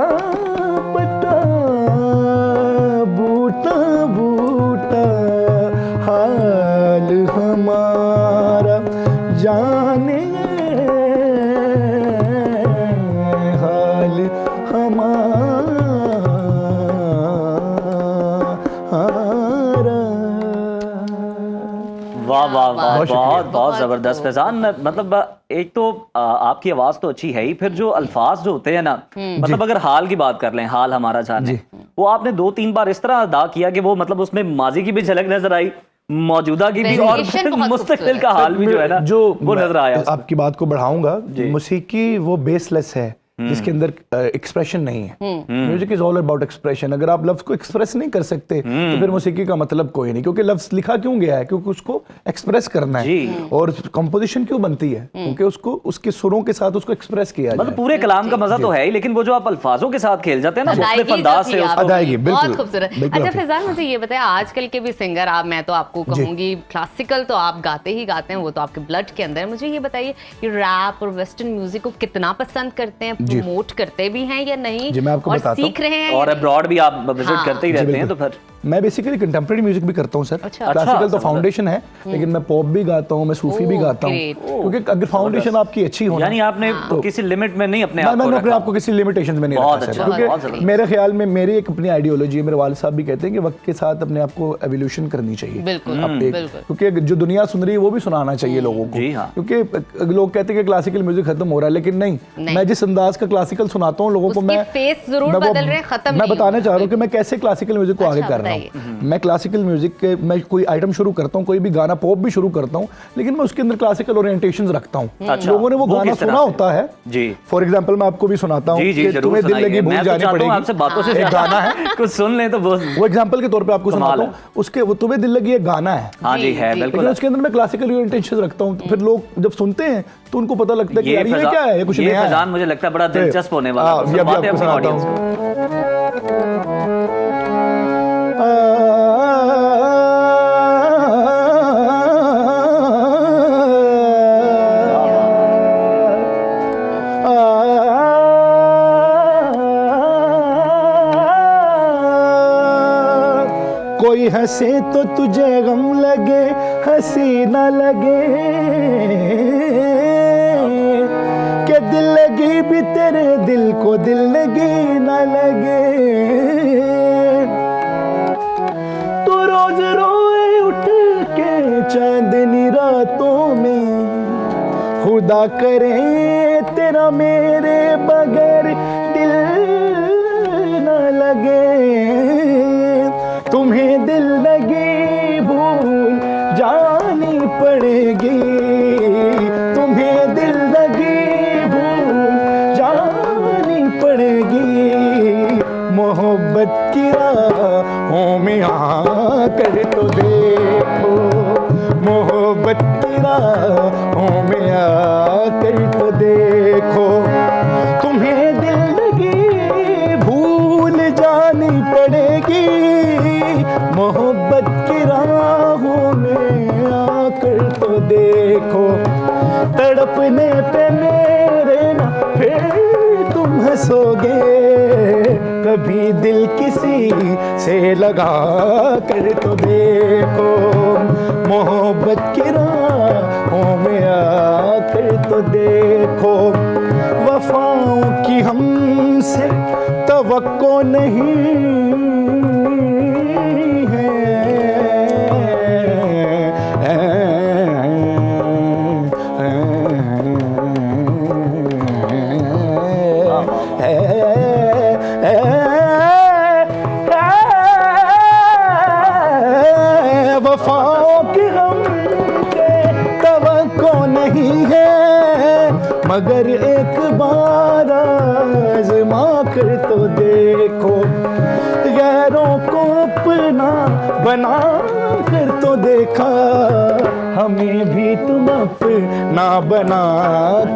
B: बहुत बहुत
A: बहुत
B: जबरदस्त फैजान। मतलब एक तो आपकी आवाज तो अच्छी है ही, फिर जो अल्फाज जो होते हैं ना, मतलब अगर हाल की बात कर लें, हाल हमारा जाने, वो आपने 2-3 बार इस तरह अदा किया कि वो मतलब उसमें माजी की भी झलक नजर आई, मौजूदा की भी, और
A: Variation बहुत
B: मुस्तकबिल का हाल भी जो है ना
I: जो
B: वो नजर आया।
I: आपकी बात को बढ़ाऊंगा, मौसीकी वो बेसलेस है जिसके अंदर एक्सप्रेशन नहीं है। Music is all about expression. अगर आप लफ्ज को एक्सप्रेस नहीं कर सकते तो फिर मौसीकी का मतलब कोई नहीं, क्योंकि लफ्ज लिखा क्यों गया है, क्योंकि उसको एक्सप्रेस करना है। और कंपोजिशन क्यों बनती है, क्योंकि उसको उसके सुरों के साथ उसको एक्सप्रेस किया जाए।
B: मतलब पूरे कलाम का मजा तो है ही, लेकिन वो जो आप अल्फाजों के साथ खेल जाते हैं ना, मुख्तलिफ
A: अदायगी
B: अंदाज
A: जो
B: से
A: थी
B: उसको-
I: अदायगी, बिल्कुल,
A: बहुत खूबसूरत।
I: बिल्कुल
A: अच्छा
I: आपकी।
A: फैजान, मुझे ये बताएं, आजकल के भी सिंगर, आप, मैं तो आपको कहूंगी क्लासिकल तो आप गाते ही गाते हैं, वो तो आपके ब्लड के अंदर है। मुझे ये बताइए कि रैप और वेस्टर्न म्यूजिक को कितना पसंद करते हैं, प्रमोट करते भी हैं या नहीं,
I: जी, मैं आपको
A: और
I: बताता हूँ।
A: सीख रहे हैं
B: और अब्रॉड भी आप विजिट
A: हाँ।
B: करते ही
I: जी,
B: रहते हैं, तो
I: बिल्कुल।
B: फिर
I: मैं बेसिकली कंटेम्प्रेरी म्यूजिक भी करता हूँ सर।
A: अच्छा।
I: क्लासिकल तो
B: अच्छा,
I: फाउंडेशन है, लेकिन मैं पॉप भी गाता हूँ, मैं सूफी भी
A: ओह,
I: गाता हूँ,
A: great।
I: क्योंकि अगर फाउंडेशन आपकी अच्छी हो ना,
B: यानी आपने किसी लिमिट में नहीं अपने आप को
I: मैंने अपने
B: रखा।
I: आप को किसी लिमिटेशंस में नहीं
B: बहुत
I: रखा
B: अच्छा,
I: सर,
B: बहुत
I: क्योंकि
B: जबरदस्त।
I: मेरे ख्याल में मेरी एक अपनी आइडियोलॉजी है। मेरे वालिद साहब भी कहते हैं कि वक्त के साथ अपने आप को एवोल्यूशन करनी चाहिए।
A: बिल्कुल,
I: अब एक-
A: बिल्कुल।
I: क्योंकि जो दुनिया सुन रही है वो भी सुनाना चाहिए लोगों को।
B: जी हाँ।
I: क्योंकि लोग कहते हैं कि क्लासिकल म्यूजिक खत्म हो रहा है, लेकिन नहीं,
A: नहीं।
I: मैं जिस अंदाज का क्लासिकल सुनाता हूँ लोगों को,
A: उसके
I: मैं
A: फेस जरूर
I: मैं वो-
A: बदल रहे हैं, खत्म
I: मैं
A: नहीं
I: बताने
A: हुआ।
I: चाह रहा हूँ कि मैं कैसे क्लासिकल म्यूजिक को आगे
A: अच्छा,
I: कर रहा
A: बताइए।
I: हूँ। मैं क्लासिकल म्यूजिक के, मैं कोई आइटम शुरू करता हूँ, कोई भी गाना, पॉप भी शुरू करता हूँ, लेकिन मैं उसके अंदर क्लासिकल ओरिएंटेशंस रखता हूँ।
B: अच्छा,
I: लोगों ने वो
B: वो
I: गाना
B: किस तरह
I: सुना
B: से?
I: होता है।
B: जी।
I: फॉर एग्जाम्पल मैं आपको भी सुनाता हूँ
B: जी जी
I: कि
B: जरूर
I: तुम्हें दिल
B: सुनाइए।
I: लगी भूल
B: मैं तो
I: जानी
B: चाहता हूँ
I: पड़ेगी।
B: आपसे बातों से
I: एक
B: ज्यादा
I: गाना है,
B: कुछ सुन लें तो वो
I: वो एग्जाम्पल के तौर पे आपको
B: कमाल
I: सुनाता
B: है।
I: हूँ। उसके वो तुम्हें दिल लगी एक गाना है,
B: हाँ जी है
A: जी।
B: बिल्कुल।
I: लेकिन उसके अंदर मैं क्लासिकल ओरिएंटेशन रखता हूँ। तो फिर लोग जब सुनते हैं तो उनको पता लगता है कि यार ये क्या है, ये कुछ नया है।
B: फैजान मुझे लगता है बड़ा दिलचस्प होने वाला है।
I: ये अभी
B: सुनवाते हैं
I: आपको
B: अपनी
I: सुनाता
B: audience को।
I: कोई हंसे तो तुझे गम लगे, हंसी न लगे, के दिल लगी भी तेरे दिल को दिल लगी न लगे। तो रोज रोए उठ के चांदनी रातों में, खुदा करे तेरा मेरे बगैर दिल न लगे। तुम्हें दिल लगी भूल जानी पड़ेगी, तुम्हें दिल लगी भूल जानी पड़ेगी। मोहब्बत की राहों में आकर तो देखो, मोहब्बत की राहों में आकर तो देखो। तुम्हें दिल लगी भूल जानी पड़ेगी, मोहब्बत की राहों में आकर तो देखो। तड़पने पे मेरे ना फिर तुम हंसोगे, कभी दिल किसी से लगा कर तो देखो। मोहब्बत की राहों में आकर तो देखो। वफाओं की हमसे तवक्को नहीं वफाओं की हमसे तवक्को नहीं है, मगर एक बार आज़मा कर तो देखो। गैरों को अपना बना कर तो देखा, हमें भी तुम अपना बना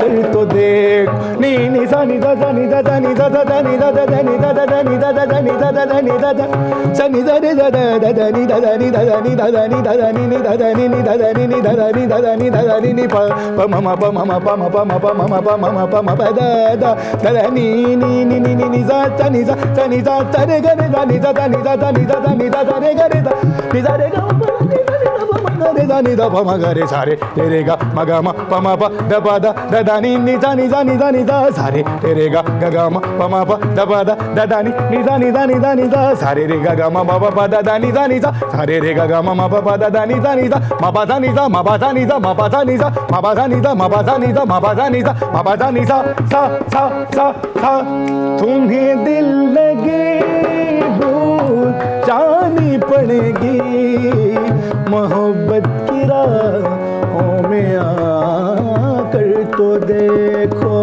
I: कर तो देख। नी नी सा नी दा दा नी दा दा नी दा दा दा नी दा दा दा नी दा दा दा नी दा दा दा नी दा दा दा नी दा दा सा नी दा रे दा दा दा दा नी दा दा नी दा दा नी दा दा नी दा दा नी नी दा दा नी नी दा दा नी नी दा दा नी दा दा नी दा दा नी नी पा पा मा मा पा मा मा पा मा पा मा पा मा मा पा मा मा पा मा पा दा दा दा दा नी नी नी नी नी नी सा ता नी सा ता रे गा रे दा नी दा दा नी दा दा नी दा दा नी दा दा रे गा रे दा नी दा रे गा मा नी दा रे गा मा रे दा नी दा प म ग रे सा रे रे गा म ग म प म प द प द दा नी नी दा नी दा नी दा नी दा सा रे रे गा ग ग म प म प द प द दा नी दा नी दा नी दा नी दा सा रे गा ग म प प द दा नी दा नी दा सा रे गा ग म प प द दा नी दा नी दा म प दा नी दा म प दा नी दा म प दा नी दा म प दा नी दा म प दा नी दा म प दा नी दा म प दा नी सा सा सा सा सा तुम्हें दिल लगे भूल जानी पड़ेगी मोहब्बत की राहों में आकर तो देखो।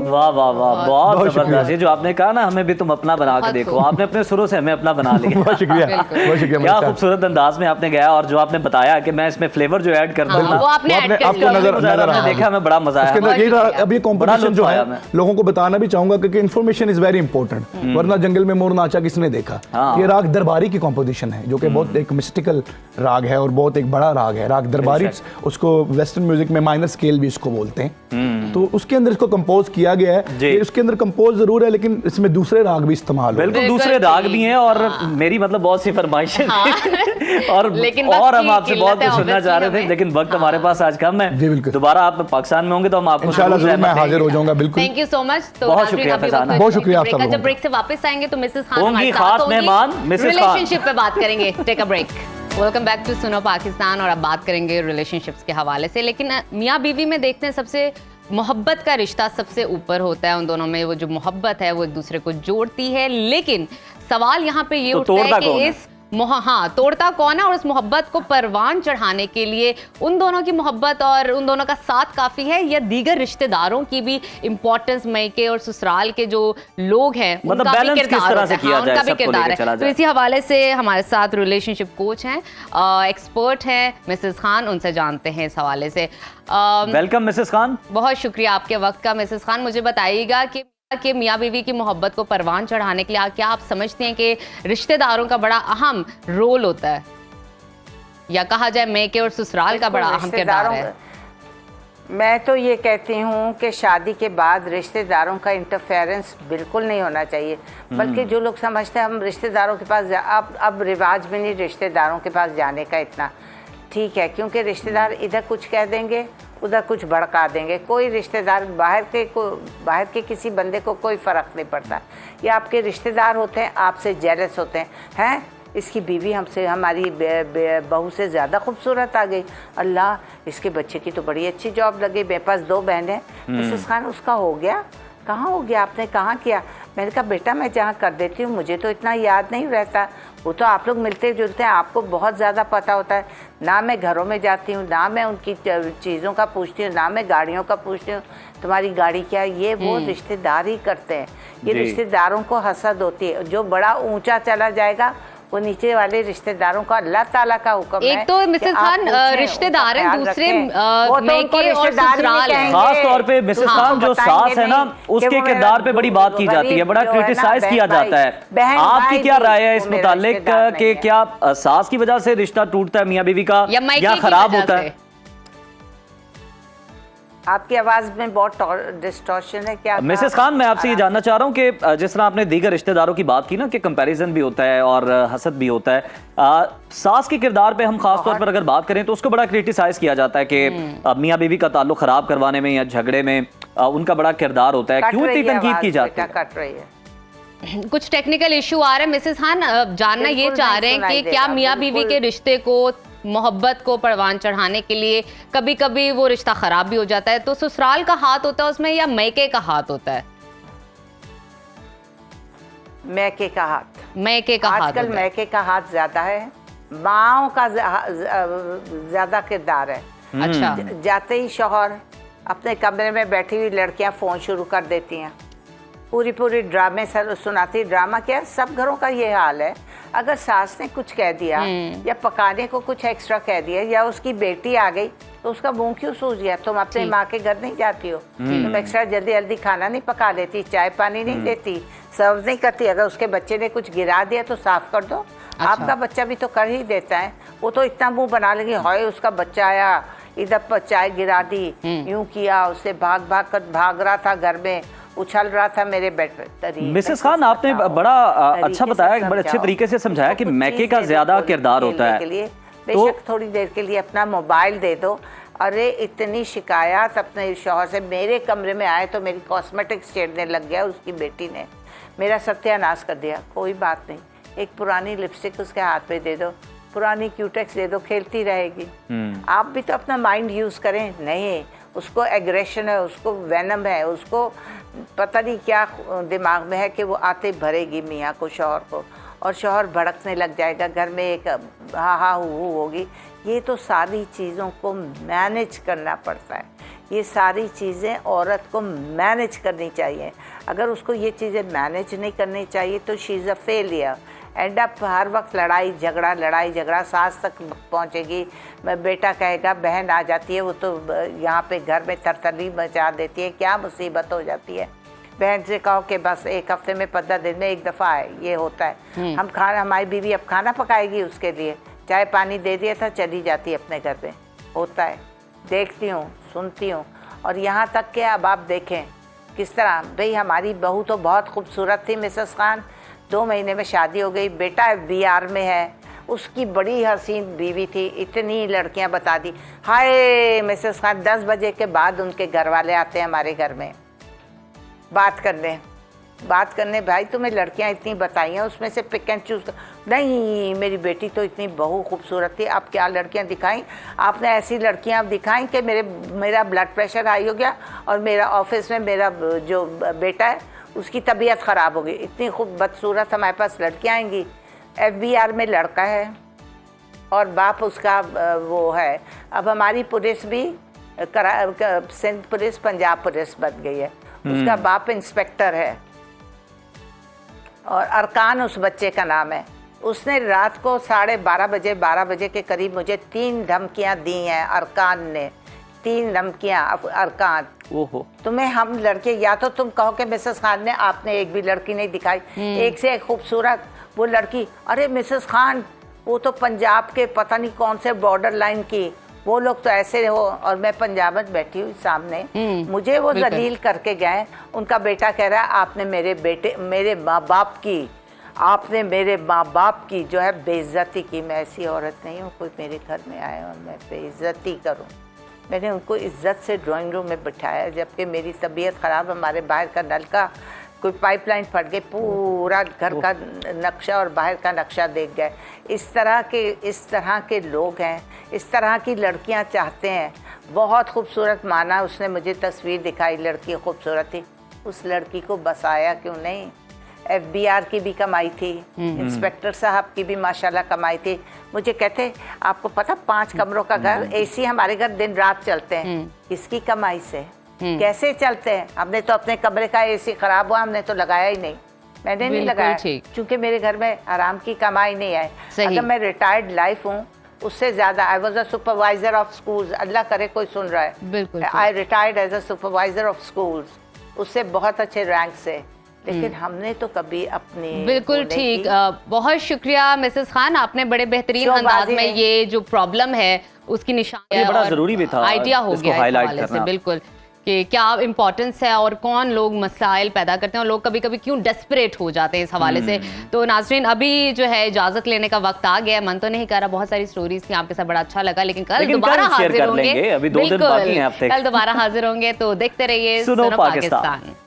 B: वाह वाह वाह, बहुत
I: बहुत
B: जबरदस्त। ये जो आपने कहा ना, हमें भी तुम अपना बना के देखो, आपने अपने सुरों से हमें अपना बना लिया।
I: बहुत शुक्रिया, बहुत शुक्रिया।
B: क्या खूबसूरत अंदाज में आपने गाया, और जो आपने बताया कि मैं इसमें फ्लेवर जो ऐड कर दूंगा,
A: वो आपने ऐड कर
I: आपको
A: लिया।
I: नजर
B: आपने देखा, हमें बड़ा मजा
I: इसके
B: आया।
I: अंदर ये अब ये कंपटीशन जो
B: आया
I: है
B: मैं।
I: लोगों को बताना भी चाहूंगा क्योंकि इन्फॉर्मेशन इज वेरी इंपॉर्टेंट। वरना जंगल में मोर नाचा किसने देखा।
B: हाँ।
I: ये राग दरबारी की कंपोजिशन है जो कि बहुत एक मिस्टिकल राग है और बहुत एक बड़ा राग है। राग दरबारी, उसको वेस्टर्न म्यूजिक में माइनर स्केल भी इसको बोलते हैं। तो उसके अंदर इसको कंपोज किया गया है।
B: जी।
I: ये उसके अंदर कंपोज जरूर है लेकिन इसमें दूसरे राग भी इस्तेमाल हुए।
B: बिल्कुल दूसरे राग भी हैं, और मेरी मतलब बहुत सी फरमाइशें थी और
A: लेकिन
B: और
A: वक्त
B: हम
A: की
B: आपसे बहुत
A: किल्लत है
B: कुछ सुनना चाह रहे थे,
A: obviously
B: लेकिन वक्त हमारे पास आज कम है।
I: जी, बिल्कुल।
B: दोबारा आप पाकिस्तान में होंगे तो हम आपको
I: इंशाल्लाह
B: जरूर
I: जरूर मैं
B: रहमत
I: हाजिर हो
B: देंगे।
I: जाऊंगा, बिल्कुल।
A: Thank you so much. तो
B: बहुत
A: नाज़रीन,
B: शुक्रिया
A: अभी
B: फैजाना।
A: वक्त
I: बहुत शुक्रिया आप
A: ब्रेक
I: सब
A: का।
I: लोगों
A: जब ब्रेक से वापस आएंगे तो मिसेस खान
B: होंगी
A: हमारे
B: खास
A: साथ होंगी।
B: मेहमान, मिसेस खान।
A: रिलेशनशिप पे बात करेंगे। Take a break. Welcome back to Suno Pakistan, और अब बात करेंगे रिलेशनशिप्स के हवाले से। लेकिन मियाँ बीवी में देखते हैं सबसे मोहब्बत का रिश्ता सबसे ऊपर होता है। उन दोनों में वो जो मोहब्बत है वो एक दूसरे को जोड़ती है। लेकिन सवाल यहाँ पे ये
B: तो
A: उठता है
B: तोड़ता
A: कि
B: कौन है?
A: इस हाँ, तोड़ता कौन है, और उस मोहब्बत को परवान चढ़ाने के लिए उन दोनों की मोहब्बत और उन दोनों का साथ काफी है, या दीगर रिश्तेदारों की भी इंपॉर्टेंस, मैके और ससुराल के जो लोग हैं
B: मतलब
A: उनका भी
B: बैलेंस किस
A: किरदार
B: तरह
A: होता
B: से
A: है।
B: किया
A: हाँ,
B: जाए,
A: उनका भी
B: सबको
A: किरदार
B: लेके
A: है।
B: चला
A: तो
B: जाए।
A: इसी हवाले से हमारे साथ रिलेशनशिप कोच हैं, एक्सपर्ट हैं मिसेस खान, उनसे जानते हैं इस हवाले से।
B: Welcome Mrs Khan.
A: बहुत शुक्रिया आपके वक्त का। मिसेस खान, मुझे बताइएगा कि मियाँ बीवी की मोहब्बत को परवान चढ़ाने के लिए क्या आप समझते हैं कि रिश्तेदारों का बड़ा अहम रोल होता है, या कहा जाए मैके और ससुराल का बड़ा अहम किरदार है?
J: मैं तो ये कहती हूँ कि शादी के बाद रिश्तेदारों का इंटरफेरेंस बिल्कुल नहीं होना चाहिए। बल्कि जो लोग समझते हैं हम रिश्तेदारों के पास अब रिवाज भी नहीं रिश्तेदारों के पास जाने का इतना, ठीक है, क्योंकि रिश्तेदार इधर कुछ कह देंगे उधर कुछ भड़का देंगे। कोई रिश्तेदार बाहर के किसी बंदे को कोई फ़र्क नहीं पड़ता। ये आपके रिश्तेदार होते हैं, आपसे जेलस होते हैं इसकी बीवी हमसे हमारी बहू से ज़्यादा खूबसूरत आ गई, अल्लाह इसके बच्चे की तो बड़ी अच्छी जॉब लगी, मेरे पास 2 बहनें। मिसेस खान उसका हो गया, कहाँ हो गया, आपने कहाँ किया? मैंने कहा बेटा मैं जहाँ कर देती हूँ मुझे तो इतना याद नहीं रहता, वो तो आप लोग मिलते जुलते हैं, आपको बहुत ज़्यादा पता होता है। ना मैं घरों में जाती हूँ, ना मैं उनकी चीज़ों का पूछती हूँ, ना मैं गाड़ियों का पूछती हूँ, तुम्हारी गाड़ी क्या है, ये वो रिश्तेदार ही करते हैं। ये रिश्तेदारों को हसद होती है। जो बड़ा ऊंचा चला जाएगा वो नीचे वाले रिश्तेदारों का अल्लाह ताला का हुक्म है।
A: एक तो मिसेस खान रिश्तेदार हैं, दूसरे मैके और ससुराल हैं।
B: खास तौर पे मिसेस खान जो सास है ना, उसके किरदार पे बड़ी बात की जाती है, बड़ा क्रिटिसाइज किया जाता है। आपकी क्या राय है इस मुतालिक कि क्या सास की वजह से रिश्ता टूटता है मियाँ बीवी का, या खराब होता है?
J: आपकी आवाज में बहुत डिस्टॉर्शन है क्या?
B: मिसेस खान, मैं आपसे ये जानना चाह रहा हूँ कि जिस तरह आपने दीगर रिश्तेदारों की बात की ना कि कंपैरिजन भी होता है और हसद भी होता है, सास के किरदार पे हम खास तौर पर अगर बात करें तो उसको बड़ा क्रिटिसाइज किया जाता है कि मियाँ बीवी का ताल्लुक खराब करवाने में या झगड़े में उनका बड़ा किरदार होता है। क्यों इतनी तनकीद की जाती है?
J: कट रही है,
A: कुछ टेक्निकल इशू आ रहे हैं। मिसेस खान जानना ये चाह रहे हैं कि क्या मियाँ बीवी के रिश्ते को, मोहब्बत को परवान चढ़ाने के लिए कभी कभी वो रिश्ता खराब भी हो जाता है, तो ससुराल का हाथ होता है उसमें या मैके का हाथ होता है?
J: मैके का हाथ,
A: मैके का हाथ
J: आजकल मैके का हाथ ज्यादा है, माओ का ज्यादा किरदार है।
A: अच्छा,
J: जाते ही शौहर अपने कमरे में बैठी हुई लड़कियां फोन शुरू कर देती हैं, पूरी ड्रामे सुनाती। ड्रामा क्या है, सब घरों का ये हाल है। अगर सास ने कुछ कह दिया या पकाने को कुछ एक्स्ट्रा कह दिया या उसकी बेटी आ गई तो उसका मुंह क्यों सूझ गया? तुम अपने माँ के घर नहीं जाती हो, तुम एक्स्ट्रा जल्दी खाना नहीं पका लेती, चाय पानी नहीं देती, सर्व नहीं करती। अगर उसके बच्चे ने कुछ गिरा दिया तो साफ कर दो। आपका बच्चा भी तो कर ही देता है, वो तो इतना मुंह बना लेगी, हाय उसका बच्चा आया इधर पर चाय गिरा दी, यूं किया, उससे भाग कर भाग रहा था घर में, उछल रहा था मेरे बेड पे।
B: मिसेस खान, आपने बड़ा अच्छा बताया, बड़े अच्छे तरीके से समझाया कि मैके का ज्यादा किरदार होता है।
J: बेशक थोड़ी देर के लिए अपना मोबाइल दे दो। अरे इतनी शिकायत अपने शौहर से, मेरे कमरे में आए तो मेरी कॉस्मेटिक्स छेड़ने लग गया, उसकी बेटी ने मेरा सत्यानाश कर दिया। कोई बात नहीं, एक पुरानी लिपस्टिक उसके हाथ पे दे दो, पुरानी क्यूटेक्स दे दो, खेलती रहेगी। आप भी तो अपना माइंड यूज़ करें। नहीं, उसको एग्रेशन है, उसको वेनम है, उसको पता नहीं क्या दिमाग में है कि वो आते भरेगी मियाँ को, शौहर को, और शौहर भड़कने लग जाएगा, घर में एक हा हा हू होगी। ये तो सारी चीज़ों को मैनेज करना पड़ता है। ये सारी चीज़ें औरत को मैनेज करनी चाहिए। अगर उसको ये चीज़ें मैनेज नहीं करनी चाहिए तो she is a failure. End up हर वक्त लड़ाई झगड़ा, सास तक पहुंचेगी। बेटा कहेगा बहन आ जाती है, वो तो यहाँ पे घर में तरतली मचा देती है, क्या मुसीबत हो जाती है। बहन से कहो कि बस एक हफ्ते में 15 दिन में एक दफ़ा है, ये होता है। हमारी बीवी अब खाना पकाएगी, उसके लिए चाय पानी दे दिया था, चली जाती है अपने घर पे। होता है, देखती हूँ, सुनती हूँ। और यहाँ तक कि अब आप देखें किस तरह, भाई हमारी बहू तो बहुत खूबसूरत थी मिसेस खान, 2 महीने में शादी हो गई, बेटा FBR में है, उसकी बड़ी हसीन बीवी थी, इतनी लड़कियां बता दी। हाय मिसेस खान, 10 बजे के बाद उनके घर वाले आते हैं हमारे घर में बात करने। भाई तुम्हें लड़कियां इतनी बताई हैं, उसमें से पिक एंड चूज। नहीं, मेरी बेटी तो इतनी बहू खूबसूरत थी, अब क्या लड़कियां दिखाई आपने? ऐसी लड़कियां दिखाई कि मेरा ब्लड प्रेशर हाई हो गया, और मेरा ऑफिस में मेरा जो बेटा है उसकी तबीयत ख़राब हो गई। इतनी खूब बदसूरत हमारे पास लड़कियाँ आएंगी। FBR में लड़का है और बाप उसका वो है। अब हमारी पुलिस भी सिंध पुलिस पंजाब पुलिस बन गई है, उसका बाप इंस्पेक्टर है और अरकान उस बच्चे का नाम है। उसने रात को 12:30 बजे के करीब मुझे 3 धमकियाँ दी हैं अरकान ने, 3 धमकियाँ। अरकान,
B: ओहो,
J: तुम्हें हम लड़के, या तो तुम कहो कि मिसेस खान ने आपने एक भी लड़की नहीं दिखाई, एक से एक खूबसूरत वो लड़की। अरे मिसेस खान, वो तो पंजाब के पता नहीं कौन से बॉर्डर लाइन की, वो लोग तो ऐसे हो, और मैं पंजाब में बैठी हुई सामने, मुझे वो जलील करके गए। उनका बेटा कह रहा है आपने मेरे माँ बाप की जो है बेइज्जती की। मैं ऐसी औरत नहीं हूँ कोई मेरे घर में आए और मैं बेइज्जती करूँ। मैंने उनको इज्जत से ड्राइंग रूम में बिठाया, जबकि मेरी तबीयत ख़राब, हमारे बाहर का नल का कोई पाइपलाइन फट गई, पूरा घर का नक्शा और बाहर का नक्शा देख गए। इस तरह के लोग हैं, इस तरह की लड़कियां चाहते हैं। बहुत खूबसूरत माना, उसने मुझे तस्वीर दिखाई, लड़की खूबसूरत थी, उस लड़की को बसाया क्यों नहीं? FBR की भी कमाई थी, इंस्पेक्टर साहब की भी माशाल्लाह कमाई थी। मुझे कहते आपको पता 5 कमरों का घर, AC हमारे घर दिन रात चलते हैं, किसकी कमाई से? कैसे चलते हैं? हमने तो अपने कमरे का AC खराब हुआ, हमने तो लगाया ही नहीं, मैंने नहीं लगाया, क्योंकि मेरे घर में आराम की कमाई नहीं है। अगर मैं रिटायर्ड लाइफ हूँ, उससे ज्यादा I was a supervisor of schools, Allah करे कोई सुन रहा है, I retired as a supervisor of schools, उससे बहुत अच्छे रैंक से। लेकिन हमने तो कभी अपने
A: बिल्कुल ठीक। बहुत शुक्रिया मिसेस खान, आपने बड़े बेहतरीन अंदाज में ये जो प्रॉब्लम है उसकी निशानी
B: बड़ा जरूरी भी था
A: आइडिया हो गया
B: हाईलाइट करना।
A: बिल्कुल कि क्या इम्पोर्टेंस है और कौन लोग मसाइल पैदा करते हैं और लोग कभी कभी क्यों डेस्परेट हो जाते हैं इस हवाले से। तो नाज़रीन, अभी जो है इजाजत लेने का वक्त आ गया है। मन तो नहीं कर रहा, बहुत सारी स्टोरीज थी आपके साथ, बड़ा अच्छा लगा, लेकिन कल दोबारा हाजिर होंगे।
B: अभी 2 दिन बाकी हैं हफ्ते,
A: कल दोबारा हाजिर होंगे, तो देखते रहिए
B: सुनो पाकिस्तान।